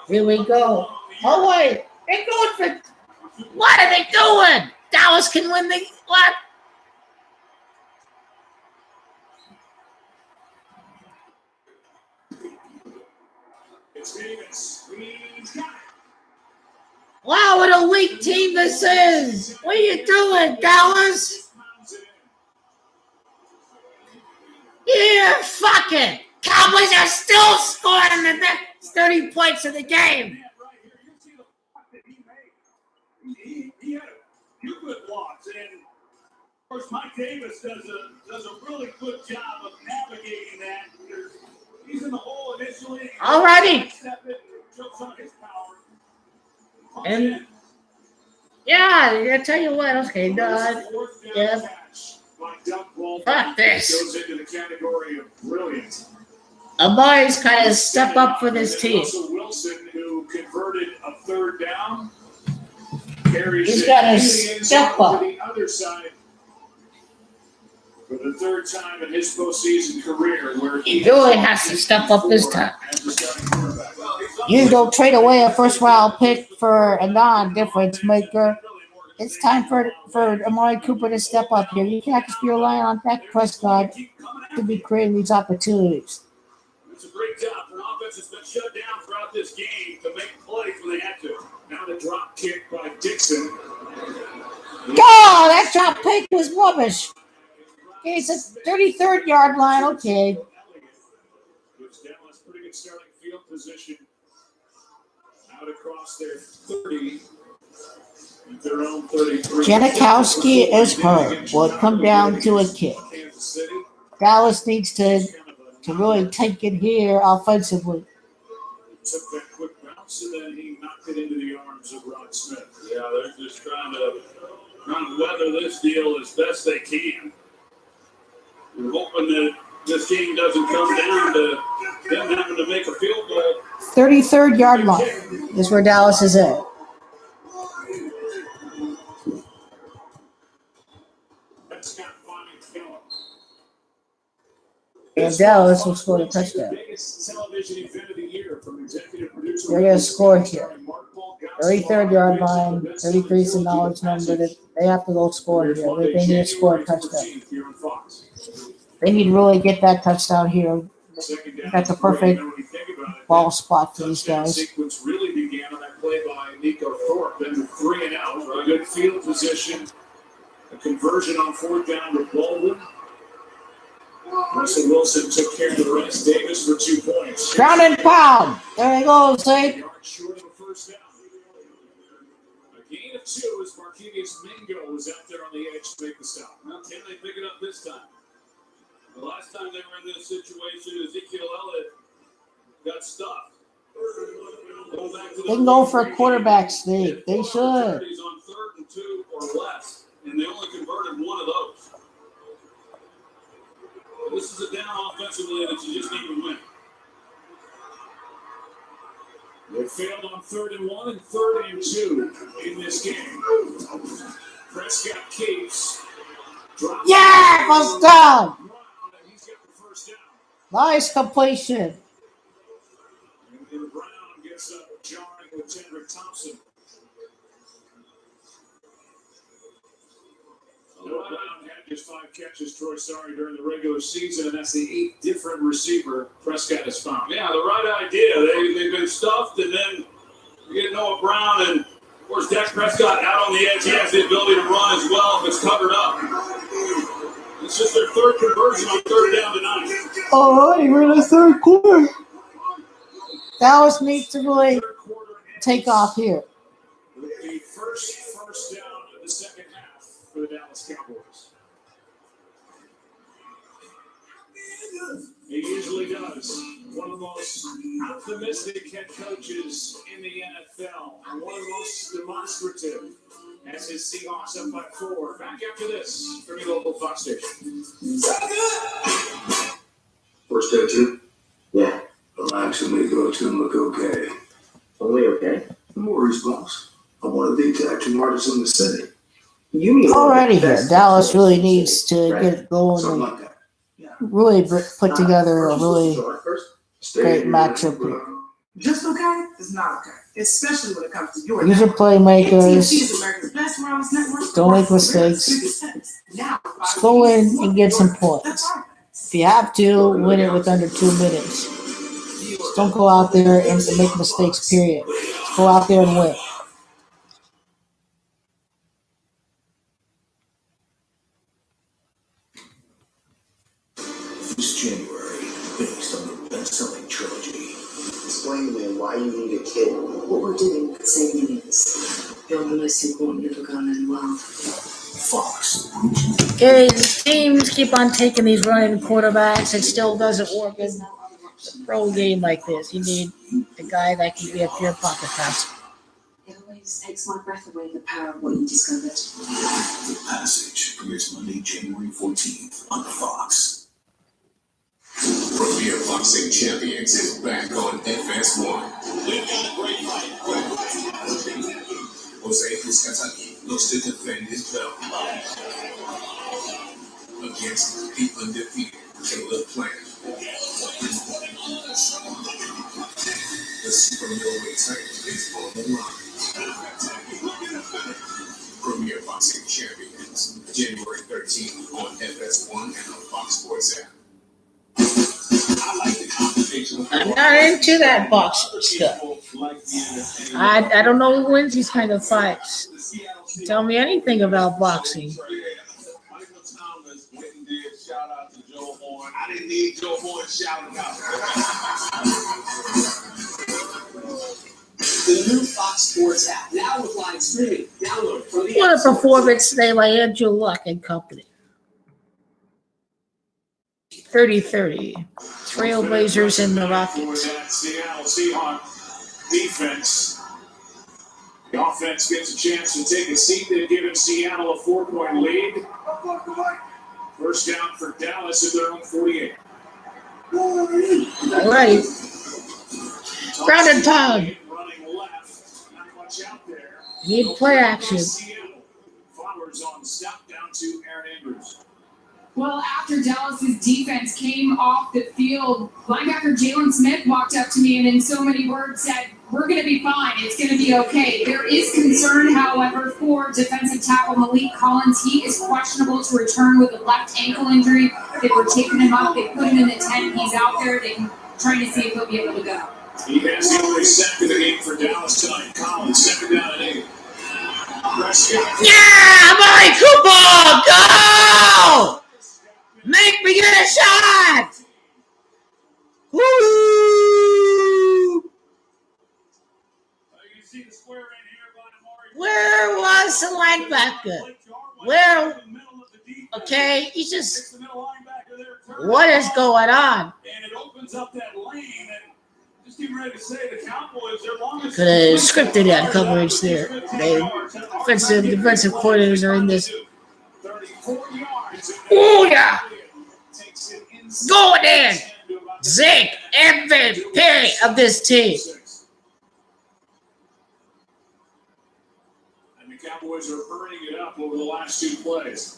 Here we go. Oh, wait. They're going for... What are they doing? Dallas can win the... What? Wow, what a weak team this is. What are you doing, Dallas? Yeah, fuck it. Cowboys are still scoring the next 30 points of the game. He had a few good blocks, and of course Mike Davis does a really good job of navigating that. He's in the hole initially. Alrighty. And yeah, I tell you what. Okay, done. Yeah. Fuck this. Goes into the category of brilliant. Amari's kind of step up for this team. Russell Wilson, who converted a third down, carries He's got to it step up. to the other side for the third time in his postseason career. Where He really has to step up this time. You don't trade away a first-round pick for a non-difference maker. It's time for Amari Cooper to step up here. You can't just be relying on Dak Prescott to be creating these opportunities. It's a great job. An offense has been shut down throughout this game to make plays when they had to. Now the drop kick by Dixon. God, that drop pick was rubbish. Okay, it's a 33rd yard line. Okay. Gives Dallas pretty good starting field position. Out across their 30. Their own 33. Janikowski is hurt. Will it come down to a kick? Dallas needs to really take it here offensively. Took that quick bounce and then he knocked it into the arms of Rod Smith. Yeah, they're just trying to weather this deal as best they can. We're hoping that this game doesn't come down to them having to make a field goal. 33rd yard line is where Dallas is at. And Dallas will score the touchdown. They're going to score here. 33rd yard line, 33 is the knowledge number that they have to go score here. They need to score a touchdown. They need to really get that touchdown here. That's a perfect ball spot for these guys. Sequence really began on that play by Nico Thorpe. Then the 3 and out, a good field position, a conversion on 4th down to Baldwin. Russell Wilson took care of the rest. Davis for 2 points. Ground and pound. There he goes, Zeke. Short of a first down. A gain of 2 as Marquinhos Mingo was out there on the edge to make the stop. Well, can they pick it up this time? The last time they were in this situation, Ezekiel Elliott got stuffed. They can go for a quarterback sneak. They should. On 3rd and 2 or less, and they only converted one of those. This is a down offensively that you just need to win. They failed on 3rd and 1 and 3rd and 2 in this game. Prescott keeps. Yeah, first down. Nice completion. And Brown gets up jarring with Kendrick Thompson. Brown had just 5 catches, Troy Sorry, during the regular season, and that's the 8th different receiver Prescott has found. Yeah, the right idea. They've been stuffed, and then you get Noah Brown, and of course Dak Prescott out on the edge. He has the ability to run as well if it's covered up. It's just their 3rd conversion on 3rd down tonight. All right, we're in the 3rd quarter. Dallas needs to really take off here. The first down of the second half for the Dallas Cowboys. He usually does. one of the most optimistic head coaches in the NFL, and one of the most demonstrative as his Seahawks up by 4. Back after this from your local Fox station. First day two? Yeah. Relax and make go to look okay. Only okay? No worries, boss. I'm one of the tattoo artists in the city. You mean Alrighty here. Dallas really needs to get going something and like that. Yeah. really put together a really great matchup here. Just okay is not okay, especially when it comes to your These are playmakers. AT&T is America's best wireless network. Don't make mistakes. Now, Just go in and get some points. If you have to, win it with under 2 minutes. Just don't go out there and make mistakes, period. Just go out there and win. This January, based on the best-selling trilogy. Explain to me why you need a kid. What we're doing with saving is you're the most important little girl in the world. Fox. Okay, teams keep on taking these running quarterbacks. It still doesn't work in a pro game like this. You need a guy that can be a pure pocket passer. It always takes my breath away, the power of what you discovered. The Passage premieres Monday, January 14th on Fox. Premier Boxing Champions is back on FS1. We've got a great fight. Jose PRESCOTT looks to defend his belt against the undefeated Caleb Plant. The super middleweight title is on the line. Premier Boxing Champions, January 13th on FS1 and on Fox Sports app. I'm not into that boxing stuff. I don't know who wins these kind of fights. Tell me anything about boxing. Michael Thomas went and did shout out to Joe Horn. I didn't need Joe Horn shouting out. The new Fox Sports app, now with live streaming. Download from the What a performance today by Andrew Luck and company. 30-30. Trailblazers and the Rockets. Seattle Seahawks defense. The offense gets a chance to take a seat. They've given Seattle a 4-point lead. First down for Dallas at their own 48. All right. Ground and pound. Running left. Not much out there. Need play action. Flowers on stop down to Aaron Andrews. Well, after Dallas's defense came off the field, linebacker Jalen Smith walked up to me and in so many words said, "We're going to be fine. It's going to be okay." There is concern, however, for defensive tackle Malik Collins. He is questionable to return with a left ankle injury. They were taking him up. They put him in the tent. He's out there. They're trying to see if he'll be able to go. He has the only sack of the game for Dallas tonight. Collins, 2nd down and 8. Prescott. Yeah, Mike Cooper, go! Make me get a shot! Woo! Where was the linebacker? Where? Okay, he's just. What is going on? And it opens up that lane. And just getting ready to say the Cowboys, their longest. Could have scripted that coverage there. Defensive coordinators are in this. 34 yards. Oh, yeah. Go in. Zeke, MVP of this team. And the Cowboys are hurrying it up over the last 2 plays.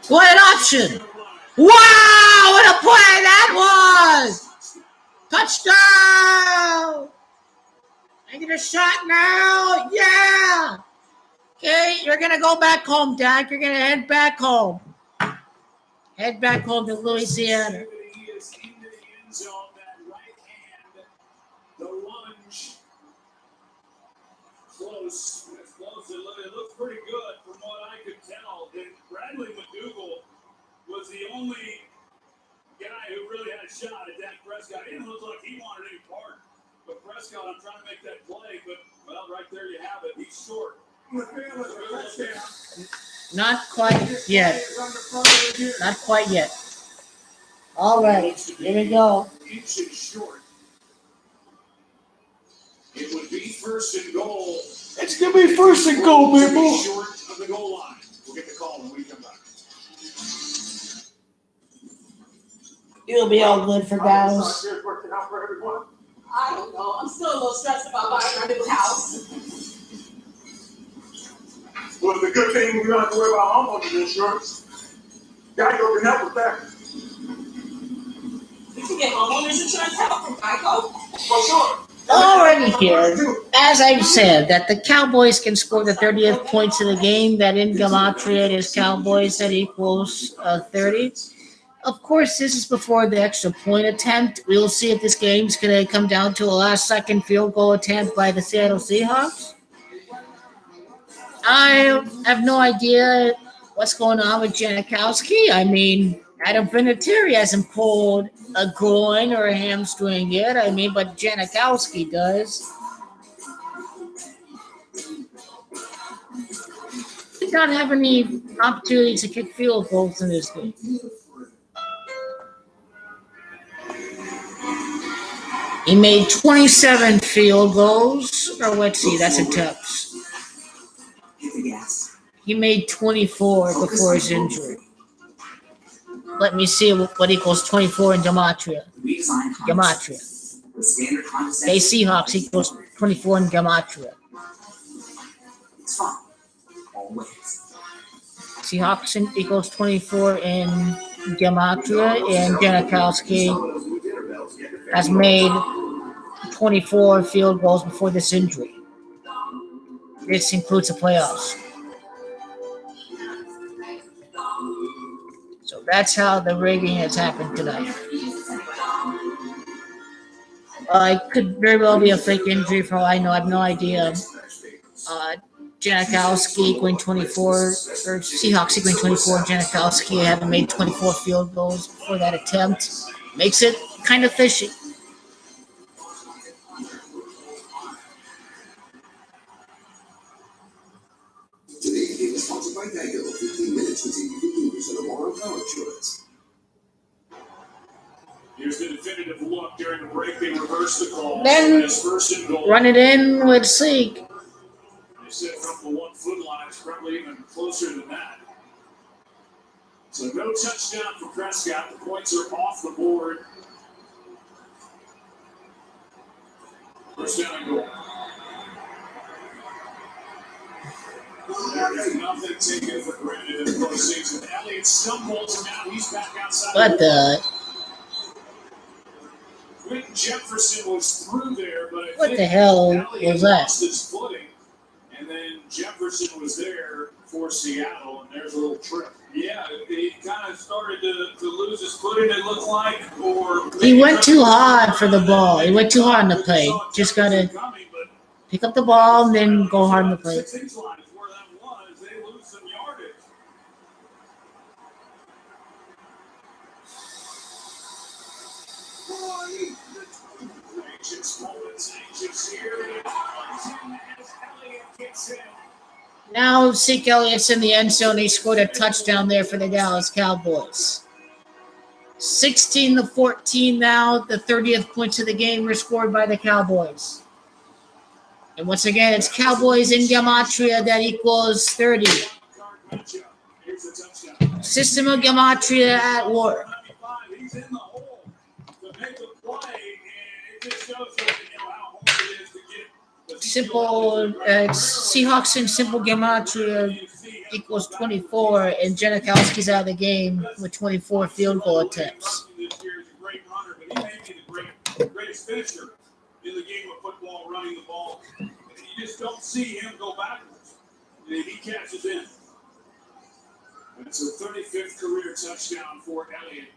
What an option. Wow, what a play that was. Touchdown. I get a shot now. Yeah. Okay, you're going to go back home, Dak. You're going to head back home. Head back home to Louisiana. He is into the end zone. That right hand, the lunge. Close. It's close. It looks pretty good from what I could tell. And Bradley McDougal was the only guy who really had a shot at Dak Prescott. He didn't look like he wanted any part. But Prescott, I'm trying to make that play, but, well, right there you have it. He's short. Not quite yet. Not quite yet. All right, here we go. Inches short. It would be first and goal. It's going to be first and goal, people. Short of the goal line. We'll get the call when we come back. It'll be all good for Dallas. Working out for everyone. I don't know. I'm still a little stressed about buying our new house. Well, the good thing we don't have to worry about homeowners insurance. Geico can help with that. You can get homeowners insurance help from Geico. For sure. Already here, as I've said, that the Cowboys can score the 30th points of the game, that in Gematria is Cowboys, that equals 30. Of course, this is before the extra point attempt. We'll see if this game's going to come down to a last-second field goal attempt by the Seattle Seahawks. I have no idea what's going on with Janikowski. I mean, Adam Vinatieri hasn't pulled a groin or a hamstring yet. I mean, but Janikowski does. He don't have any opportunities to kick field goals in this game. He made 27 field goals, or let's see, that's attempts. He made 24 before his injury. Let me see what equals 24 in Gematria. Gematria. They Seahawks equals 24 in Gematria. It's fun. Always. Seahawks equals 24 in Gematria, and Janikowski has made 24 field goals before this injury. This includes the playoffs. So that's how the rigging has happened tonight. It could very well be a fake injury for all I know. I have no idea. Janikowski equaling 24, or Seahawks equaling 24, Janikowski having made 24 field goals before that attempt. Makes it kind of fishy. Today's game is sponsored by Geico. 15 minutes until you can lose on tomorrow car insurance. Here's the definitive look during the break. They reverse the call. Then It's first and goal. run it in with Seek. They said from the 1 foot line, it's probably even closer than that. So no touchdown for Prescott. The points are off the board. First down and goal. There is nothing taken for granted in the postseason. Elliott stumbles, and now he's back outside. What the? Quentin Jefferson was through there, but I What think the hell Elliott was that? lost his footing, and then Jefferson was there for Seattle, and there's a little trip. Yeah, he kind of started to lose his footing, it looked like, or He went too hard for the ball. He went too hard in the play. Just got to pick up the ball and then go hard in the play. 6 line is where that was. They lose some yardage. Anxious moments, anxious here. As Elliott gets in. Now Zeke Elliott's in the end zone. He scored a touchdown there for the Dallas Cowboys. 16-14 now. The 30th points of the game were scored by the Cowboys. And once again, it's Cowboys in Gematria that equals 30. System of Gematria at work. He's in the hole to make the play, and it just shows you how hard it is to get. Simple, Seahawks in simple Gematria equals 24, and Janikowski's out of the game with 24 field goal attempts. This year is a great runner, but he may be the greatest finisher in the game of football, running the ball. And you just don't see him go backwards. And he catches in. That's a 35th career touchdown for Elliott.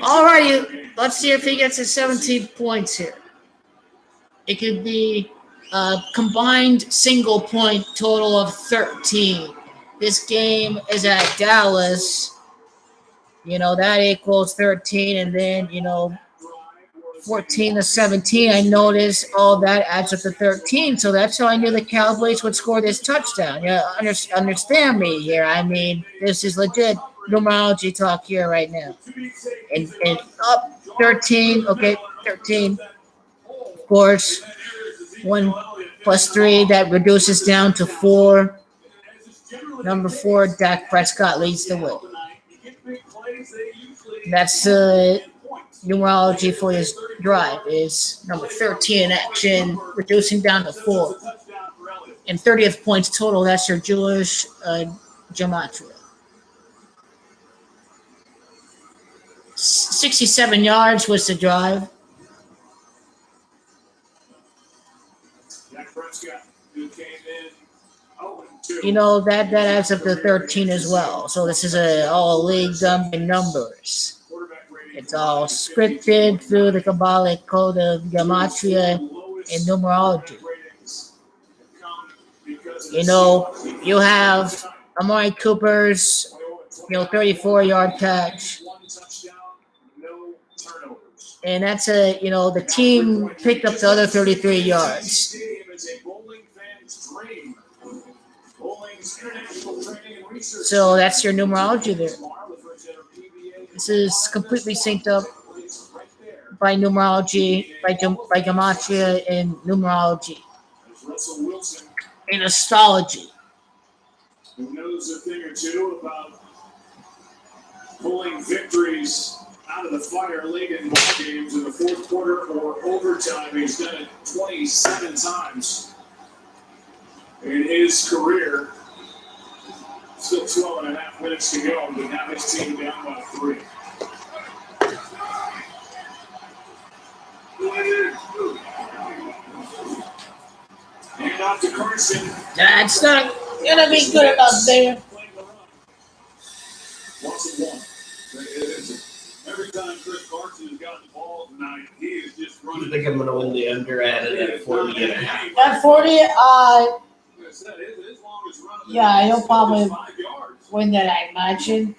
All righty, let's see if he gets his 17 points here. It could be a combined single point total of 13. This game is at Dallas. That equals 13, and then 14 to 17. I noticed all that adds up to 13, so that's how I knew the Cowboys would score this touchdown. Understand me here. I mean, this is legit numerology talk here right now. And up 13. Okay, 13. Of course, 1 plus 3 that reduces down to 4. Number 4, Dak Prescott leads the way. That's numerology for his drive is number 13 in action, reducing down to 4. And 30th points total, that's your Jewish gematria. 67 yards was the drive. That adds up to 13 as well. So this is all league done by numbers. It's all scripted through the Kabbalic code of gematria and numerology. You have Amari Cooper's, 34-yard catch. And that's the team picked up the other 33 yards. So that's your numerology there. This is completely synced up by numerology, by gematria and numerology. In astrology. Who knows a thing or two about pulling victories out of the fire late in ball games in the fourth quarter or overtime. He's done it 27 times in his career. Still 12 and a half minutes to go, but now his team down by 3. And off to Carson. That's not gonna be good enough there. Every time Chris Carson has gotten the ball tonight, he is just running. You think I'm gonna win the under at 40 and a half? At 40, yeah, he'll probably win that, I imagine.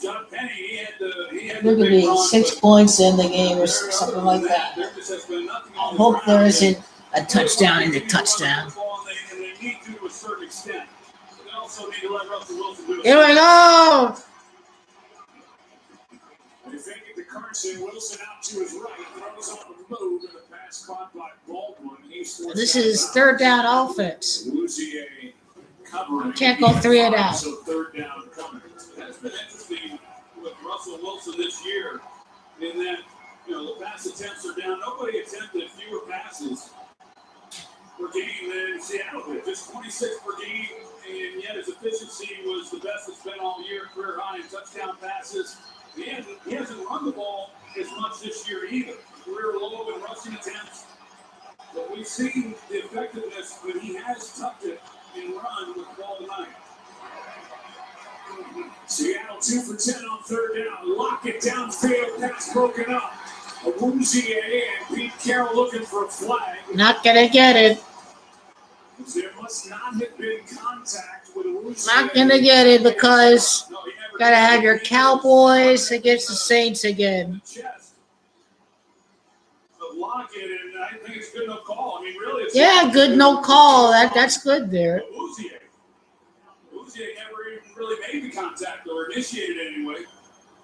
There could be 6 points in the game or something like that. I hope there isn't a touchdown in the touchdown. Here we go! They fake it to Carson. Wilson out to his right. Throws on the move, and the pass caught by Baldwin. This is third down offense. Can't go 3 and out. So third down coming. That's been interesting with Russell Wilson this year in that, the pass attempts are down. Nobody attempted fewer passes per game than Seattle did. Just 26 per game, and yet his efficiency was the best it's been all year. Career high in touchdown passes. He hasn't run the ball as much this year either. Career low in rushing attempts. But we've seen the effectiveness when he has tucked it and run with the ball tonight. Seattle 2 for 10 on third down. Lock it downfield. Pass broken up. Awuzie and Pete Carroll looking for a flag. Not gonna get it. There must not have been contact with Awuzie. Not gonna get it because gotta have your Cowboys against the Saints again. Lock it, and I think it's good enough call. I mean, really, it's Good no call. That's good there. Awuzie never even really made the contact or initiated it anyway.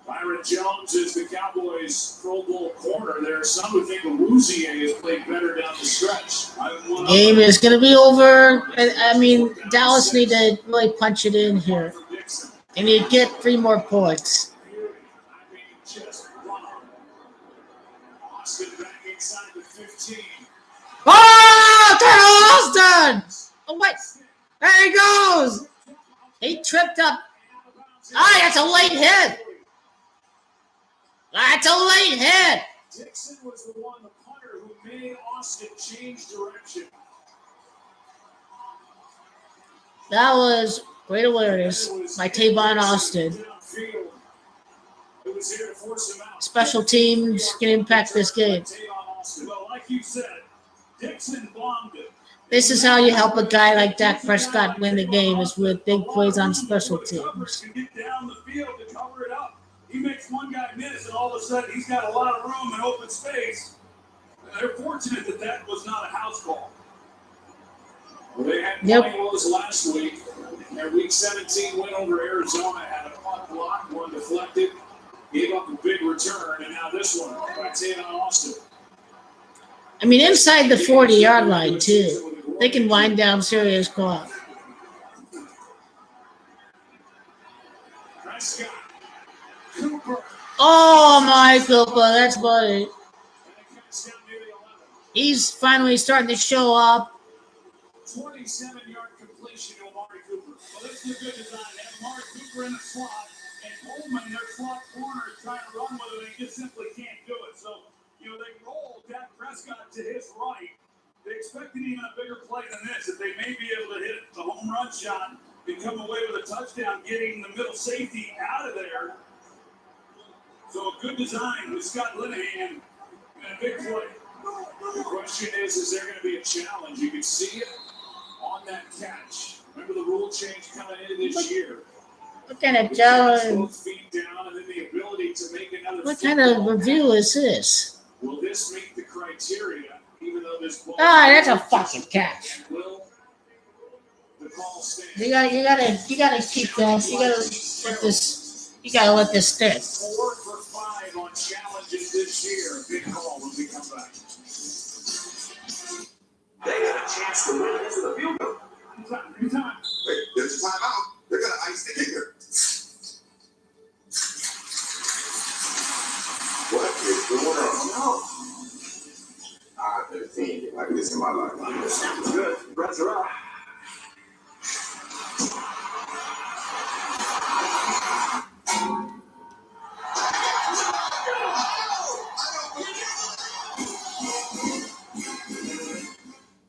Byron Jones is the Cowboys' Pro Bowl corner. There are some who think Awuzie has played better down the stretch. The game is going to be over. I mean, Dallas need to really punch it in here. They need to get 3 more points. Austin back inside the 15. Oh, Turner Austin! Oh, what? There he goes. He tripped up. That's a late hit. That's a late hit. Dixon was the one, the punter, who made Austin change direction. That was great awareness by Tavon Austin. Special teams can impact this game. Well, like you said, Dixon bombed it. This is how you help a guy like Dak Prescott win the game, is with big plays on special teams. Get down the field to cover it up. He makes makes one guy miss, and all of a sudden he's got a lot of room and open space. And they're fortunate that that was not a house call. Well, they had plenty of those last week. Their Week 17 win over Arizona had a punt block, one deflected, gave up a big return, and now this one by PAYTON Austin. I mean, inside the 40-yard line, too. They can wind down serious clock. PRESCOTT, Cooper. Oh, my Cooper, that's funny. He's finally starting to show up. 27-yard completion to Amari Cooper. Well, this is a good design. They have Amari Cooper in the slot, and Coleman, their slot corner, is trying to run with it. They just simply can't do it. So, they roll PRESCOTT to his right. They expected even a bigger play than this, that they may be able to hit the home run shot and come away with a touchdown, getting the middle safety out of there. So a good design with Scott Linehan and a big play. The question is there going to be a challenge? You can see it on that catch. Remember the rule change coming into this year. What kind of challenge? Both feet down, and then the ability to make another. What kind of review is this? Will this meet the criteria? Even though this ball That's a fucking catch. Will the call stand? You gotta keep that. You gotta let this. You gotta let this stick. 4 for 5 on challenges this year. Big call when we come back. They got a chance to win into the field goal. Anytime. Wait, there's a timeout. They're gonna ice the kicker. What is going on? I've never seen anything like this in my life. Sounds good. Breaths are up.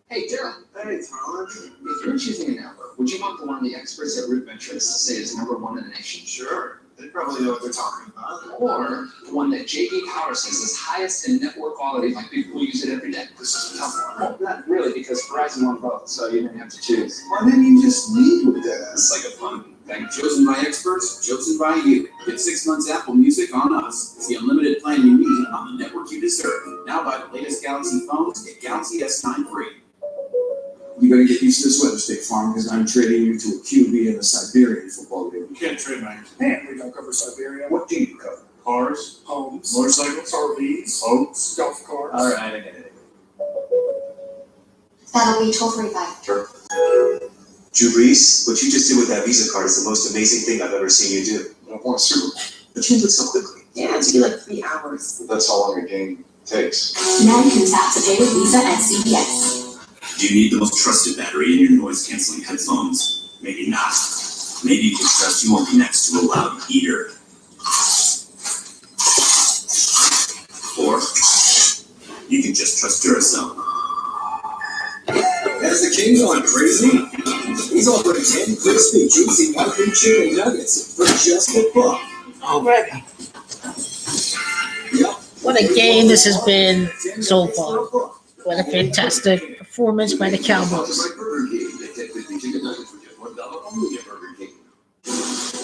Hey, Daryl. Hey, Tyler. If you're choosing a network, would you want the one the experts at Root Metrics say is #1 in the nation? Sure. They probably know what they're talking about. Or one that JD Power says is highest in network quality, like people who use it every day? This is a tough one. Well, not really, because Verizon won both, so you didn't have to choose. Why didn't you just lead with that? It's like a fun thing. Chosen by experts, chosen by you. Get 6 months Apple Music on us. It's the unlimited plan you need on the network you deserve. Now buy the latest Galaxy phones, get Galaxy S9 free. You gotta get used to this weather, State Farm, because I'm trading you to a QB in the Siberian football game. You can't trade my Man, we don't cover Siberia. What do you cover? cars, Homes, motorcycles, RVs, boats. golf carts. All right, I get it. That'll be $12.45. Sure. Drew Brees, what you just did with that Visa card is the most amazing thing I've ever seen you do. I want to Super Bowl. But you did it so quickly. Yeah, it'll be like 3 hours. That's how long a game takes. Now you can tap to pay with Visa at CVS. Do you need the most trusted battery in your noise-canceling headphones? Maybe not. Maybe you can trust you won't be next to a loud eater. Or you can just trust Duracell. Has the king gone crazy? He's offering 10 crispy, juicy white chicken nuggets for just $1. Already. Yep. What a game this has been so far. What a fantastic performance by the Cowboys.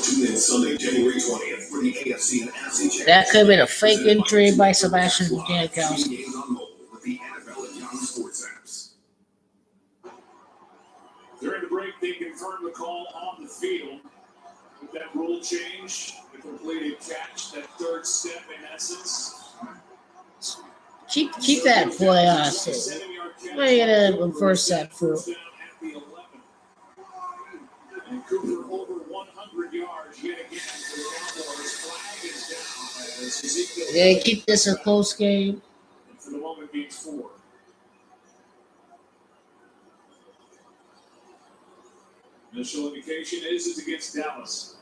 Tune in Sunday, January 20th for the AFC and NFC Championship. That could have been a fake injury by Sebastian Janikowski. Games on mobile with the NFL and Yahoo Sports apps. During the break, they confirmed the call on the field. With that rule change, the completed catch, that third step in essence. Keep that play on us. We're gonna reverse that for. And Cooper over 100 yards yet again for the Cowboys. Flag is down as Ezekiel. Yeah, keep this a close game. For the moment being 4. Initial indication is it's against Dallas.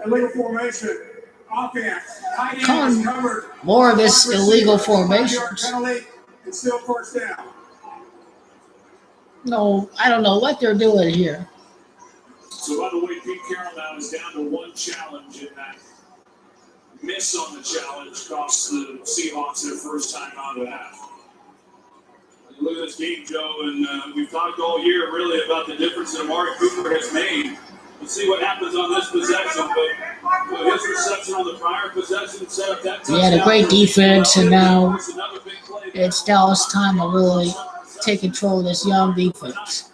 Illegal formation. Offense. Tight Come end is on. covered. More of this Wide illegal receiver, 5-yard formations. penalty. It's still first down. No, I don't know what they're doing here. So, by the way, Pete Carroll now is down to 1 challenge, and that miss on the challenge cost the Seahawks their first time out of the half. Look at this game, Joe, and we've talked all year really about the difference that Amari Cooper has made. Let's see what happens on this possession. But his reception on the prior possession set up that touchdown. He had a great defense, and now it's Dallas' time to really take control of this young defense.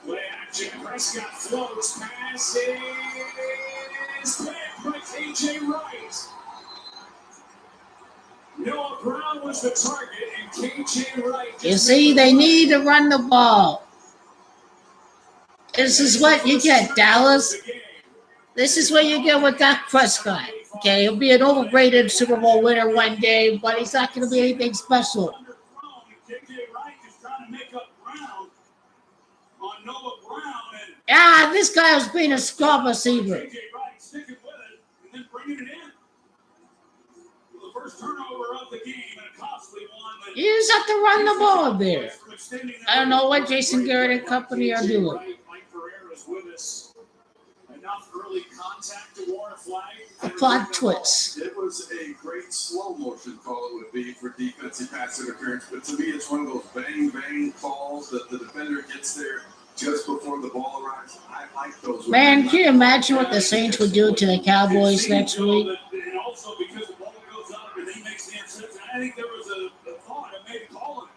Play action. Prescott floats. Pass is picked by KJ Wright. Noah Brown was the target, and KJ Wright. You see, they need to run the ball. This is what you get, Dallas. This is what you get with Dak Prescott. Okay, he'll be an overrated Super Bowl winner one day, but he's not going to be anything special. KJ Wright is trying to make up ground on Noah Brown. Ah, this guy was being a scrub receiver. KJ Wright sticking with it and then bringing it in. The first turnover of the game and a costly one. You just have to run the ball there. I don't know what Jason Garrett and company are doing. Mike Pereira's with us. Enough early contact to warrant a flag. A plot twist. It was a great slow motion call it would be for defensive pass interference, but to me it's one of those bang bang calls that the defender gets there just before the ball arrives. I like those. Man, can you imagine what the Saints would do to the Cowboys next week? And also because the ball goes up and he makes the interception. I think there was a thought of maybe calling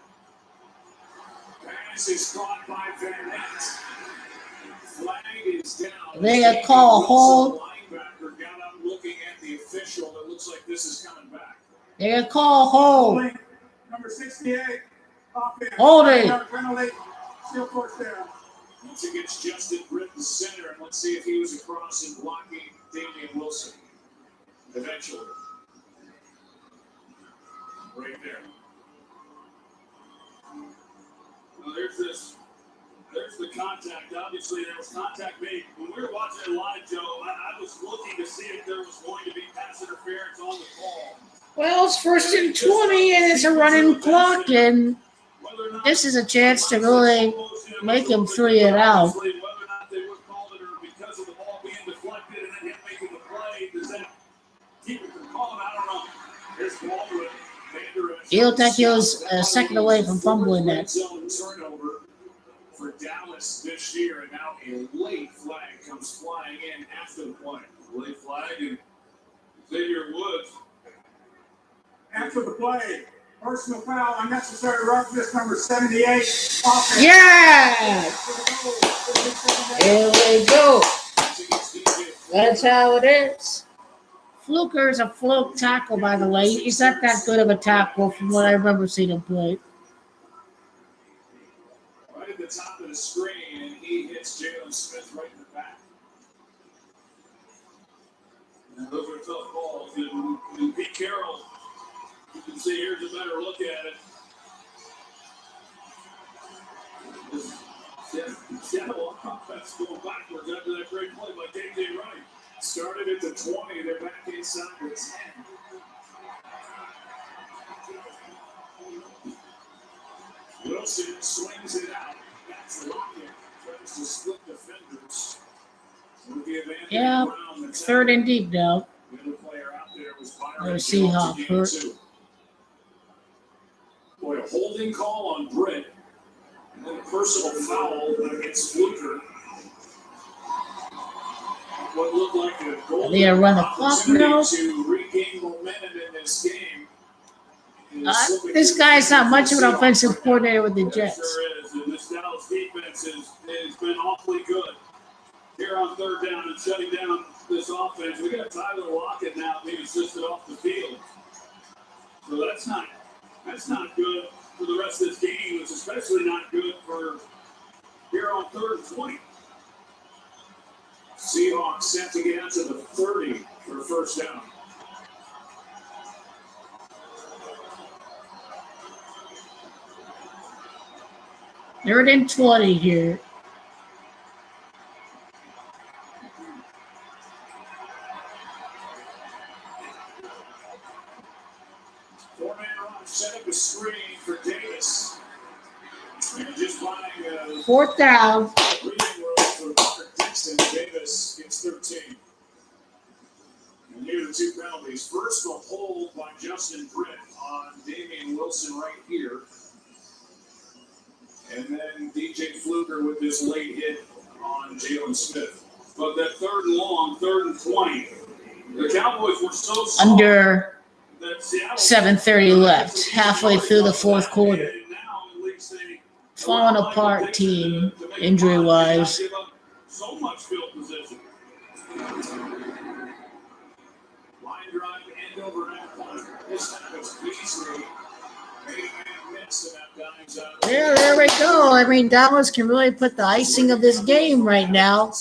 it. Pass is caught by Van Ness. Flag is down. They got call a hold. Linebacker got up looking at the official. It looks like this is coming back. They got call a hold. Number 68. Offense. Holding. Penalty. Still forced down. Once it gets Justin Britton center, and let's see if he was across and blocking Damian Wilson. Eventually. Right there. Well, there's the contact. Obviously, there was contact made. When we were watching it live, Joe, I was looking to see if there was going to be pass interference on the call. Well, it's 1st and 20, and it's a running clock, and this is a chance to really make him 3 it out. Whether or not they would call it or because of the ball being deflected and then him making the play, does that keep it from calling? I don't know. Here's Baldwin. He looked like he was a second away from fumbling that. Turnover for Dallas this year, and now a late flag comes flying in after the play. Late flag and Xavier Woods. After the play, personal foul, unnecessary roughness, number 78. Offense. Yeah! Here we go. That's how it is. Fluker's a fluke tackle, by the way. He's not that good of a tackle from what I remember seeing him play. Right at the top of the screen, and he hits Jalen Smith right in the back. And those are tough balls. And Pete Carroll, you can see here's a better look at it. Seattle offense going backwards after that great play by KJ Wright. Started at the 20, they're back inside the 10. Wilson swings it out. That's Lockett. Tries to split defenders. With the advantage Yeah, around the 3rd and deep now. The other player out there was Byron Their Jones Seahawks again, hurt. too. Boy, a holding call on Britt. And then a personal foul against Fluker. What looked like a goal. Are they gonna run the clock now? To regain momentum in this game. This guy's not much of an offensive coordinator with the Jets. Sure is. And this Dallas defense has been awfully good here on 3rd down and shutting down this offense. We got Tyler Lockett now being assisted off the field. So that's not good for the rest of this game. It's especially not good for here on 3rd and 20. Seahawks set to get out to the 30 for first down. They're in 20 here. Four-man rush, set up a screen for Davis. And just buying 4th down. breathing room for Robert Dixon. Davis gets 13. And here are the 2 penalties. First, a hold by Justin Britt on Damian Wilson right here. And then DJ Fluker with this late hit on Jalen Smith. But that 3rd and long, 3rd and 20, the Cowboys were so soft Under that Seattle 7:30 left, halfway through the fourth quarter. Falling apart team, injury-wise. give up so much field position. Line drive end over end. This time it's Beasley. Yeah, there we go. I mean, Dallas can really put the icing of this game right now.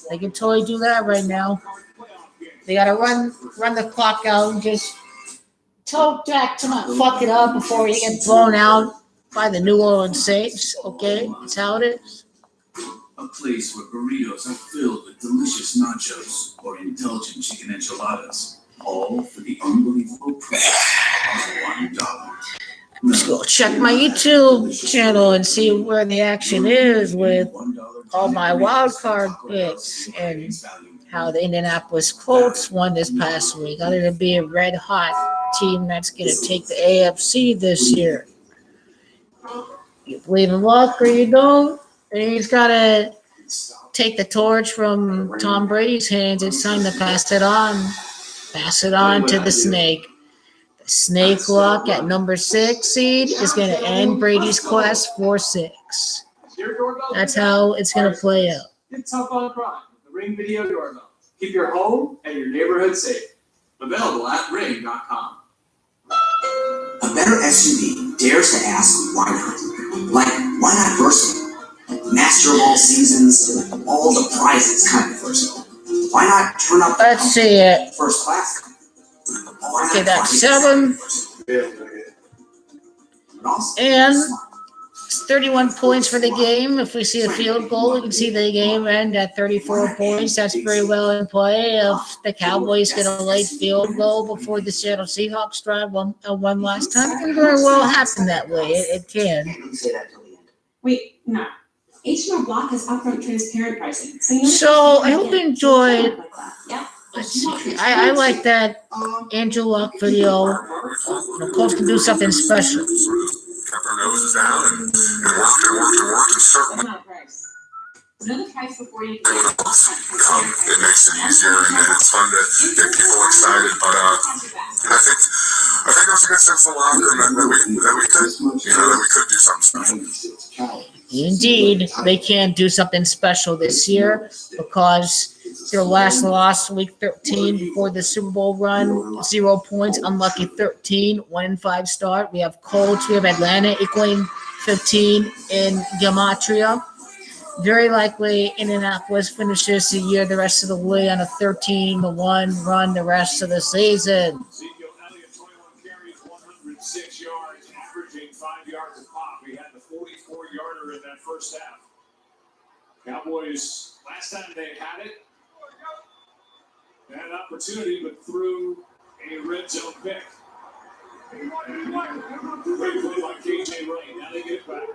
They can totally do that right now. They got to run the clock out and just tell Dak to not fuck it up before he gets blown out by the New Orleans Saints. Okay, that's how it is. A place where burritos are filled with delicious nachos or indulgent chicken enchiladas, all for the unbelievable price of $1. Let's go check my YouTube channel and see where the action is with all my wild card picks and how the Indianapolis Colts won this past week. Other than be a red hot team that's going to take the AFC this year. You believe in luck or you don't. And he's got to take the torch from Tom Brady's hands. It's time to pass it on. Pass it on to the snake. The snake luck at number 6 seed is going to end Brady's quest for 6. That's how it's going to play out. Get tough on crime with the Ring Video Doorbell. Keep your home and your neighborhood safe. Available at ring.com. A better SUV dares to ask why not. Like, why not versatile? Master of all seasons, all the prizes kind of versatile. Why not turn up Let's see it. first class? Okay, that's 7. And it's 31 points for the game. If we see a field goal, we can see the game end at 34 points. That's very well in play. If the Cowboys get a late field goal before the Seattle Seahawks drive one last time, it can very well happen that way. It can. Wait, no. H&R Block has upfront transparent pricing. So I hope you enjoyed. Yeah. Let's see. I like that Andrew Luck video. The Colts can do something special. Kept our noses down and worked and certainly Not a price. Know the price before you it makes it easier and it's fun to get people excited. But I think there's a good sense of locker room that we could do something special. Indeed, they can do something special this year because their last loss, week 13, before the Super Bowl run, 0 points, unlucky 13, 1-5 start. We have Colts, we have Atlanta equaling 15 in Gematria. Very likely Indianapolis finishes the year the rest of the way on a 13-1 run the rest of the season. Ezekiel Elliott, 21 carries, 106 yards, averaging 5 yards a pop. He had the 44-yarder in that first half. Cowboys, last time they had it, they had an opportunity, but threw a red zone pick. Great play by KJ Wright. Now they get it back.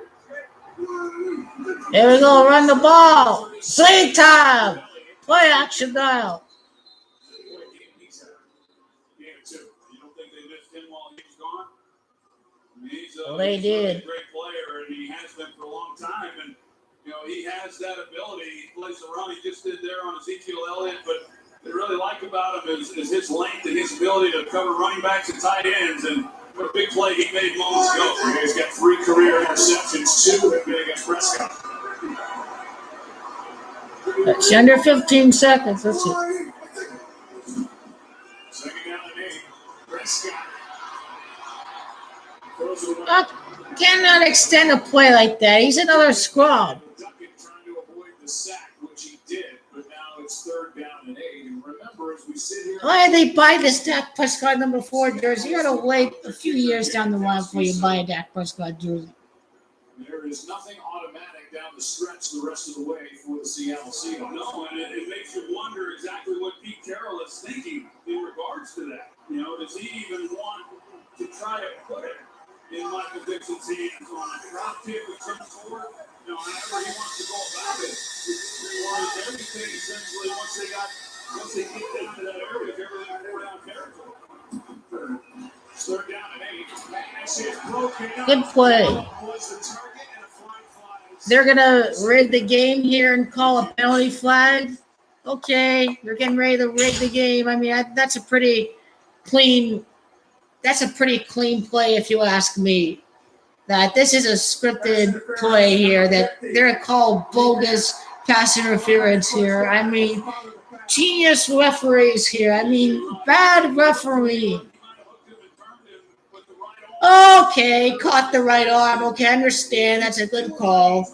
There we go, run the ball. Play time. Play action now. Well, they did. He's a great player, and he has been for a long time. And, he has that ability. He plays the run. He just did there on Ezekiel Elliott. But what I really like about him is his length and his ability to cover running backs and tight ends. And what a big play he made moments ago. He's got 3 career interceptions, 2 have been against Prescott. That's under 15 seconds. Let's see. Second down and 8. Prescott. I cannot extend a play like that. He's another scrub. Trying to avoid the sack, which he did, but now it's 3rd down and 8. And remember, as we sit here, Why did they buy this Dak Prescott number 4 jersey? You gotta wait a few years down the line before you buy a Dak Prescott jersey. there is nothing automatic down the stretch the rest of the way for the Seattle Seahawks. No, and it makes you wonder exactly what Pete Carroll is thinking in regards to that. Does he even want to try to put it in Michael Dixon's hands on a drop kick of some sort? However he wants to go about it. Or is everything essentially once they get down to that area, everything 4-down territory. 3rd down and 8. Good play. They're gonna rig the game here and call a penalty flag. Okay, you're getting ready to rig the game. I mean, that's a pretty clean play if you ask me. That this is a scripted play here, that they're called bogus pass interference here. I mean, genius referees here. I mean, bad referee. Okay, caught the right arm. Okay, I understand. That's a good call.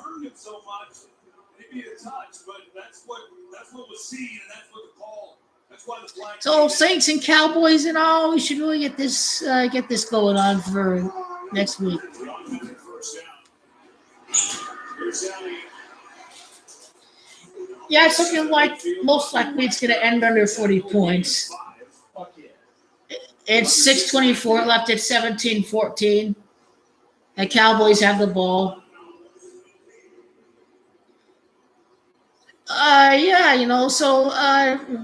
So Saints and Cowboys and all, we should really get this going on for next week. Yeah, it's looking like most likely it's going to end under 40 points. It's 6:24 left at 17-14. The Cowboys have the ball.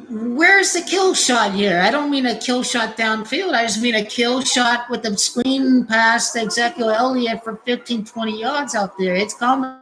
Where's the kill shot here? I don't mean a kill shot downfield. I just mean a kill shot with the screen pass to Ezekiel Elliott for 15, 20 yards out there. It's coming.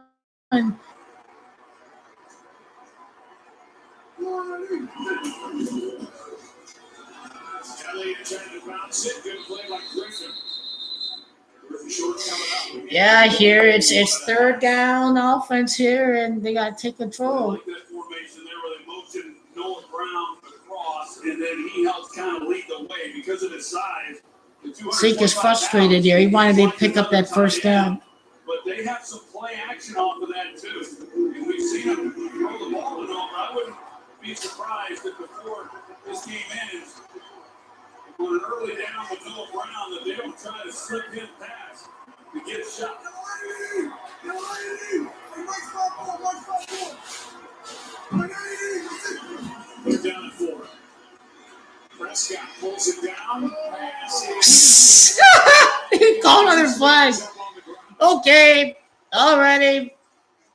Yeah, here it's third down offense here, and they got to take control. That formation there where they motioned Noah Brown across, and then he helps kind of lead the way because of his size. Zeke is frustrated here. He wanted to pick up that first down. But they have some play action off of that too, and we've seen them throw the ball and all. I wouldn't be surprised if before this game ends, on an early down with Noah Brown, that they don't try to slip him pass to get a shot. They're down at 4. Prescott pulls it down. He called another flag. Okay, alrighty.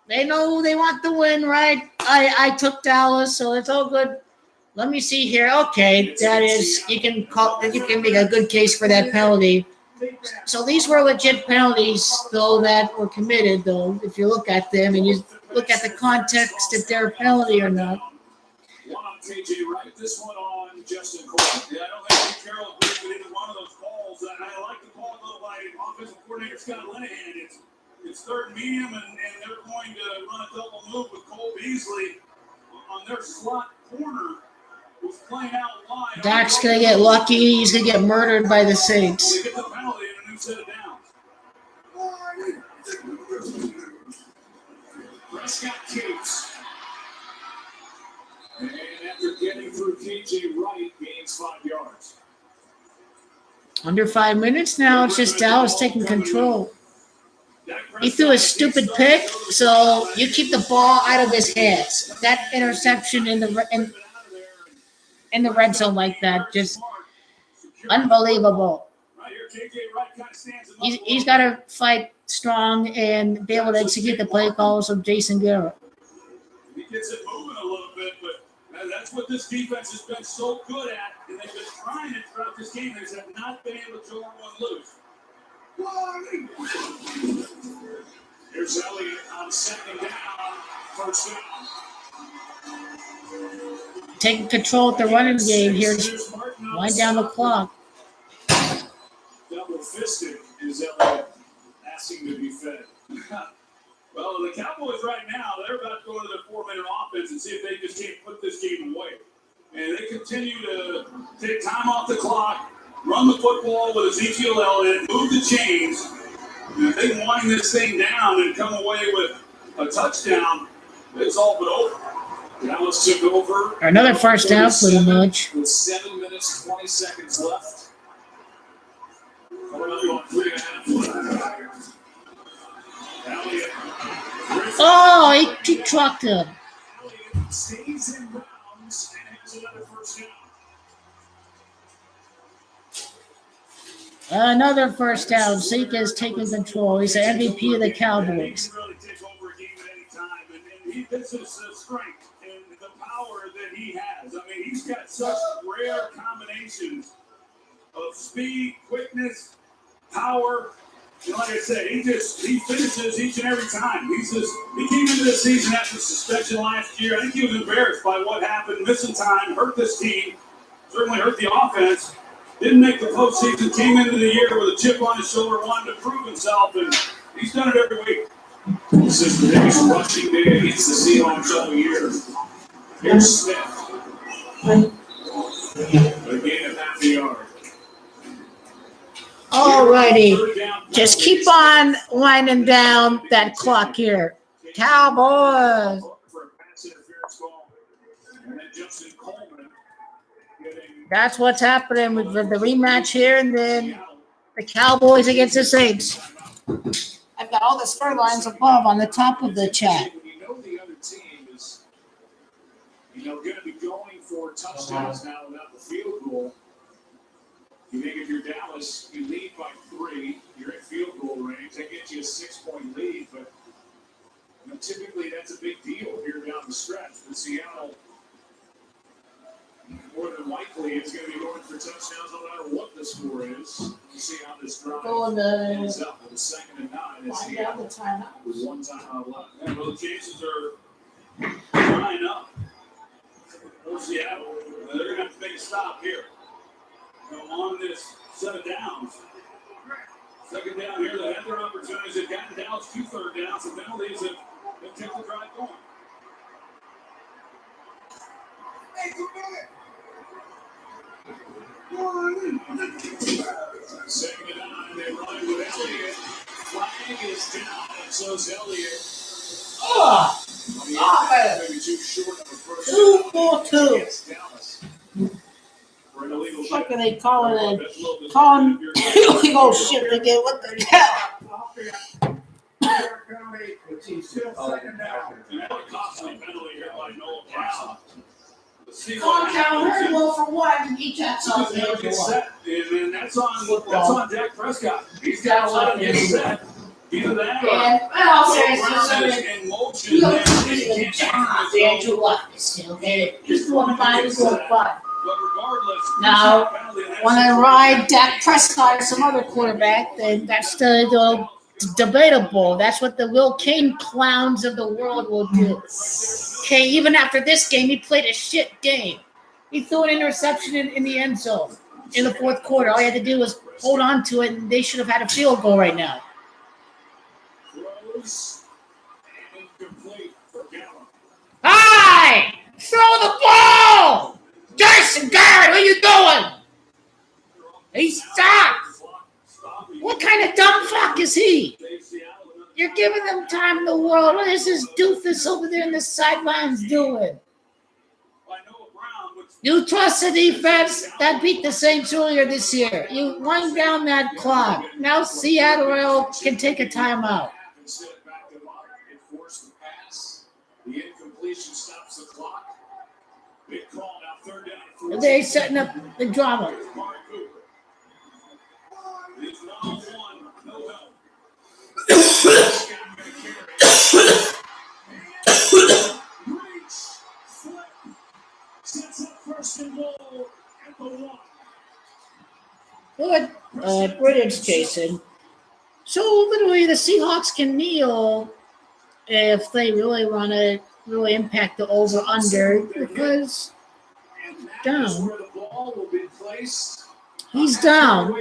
They know who they want to win, right? I took Dallas, so it's all good. Let me see here. Okay, that is you can make a good case for that penalty. So these were legit penalties, though, that were committed, though. If you look at them and you look at the context, if they're a penalty or not. One on KJ Wright, this one on Justin Cole. Yeah, I don't think Pete Carroll agreed with either one of those calls. I like the call, though, by offensive coordinator Scott Linehan. It's third and medium, and they're going to run a double move with Cole Beasley on their slot corner. Who's playing out wide. Dak's going to get lucky. He's going to get murdered by the Saints. They get the penalty and a new set of downs. Prescott kicks. And after getting through KJ Wright, gains 5 yards. Under 5 minutes now. It's just Dallas taking control. He threw a stupid pick, so you keep the ball out of his hands. That interception in the red zone like that, just unbelievable. He's got to fight strong and be able to execute the play calls of Jason Garrett. He gets it moving a little bit, but that's what this defense has been so good at, and they've been trying it throughout this game. They have not been able to turn one loose. Here's Elliott on second down, first down. Taking control at the running game here. Wind down the clock. Double-fisted is Elliott asking to be fed. Well, the Cowboys right now, they're about to go to their 4-minute offense and see if they just can't put this game away. And they continue to take time off the clock, run the football with Ezekiel Elliott, move the chains. And if they wind this thing down and come away with a touchdown, it's all but over. Dallas took over. Another first down, pretty much. With 7 minutes, 20 seconds left. Oh, he trucked him. Stays in bounds and has another first down. Another first down. Zeke is taking control. He's the MVP of the Cowboys. He really takes over a game at any time, and this is the strength and the power that he has. I mean, he's got such rare combinations of speed, quickness, power. like I said, he finishes each and every time. He came into the season after suspension last year. I think he was embarrassed by what happened, missing time, hurt this team, certainly hurt the offense. Didn't make the postseason, came into the year with a chip on his shoulder, wanted to prove himself, and he's done it every week. This is the biggest rushing day against the Seahawks all year. Here's Smith. A gain of half a yard. Alrighty, just keep on winding down that clock here. Cowboys. That's what's happening with the rematch here, and then the Cowboys against the Saints. I've got all the storylines above on the top of the chat. When you know the other team is, going to be going for touchdowns now without the field goal. You think if you're Dallas, you lead by 3, you're at field goal range. That gets you a 6-point lead, but typically that's a big deal here down the stretch. In Seattle, more than likely, it's going to be going for touchdowns no matter what the score is. We'll see how this drive ends up with a 2nd and 9. It's Seattle with 1 timeout left. Yeah, well, the chances are lining up for Seattle. They're going to have to make a stop here. On this set of downs. 2nd down here, they had their opportunities. They've gotten Dallas 2 third downs. The penalties have kept the drive going. Second and 9, they run with Elliott. Flag is down, and so's Elliott. Maybe too short of a first 2-4-2. What are they calling it? Calling illegal shit again. What the hell? Well, for one, he checks off the And that's on Dak Prescott. He's got a lot of get set. Either that or Brown is in motion. Andrew Luck is still there. He's going 5 is going 5. Now, when I ride Dak Prescott or some other quarterback, then that's the debatable. That's what the Will Kane clowns of the world will do. Okay, even after this game, he played a shit game. He threw an interception in the end zone in the 4th quarter. All he had to do was hold on to it, and they should have had a field goal right now. Hi! Throw the ball! Jason Garrett, what are you doing? He sucks. What kind of dumb fuck is he? You're giving them time in the world. What is this doofus over there in the sidelines doing? You trust the defense that beat the Saints earlier this year. You wind down that clock. Now Seattle can take a timeout. The incompletion stops the clock. Big call now, 3rd down. They're setting up the drama. Good. Brilliant, Jason. So literally the Seahawks can kneel if they really want to really impact the over-under because down. He's down.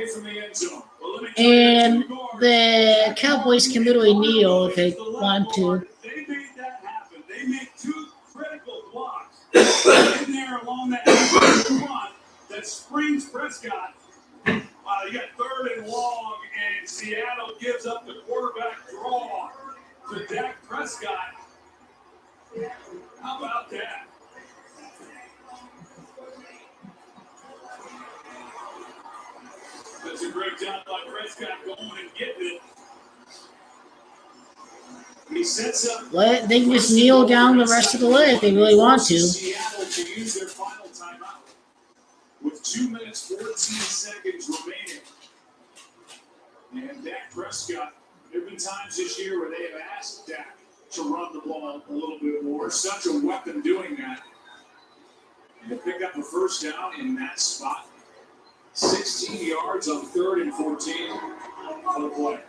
And the Cowboys can literally kneel if they want to. They made that happen. They make 2 critical blocks in there along that front that springs Prescott. You got 3rd and long, and Seattle gives up the quarterback draw to Dak Prescott. How about that? That's a great job by Prescott going and getting it. He sets up. They can just kneel down the rest of the way if they really want to. Seattle to use their final timeout with 2 minutes 14 seconds remaining. And Dak Prescott, there have been times this year where they have asked Dak to run the ball a little bit more. Such a weapon doing that. And to pick up a 1st down in that spot. 16 yards on 3rd and 14 for the play.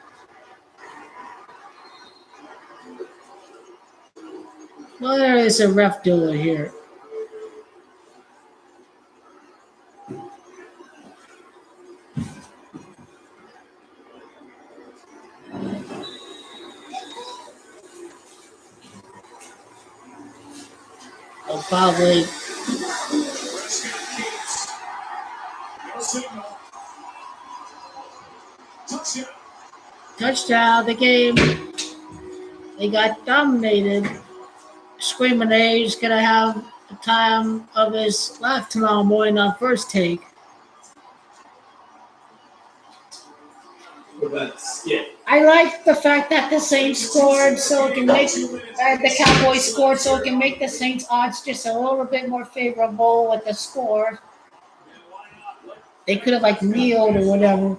Well, there is a ref doer here. Oh, probably. Touchdown, the game. They got dominated. Screaming A's gonna have the time of his life tomorrow morning on First Take. I like the fact that the Saints scored so it can make the Cowboys scored so it can make the Saints odds just a little bit more favorable with the score. They could have like kneeled or whatever.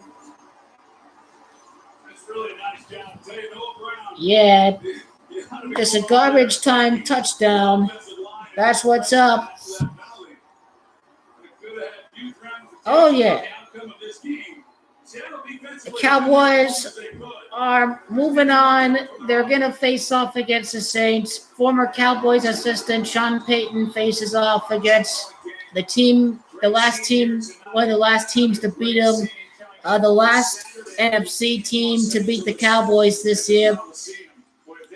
Yeah, just a garbage time touchdown. That's what's up. Oh yeah. The Cowboys are moving on. They're going to face off against the Saints. Former Cowboys assistant Sean Payton faces off against the team, one of the last teams to beat them. The last NFC team to beat the Cowboys this year.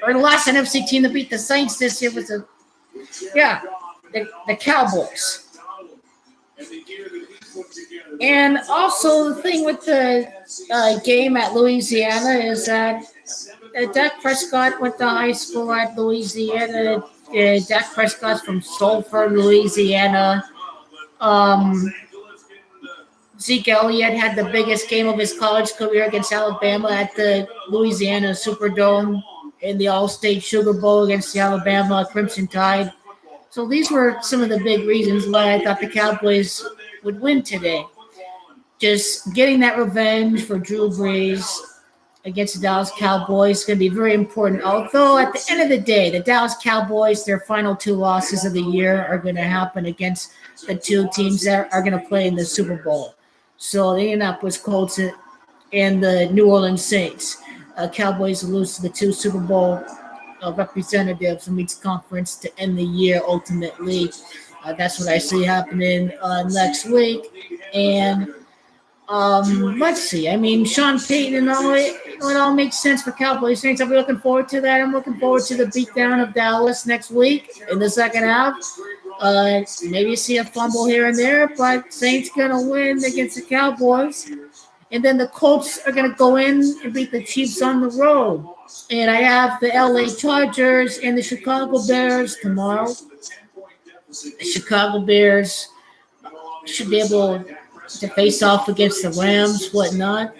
Or the last NFC team to beat the Saints this year was the Cowboys. And also the thing with the game at Louisiana is that Dak Prescott went to high school at Louisiana. Dak Prescott's from Sulphur, Louisiana. Zeke Elliott had the biggest game of his college career against Alabama at the Louisiana Superdome in the All-State Sugar Bowl against the Alabama Crimson Tide. So these were some of the big reasons why I thought the Cowboys would win today. Just getting that revenge for Drew Brees against the Dallas Cowboys is going to be very important. Although at the end of the day, the Dallas Cowboys, their final two losses of the year are going to happen against the two teams that are going to play in the Super Bowl. So the Indianapolis Colts and the New Orleans Saints. Cowboys lose to the two Super Bowl representatives from each conference to end the year ultimately. That's what I see happening next week. And let's see. I mean, Sean Payton and all, it all makes sense for Cowboys Saints. I'll be looking forward to that. I'm looking forward to the beatdown of Dallas next week in the second half. Maybe you see a fumble here and there, but Saints going to win against the Cowboys. And then the Colts are going to go in and beat the Chiefs on the road. And I have the LA Chargers and the Chicago Bears tomorrow. The Chicago Bears should be able to face off against the Rams, whatnot.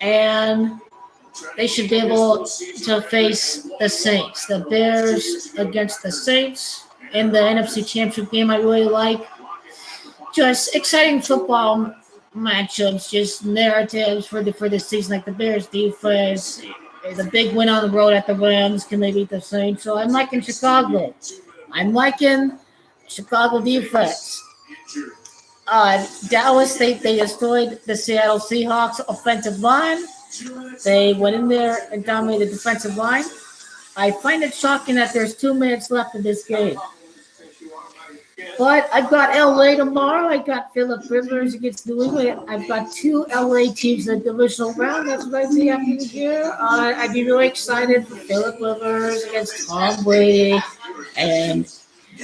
And they should be able to face the Saints. The Bears against the Saints in the NFC Championship game I really like. Just exciting football matchups, just narratives for the season, like the Bears defense, the big win on the road at the Rams, can they beat the Saints? So I'm liking Chicago. I'm liking Chicago defense. Dallas, they destroyed the Seattle Seahawks offensive line. They went in there and dominated the defensive line. I find it shocking that there's 2 minutes left of this game. But I've got LA tomorrow. I got Phillip Rivers against New England. I've got two LA teams in the divisional round. That's what I see happening here. I'd be really excited for Phillip Rivers against Tom Brady. And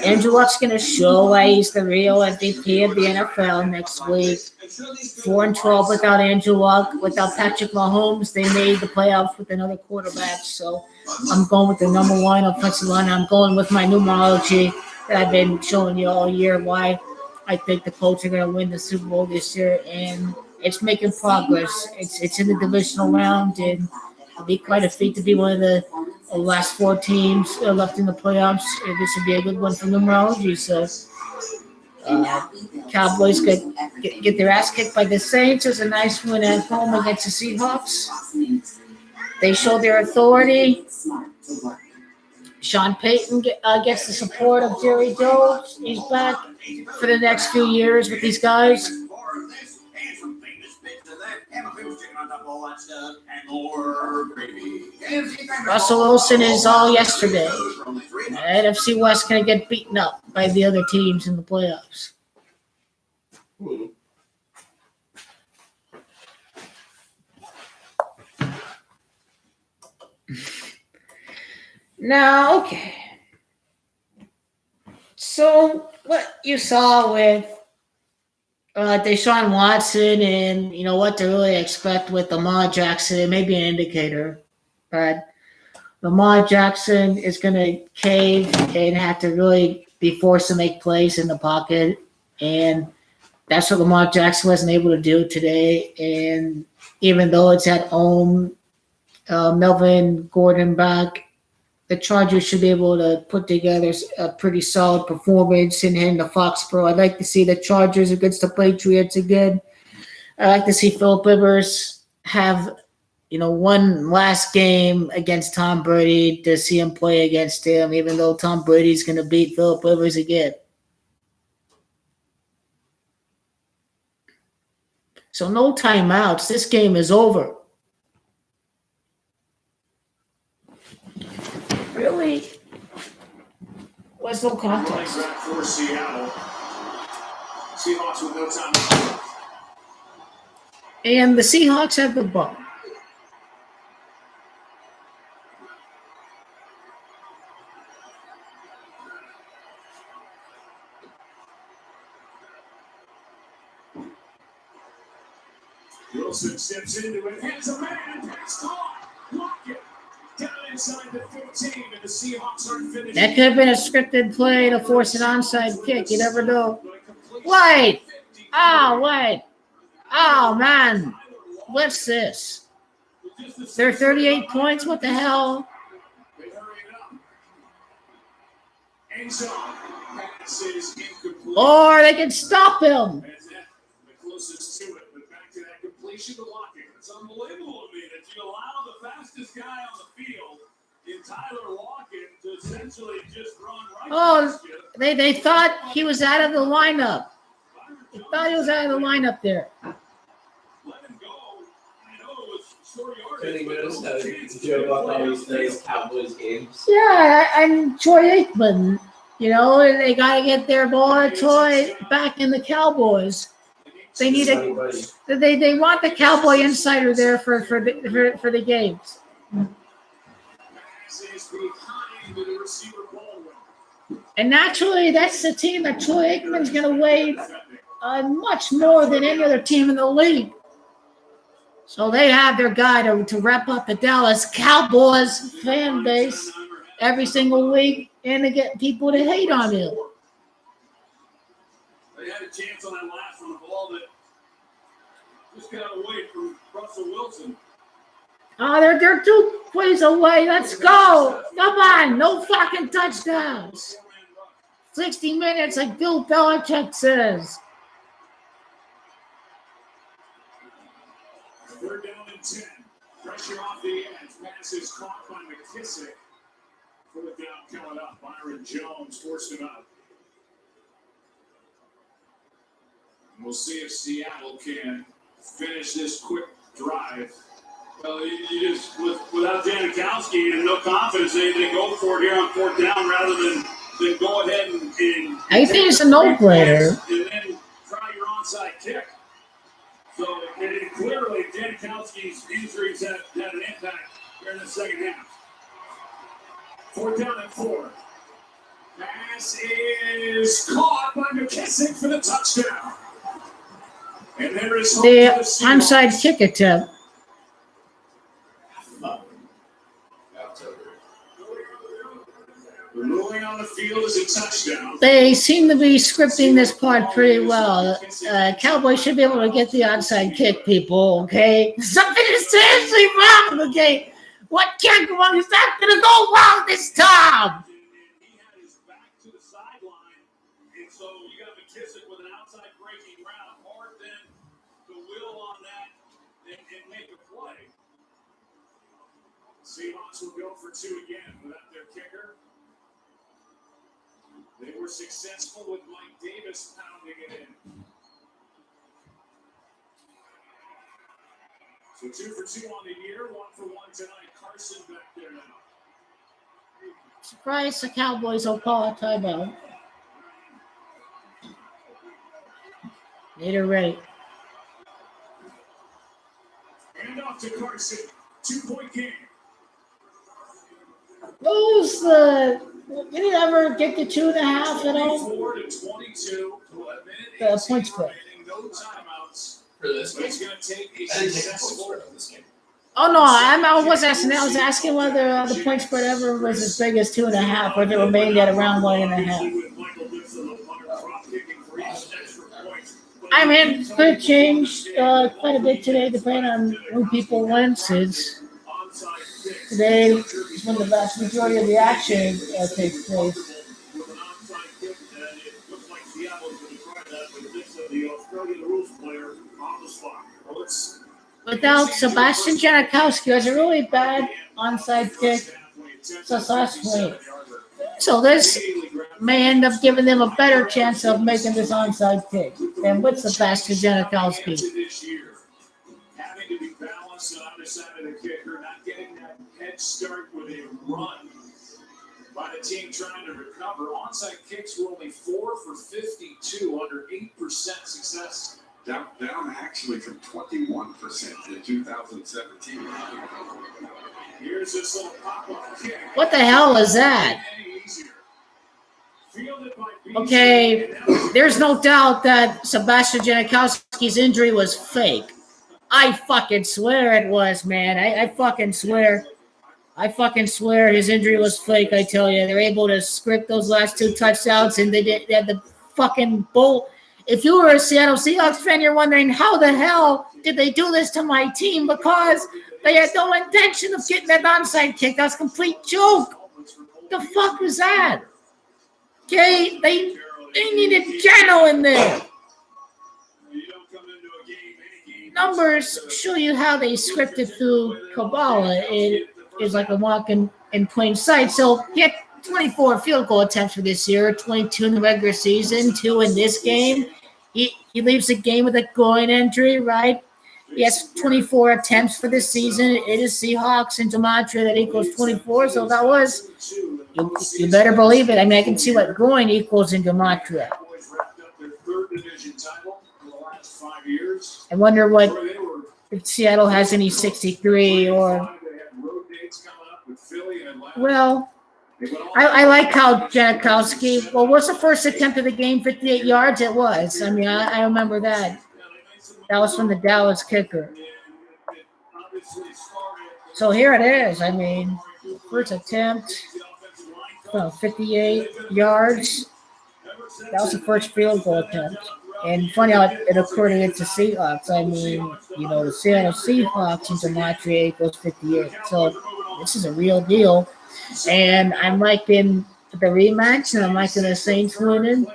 Andrew Luck's going to show why he's the real MVP of the NFL next week. 4-12 without Andrew Luck. Without Patrick Mahomes, they made the playoffs with another quarterback. So I'm going with the number one offensive line. I'm going with my numerology that I've been showing you all year why I think the Colts are going to win the Super Bowl this year, and it's making progress. It's in the divisional round, and it'll be quite a feat to be one of the last four teams left in the playoffs. This would be a good one for numerology. So Cowboys get their ass kicked by the Saints. It was a nice win at home against the Seahawks. They showed their authority. Sean Payton gets the support of Jerry Jones. He's back for the next few years with these guys. all that stuff, and more gravy. Russell Wilson is all yesterday. The NFC West going to get beaten up by the other teams in the playoffs. Now, okay. So, what you saw with Deshaun Watson and, what to really expect with Lamar Jackson, it may be an indicator. But Lamar Jackson is going to cave and have to really be forced to make plays in the pocket. And that's what Lamar Jackson wasn't able to do today. And even though it's at home, Melvin Gordon back, the Chargers should be able to put together a pretty solid performance in the Foxborough. I'd like to see the Chargers against the Patriots again. I'd like to see Philip Rivers have, one last game against Tom Brady to see him play against him, even though Tom Brady's going to beat Philip Rivers again. So no timeouts. This game is over. Really was no contest. Running back for Seattle. Seahawks with no time. And the Seahawks have the ball. Wilson steps into it, has a man, pass caught, block it. Down inside the 15, and the Seahawks aren't finished. That could have been a scripted play to force an onside kick. You never know. Wait. Oh, wait. Oh, man. What's this? They're 38 points? What the hell? Or they can stop him. The closest to it, but back to that completion to Lockett. It's unbelievable to me that you allow the fastest guy on the field in Tyler Lockett to essentially just run right. Oh, they thought he was out of the lineup. They thought he was out of the lineup there. Let him go. I know it was short yardage. Really noticed the joke about all these Cowboys games. Yeah, and Troy Aikman. They got to get their boy Troy back in the Cowboys. They need they want the Cowboy insider there for the games. And naturally, that's the team that Troy Aikman's going to weigh much more than any other team in the league. So they have their guy to wrap up the Dallas Cowboys fan base every single week and to get people to hate on him. They had a chance on that last one, a ball that just got away from Russell Wilson. Oh, they're 2 plays away. Let's go. Come on. No fucking touchdowns. 60 minutes, like Bill Belichick says. Third down and 10. Pressure off the edge. Pass is caught by McKissick. Fourth down coming up. Byron Jones forced him out. And we'll see if Seattle can finish this quick drive. Well, you just, without Janikowski and no confidence, they go for it here on fourth down rather than go ahead and I think it's a no-brainer. And then try your onside kick. So clearly, Janikowski's injuries had an impact during the second half. Fourth down and 4. Pass is caught by McKissick for the touchdown. And there is the onside kick attempt. The ruling on the field is a touchdown. They seem to be scripting this part pretty well. Cowboys should be able to get the onside kick, people, okay? Something is seriously wrong, okay? What can't go wrong is not going to go wrong this time. He had his back to the sideline, and so you got McKissick with an outside breaking route, hard then to will on that and make a play. Seahawks will go for 2 again without their kicker. They were successful with Mike Davis pounding it in. So 2 for 2 on the year, 1 for 1 tonight. Carson back there now. Surprised the Cowboys will call a timeout. They're ready. Hand off to Carson. 2-point game. Those did it ever get to 2.5 at all? 24 to 22. The point spread. No timeouts. For this game. It's going to take a successful of this game. Oh no, I was asking. I was asking whether the point spread ever was as big as 2.5, or if it remained at around 1.5. I mean, it could change quite a bit today, depending on who people win. Since today is when the vast majority of the action takes place. Without Sebastian Janikowski, it was a really bad onside kick since last week. So this may end up giving them a better chance of making this onside kick than with Sebastian Janikowski. Having to be balanced on the side of the kicker, not getting that head start with a run by the team trying to recover. Onside kicks were only 4 for 52, under 8% success. Down actually from 21% in 2017. Here's this little pop-up kick. What the hell is that? Okay, there's no doubt that Sebastian Janikowski's injury was fake. I fucking swear it was, man. I fucking swear. I fucking swear his injury was fake, I tell you. They're able to script those last 2 touchdowns, and they had the fucking bull. If you were a Seattle Seahawks fan, you're wondering how the hell did they do this to my team? Because they had no intention of getting that onside kick. That was a complete joke. The fuck was that? Okay, they needed Jano in there. Numbers show you how they scripted through Kabbalah. It is like a walk in plain sight. So he had 24 field goal attempts for this year, 22 in the regular season, 2 in this game. He leaves the game with a groin injury, right? He has 24 attempts for this season. It is Seahawks and Gematria that equals 24. So that was, you better believe it. I mean, I can see what groin equals in Gematria. I wonder what if Seattle has any 63 or. Well, I like how Janikowski. Well, what's the first attempt of the game? 58 yards. It was. I mean, I remember that. That was from the Dallas kicker. So here it is. I mean, first attempt, 58 yards. That was the first field goal attempt. And funny how it occurred against the Seahawks. I mean, you know, the Seattle Seahawks in Gematria equals 58. So this is a real deal. And I'm liking the rematch, and I'm liking the Saints winning.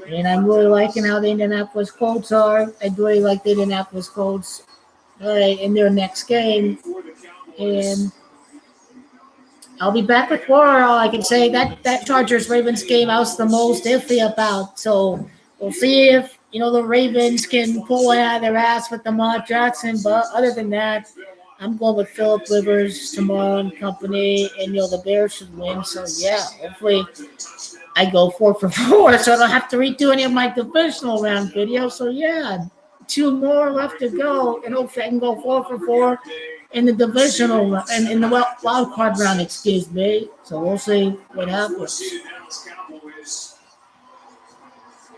And I'm really liking how the Indianapolis Colts are. I really like the Indianapolis Colts in their next game. And I'll be back with more. All I can say that Chargers-Ravens game I was the most iffy about. So we'll see if, you know, the Ravens can pull it out of their ass with Lamar Jackson. But other than that, I'm going with Phillip Rivers tomorrow and company. And, you know, the Bears should win. So, yeah, hopefully I go 4 for 4, so I don't have to redo any of my divisional round videos. So, yeah, 2 more left to go. And hopefully I can go 4 for 4 in the divisional and in the wild card round, excuse me. So we'll see what happens.